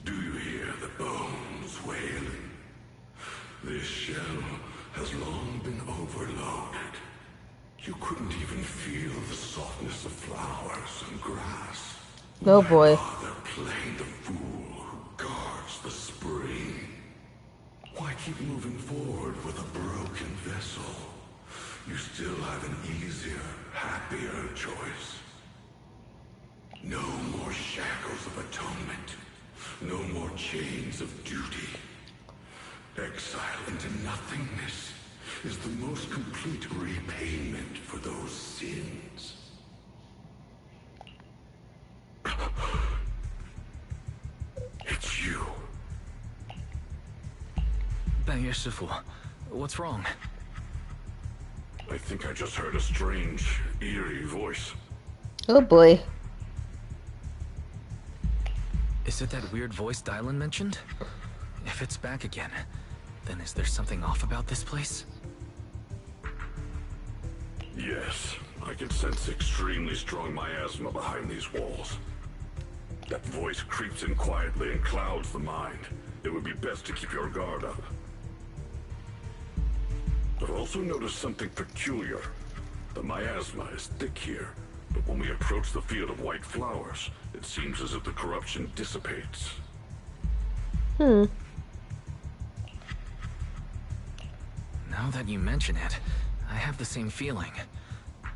Do you hear the bones wailing? This shell has long been overloaded. You couldn't even feel the softness of flowers and grass. Oh boy. They're playing the fool who guards the spring. Why keep moving forward with a broken vessel? You still have an easier, happier choice. No more shackles of atonement. No more chains of duty. Exile into nothingness is the most complete repayment for those sins. It's you. 半月师傅, what's wrong? I think I just heard a strange, eerie voice. Oh boy. Is it that weird voice Dylan mentioned? If it's back again, then is there something off about this place? Yes, I can sense extremely strong miasma behind these walls. That voice creeps in quietly and clouds the mind. It would be best to keep your guard up. I've also noticed something peculiar. The miasma is thick here, but when we approach the field of white flowers, it seems as if the corruption dissipates. Hmm. Now that you mention it, I have the same feeling.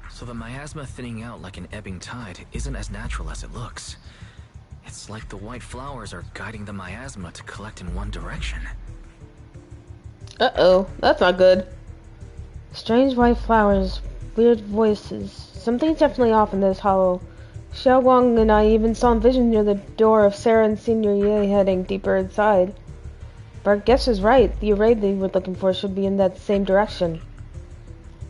So the miasma thinning out like an ebbing tide isn't as natural as it looks. It's like the white flowers are guiding the miasma to collect in one direction. Uh-oh, that's not good. Strange white flowers, weird voices. Something's definitely off in this hollow. Xiaoguang and I even saw a vision near the door of Sarah and Senior Ye heading deeper inside. But our guess is right. The array they were looking for should be in that same direction.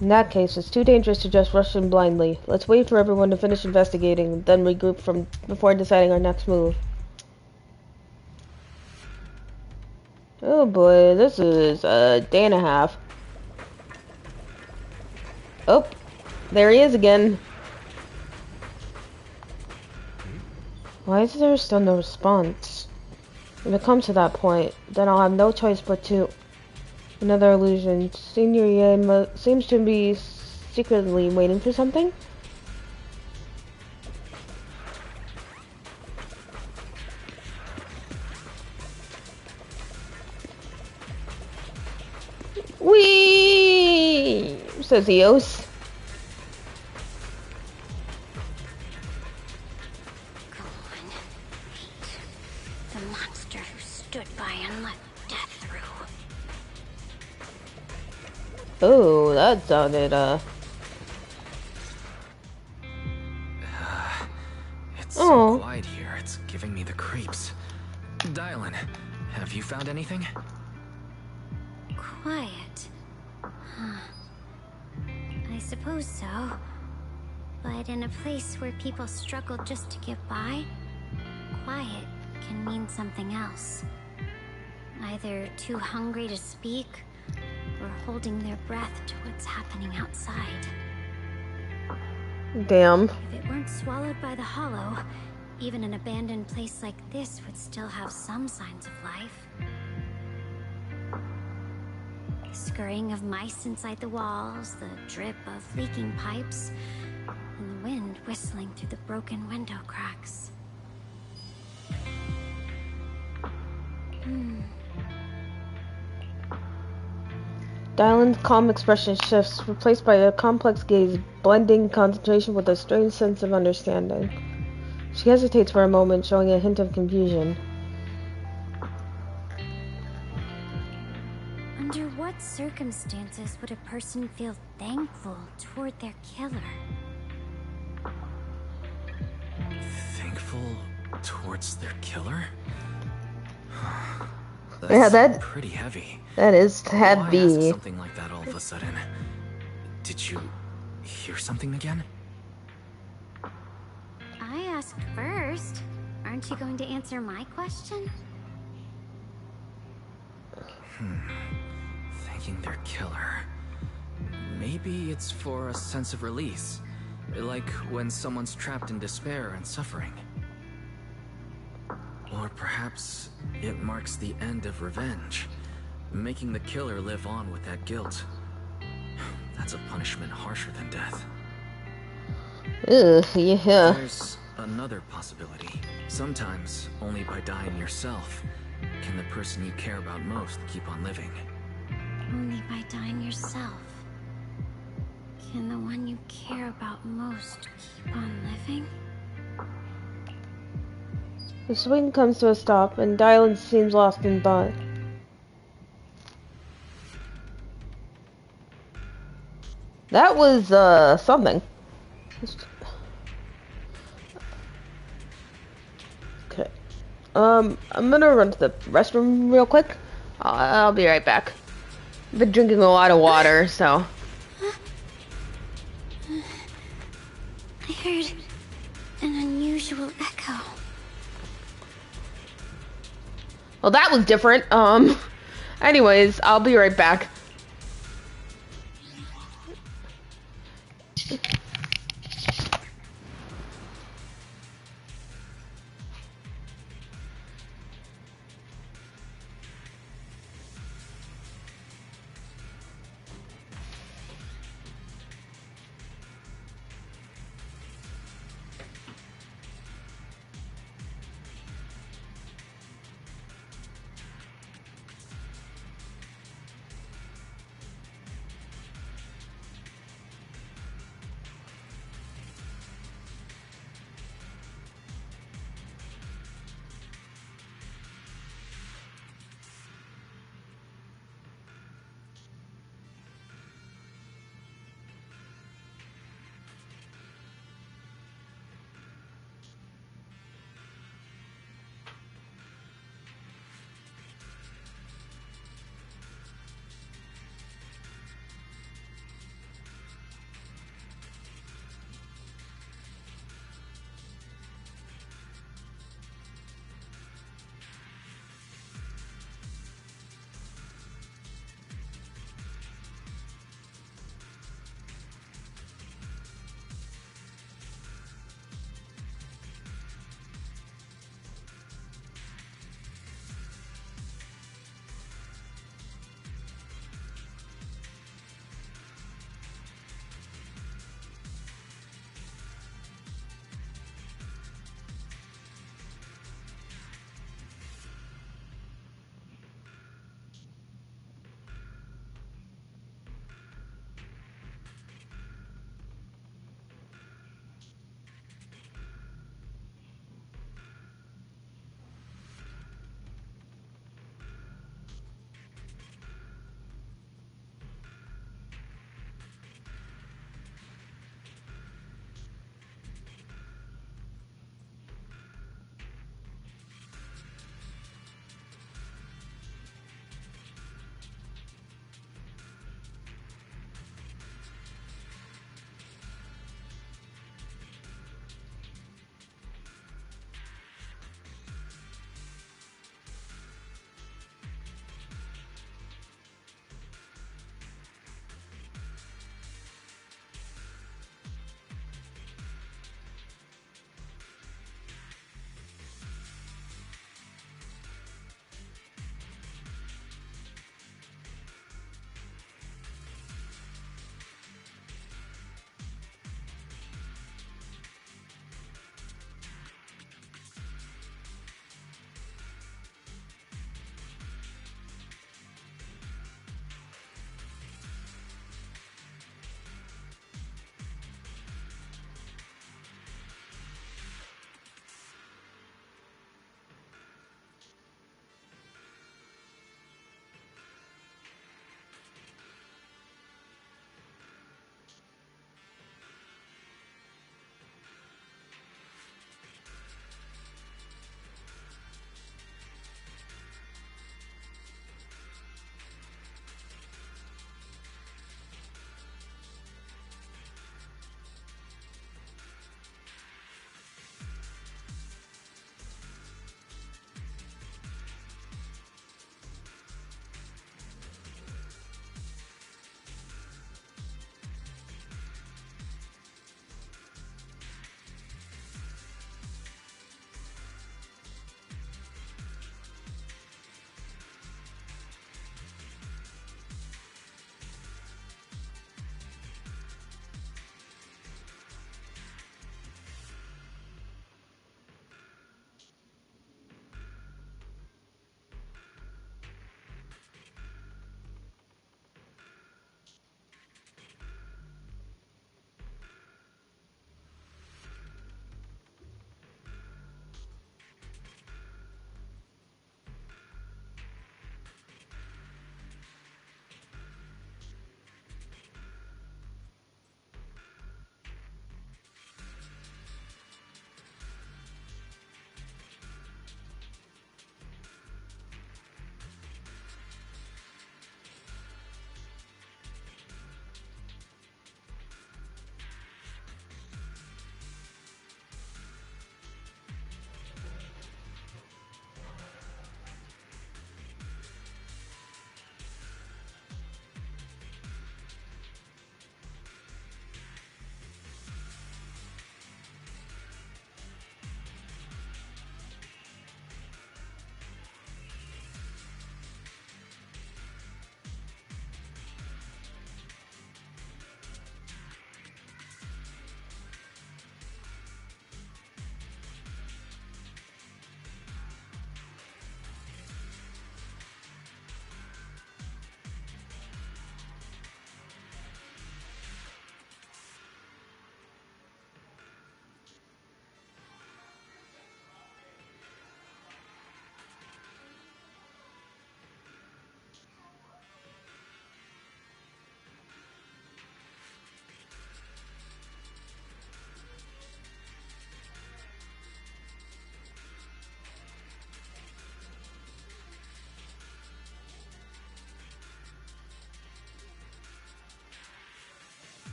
In that case, it's too dangerous to just rush in blindly. Let's wait for everyone to finish investigating, then regroup before deciding our next move. Oh boy, this is a day and a half. Oh, there he is again. Why is there still no response? If it comes to that point, then I'll have no choice but to... Another illusion. Senior Ye seems to be secretly waiting for something. Whee! Says Eos. The monster who stood by and let death through. Oh, that sounded, It's so quiet here, it's giving me the creeps. Dylan, have you found anything? Quiet. Huh. I suppose so. But in a place where people struggle just to get by, quiet can mean something else. Either too hungry to speak, or holding their breath to what's happening outside. Damn. If it weren't swallowed by the hollow, even an abandoned place like this would still have some signs of life. The scurrying of mice inside the walls, the drip of leaking pipes, and the wind whistling through the broken window cracks. Dylan's calm expression shifts, replaced by a complex gaze, blending concentration with a strange sense of understanding. She hesitates for a moment, showing a hint of confusion. Under what circumstances would a person feel thankful toward their killer? towards their killer? That's Yeah, that pretty heavy. That is Why heavy. ask something like that all of a sudden? Did you hear something again? I asked first. Aren't you going to answer my question? Thanking their killer. Maybe it's for a sense of release. Like when someone's trapped in despair and suffering. Or perhaps it marks the end of revenge, making the killer live on with that guilt. That's a punishment harsher than death. Ugh, yeah. There's another possibility. Sometimes, only by dying yourself, can the person you care about most keep on living. Only by dying yourself can the one you care about most keep on living? The swing comes to a stop, and Dylan seems lost in thought. That was, something. Okay. I'm gonna run to the restroom real quick. I'll be right back. I've been drinking a lot of water, so. I heard an unusual echo. Well, that was different. Anyways, I'll be right back.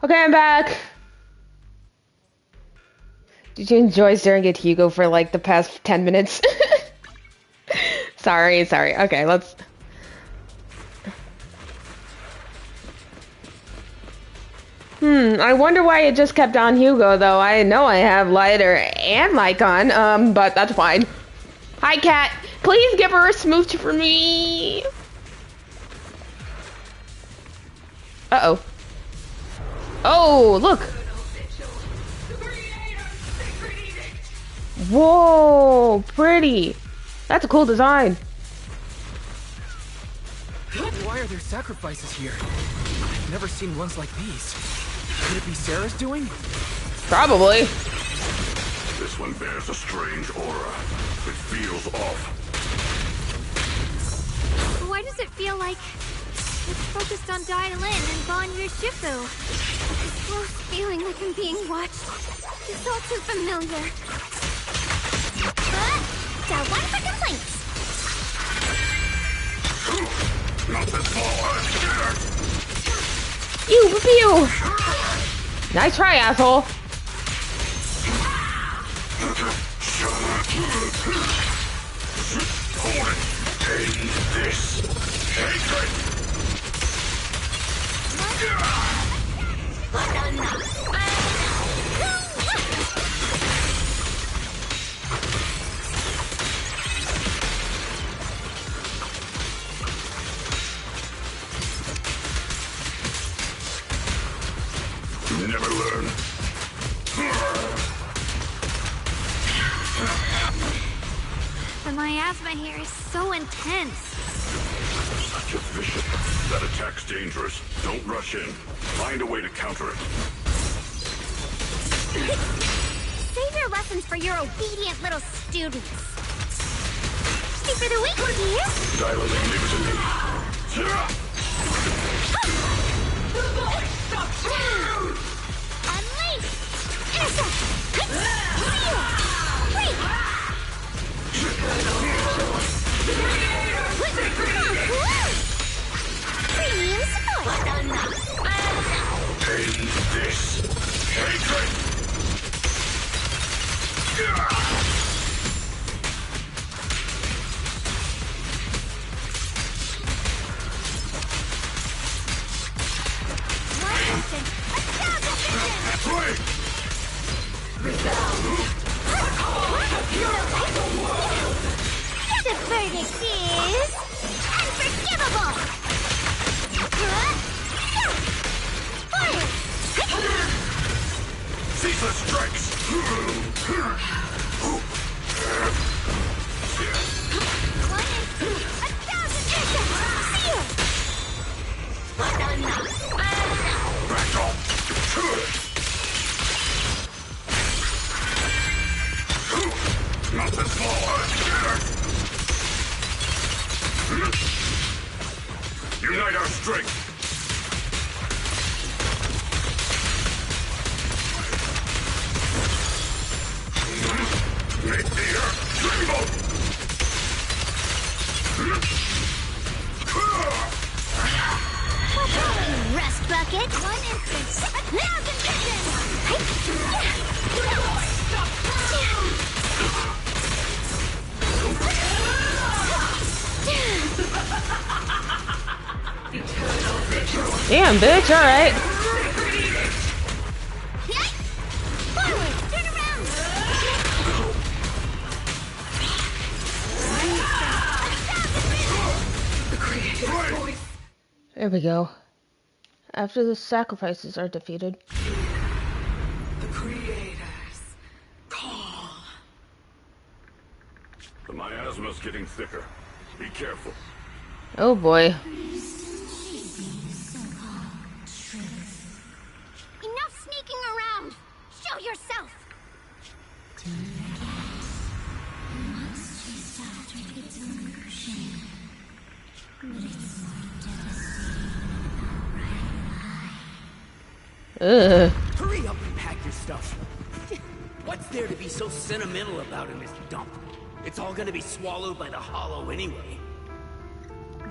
Okay, I'm back. Did you enjoy staring at Hugo for like the past 10 minutes? Sorry. Okay, let's... I wonder why it just kept on Hugo, though. I know I have lighter and mic on, but that's fine. Hi, Cat. Please give her a smooch for me. Uh-oh. Oh, look. Whoa, pretty. That's a cool design. Why are there sacrifices here? I've never seen ones like these. Could it be Sarah's doing? Probably. This one bears a strange aura. It feels off. Why does it feel like it's focused on Dial-In and Bon Shifu? This close feeling like I'm being watched. It's all too familiar. Dial 1 for complaints. Not this far, I'm scared. Pew, pew. Nice try, asshole. Hold it. End this. Hatred. Never learn. The miasma here is so intense. Such a vicious. That attack's dangerous. Don't rush in. Find a way to counter it. Save your lessons for your obedient little students. Stay for the week, dear. Dial-in, leave it to me. Unleash! Intercept! Wait! Premium support! End this. Hatred. The verdict is unforgivable! Ceaseless strikes. Back off. Not this far, I'm scared. Unite our strength. Make the earth tremble. Rust bucket! One instance! Now Damn, bitch, alright. forward! Turn around! There we go. After the sacrifices are defeated. The creators call. The miasma's getting thicker. Be careful. Oh boy. Enough sneaking around! Show yourself! Ugh. Hurry up and pack your stuff. What's there to be so sentimental about in this dump? It's all gonna be swallowed by the hollow anyway.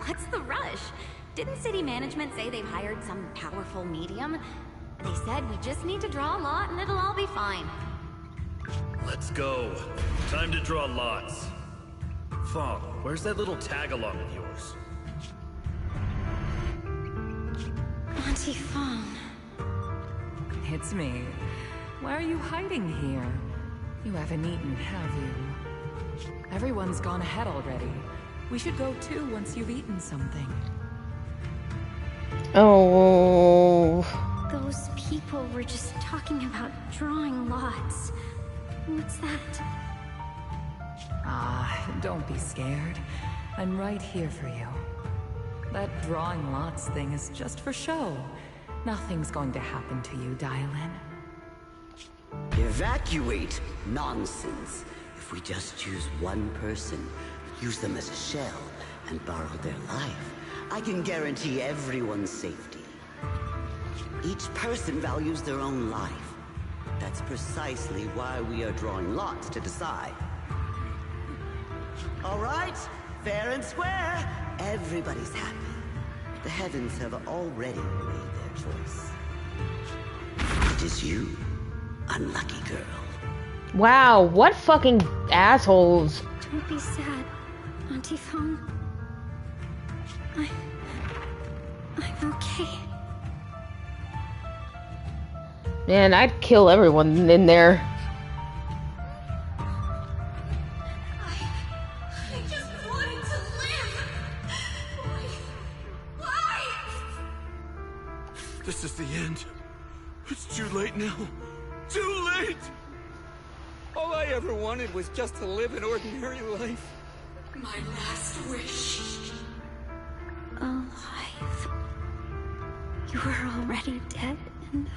What's the rush? Didn't city management say they've hired some powerful medium? They said we just need to draw a lot and it'll all be fine. Let's go. Time to draw lots. Fong, where's that little tag-along of yours? Auntie Fong. It's me. Why are you hiding here? You haven't eaten, have you? Everyone's gone ahead already. We should go too once you've eaten something. Oh. Those people were just talking about drawing lots. What's that? Ah, don't be scared. I'm right here for you. That drawing lots thing is just for show. Nothing's going to happen to you, Dialin. Evacuate? Nonsense. If we just choose one person, use them as a shell, and borrow their life, I can guarantee everyone's safety. Each person values their own life. That's precisely why we are drawing lots to decide. All right, fair and square. Everybody's happy. The heavens have already made their choice. It is you, unlucky girl. Wow, what fucking assholes. Don't be sad, Auntie Fong. I'm okay. Man, I'd kill everyone in there. I just wanted to live! Why? This is the end. It's too late now. Too late! All I ever wanted was just to live an ordinary life. My last wish. Alive. You were already dead, and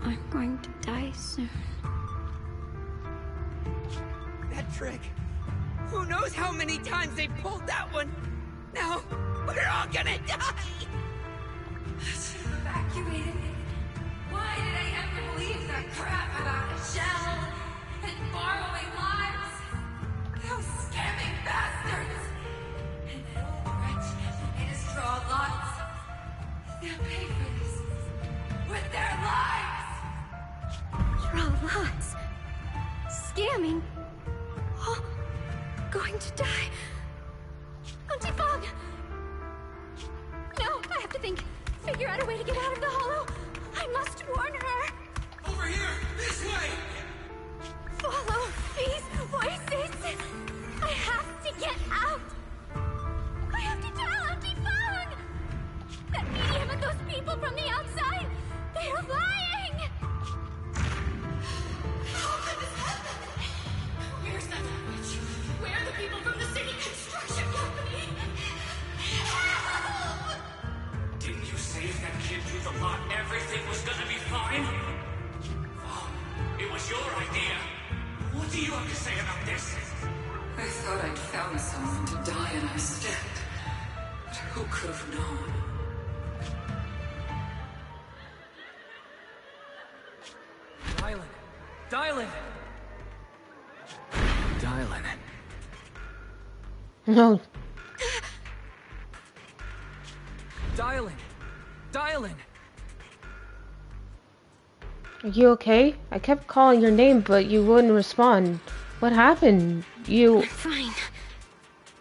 I'm going to die soon. That trick. Who knows how many times they pulled that one? Now, we're all gonna die! Evacuated me. Why did I ever believe that crap about a shell and borrowing lives? Those scamming bastards! And that old wretch who made us draw lots. They'll pay for this with their lives! Draw lots. Scamming. Oh, going to die. Auntie Fong! No, I have to think. Figure out a way to get out of the hollow. I must warn her. Over here! This way! Follow these voices. I have to get out. I have to tell Auntie Fong. That medium and those people from the outside, they are lying. Where's that witch? Where are the people from the city construction company? Help! Didn't you say if that kid drew the lot, everything was gonna be fine? Oh, it was your idea. What do you have to say about this? I thought I'd found someone to die in our stead. But who could have known? Dialin! Dialin. No. Dialin! Dialin! Are you okay? I kept calling your name, but you wouldn't respond. What happened? I'm fine.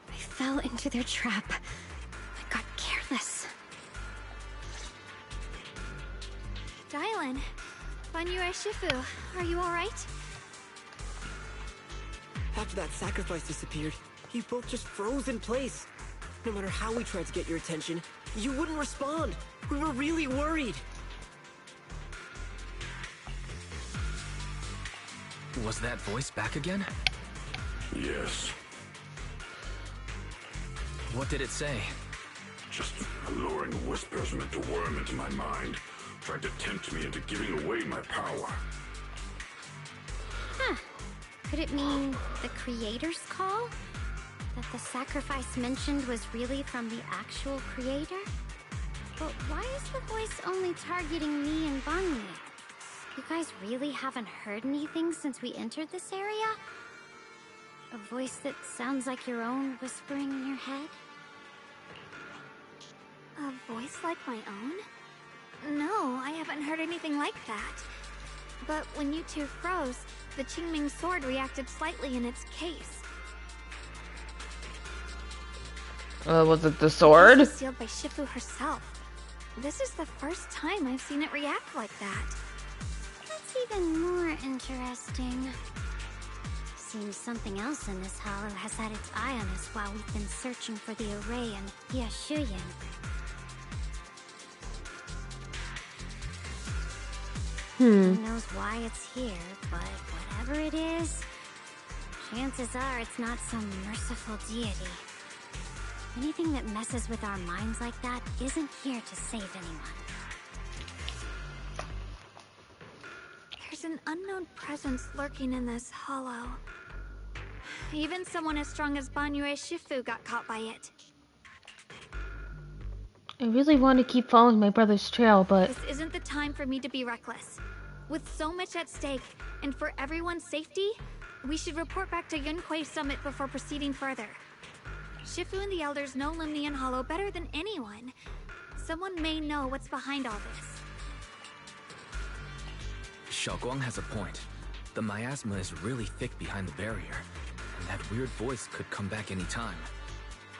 I fell into their trap. I got careless. Dylan, Banyue Shifu, are you alright? After that sacrifice disappeared, you both just froze in place. No matter how we tried to get your attention, you wouldn't respond. We were really worried. Was that voice back again? Yes. What did it say? Just alluring whispers meant to worm into my mind, tried to tempt me into giving away my power. Huh. Could it mean the creator's call? That the sacrifice mentioned was really from the actual creator? But why is the voice only targeting me and Banyue? You guys really haven't heard anything since we entered this area? A voice that sounds like your own whispering in your head? A voice like my own? No, I haven't heard anything like that. But when you two froze, the Qingming sword reacted slightly in its case. Was it the sword? It was sealed by Shifu herself. This is the first time I've seen it react like that. That's even more interesting. Seems something else in this hollow has had its eye on us while we've been searching for the array in Shiing. Who knows why it's here, but whatever it is, chances are it's not some merciful deity. Anything that messes with our minds like that isn't here to save anyone. There's an unknown presence lurking in this hollow. Even someone as strong as Banyue Shifu got caught by it. I really want to keep following my brother's trail, but... This isn't the time for me to be reckless. With so much at stake, and for everyone's safety, we should report back to Yunquei Summit before proceeding further. Shifu and the Elders know Limnian Hollow better than anyone. Someone may know what's behind all this. Xiaoguang has a point. The miasma is really thick behind the barrier, and that weird voice could come back any time.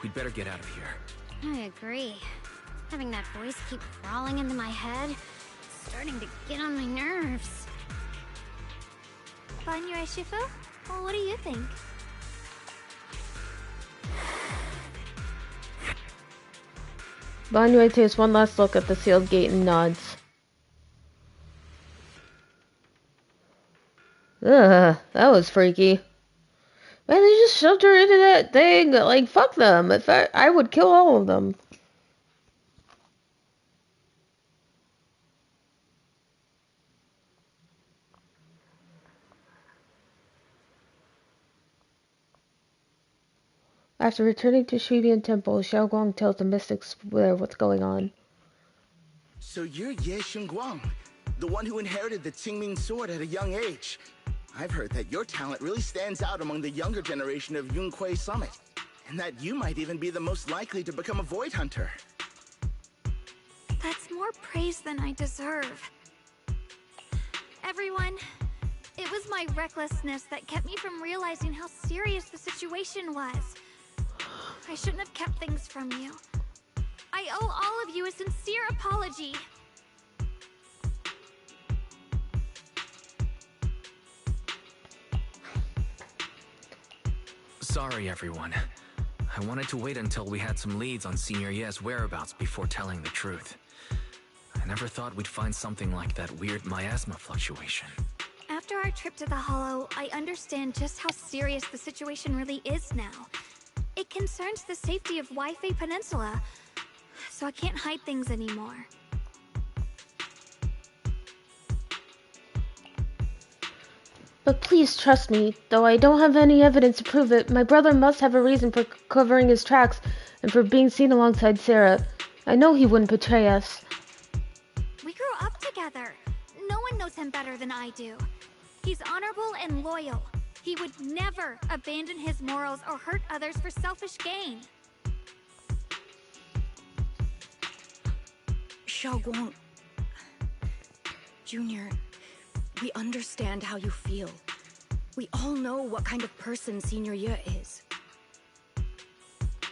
We'd better get out of here. I agree. Having that voice keep crawling into my head, it's starting to get on my nerves. Banyue Shifu? Well, what do you think? Banyue takes one last look at the sealed gate and nods. Ugh, that was freaky. Man, they just shoved her into that thing. Like, fuck them. If I would kill all of them. After returning to Shibian Temple, Xiaoguang tells the mystics what's going on. So you're Ye Xingguang, the one who inherited the Qingming sword at a young age. I've heard that your talent really stands out among the younger generation of Yunquei Summit, and that you might even be the most likely to become a Void Hunter. That's more praise than I deserve. Everyone, it was my recklessness that kept me from realizing how serious the situation was. I shouldn't have kept things from you. I owe all of you a sincere apology. Sorry, everyone. I wanted to wait until we had some leads on Senior Ye's whereabouts before telling the truth. I never thought we'd find something like that weird miasma fluctuation. After our trip to the Hollow, I understand just how serious the situation really is now. It concerns the safety of Waifei Peninsula, so I can't hide things anymore. But please trust me, though I don't have any evidence to prove it, my brother must have a reason for covering his tracks and for being seen alongside Sarah. I know he wouldn't betray us. We grew up together. No one knows him better than I do. He's honorable and loyal. He would never abandon his morals or hurt others for selfish gain. Xiaoguang... Junior, we understand how you feel. We all know what kind of person Senior Ye is.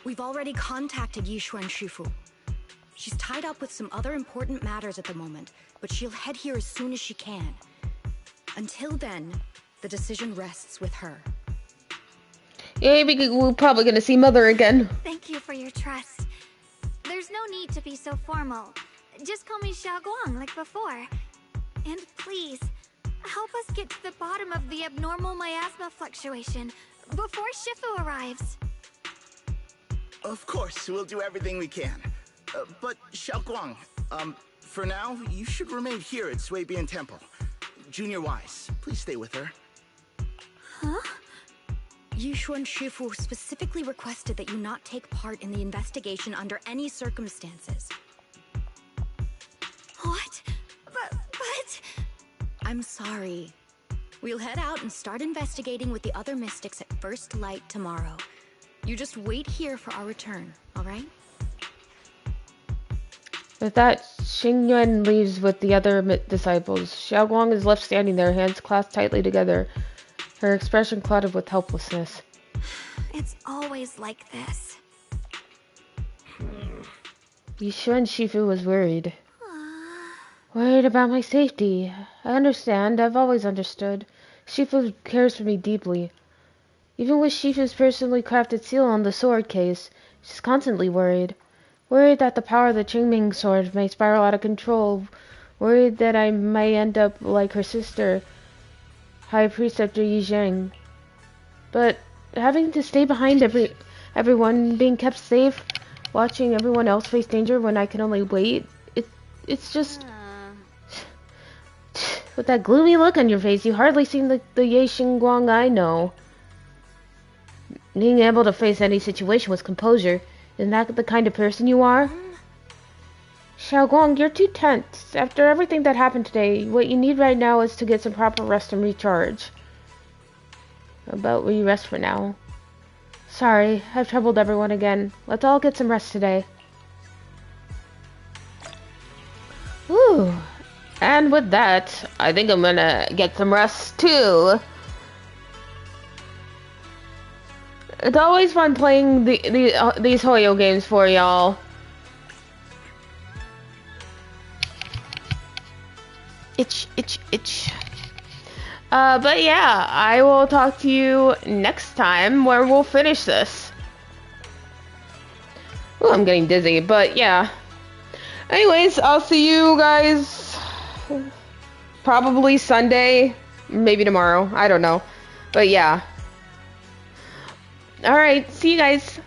We've already contacted Yishuan Shifu. She's tied up with some other important matters at the moment, but she'll head here as soon as she can. Until then, the decision rests with her. Yeah, we're probably gonna see Mother again. Thank you for your trust. There's no need to be so formal. Just call me Xiaoguang like before. And please, help us get to the bottom of the abnormal miasma fluctuation before Shifu arrives. Of course, we'll do everything we can. But Xiaoguang, for now, you should remain here at Suibian Temple. Junior Wise, please stay with her. Huh? Yishuan Shifu specifically requested that you not take part in the investigation under any circumstances. What? But... I'm sorry. We'll head out and start investigating with the other mystics at first light tomorrow. You just wait here for our return, alright? With that, Xing Yuan leaves with the other disciples. Xiao Guang is left standing there, hands clasped tightly together, her expression clouded with helplessness. It's always like this. Yishuan Shifu was worried. Worried about my safety. I understand. I've always understood. Shifu cares for me deeply. Even with Shifu's personally crafted seal on the sword case, she's constantly worried. Worried that the power of the Qingming sword may spiral out of control. Worried that I may end up like her sister, High Preceptor Yi Zheng. But having to stay behind everyone, being kept safe, watching everyone else face danger when I can only wait, it's just... With that gloomy look on your face, you hardly seem like the Ye Xingguang I know. Being able to face any situation with composure, isn't that the kind of person you are? Xiao Guang, you're too tense. After everything that happened today, what you need right now is to get some proper rest and recharge. How about we rest for now? Sorry, I've troubled everyone again. Let's all get some rest today. Whew. And with that, I think I'm gonna get some rest too. It's always fun playing these Hoyo games for y'all. Itch. But yeah, I will talk to you next time where we'll finish this. Ooh, I'm getting dizzy, but yeah. Anyways, I'll see you guys probably Sunday, maybe tomorrow. I don't know. But yeah. Alright, see you guys.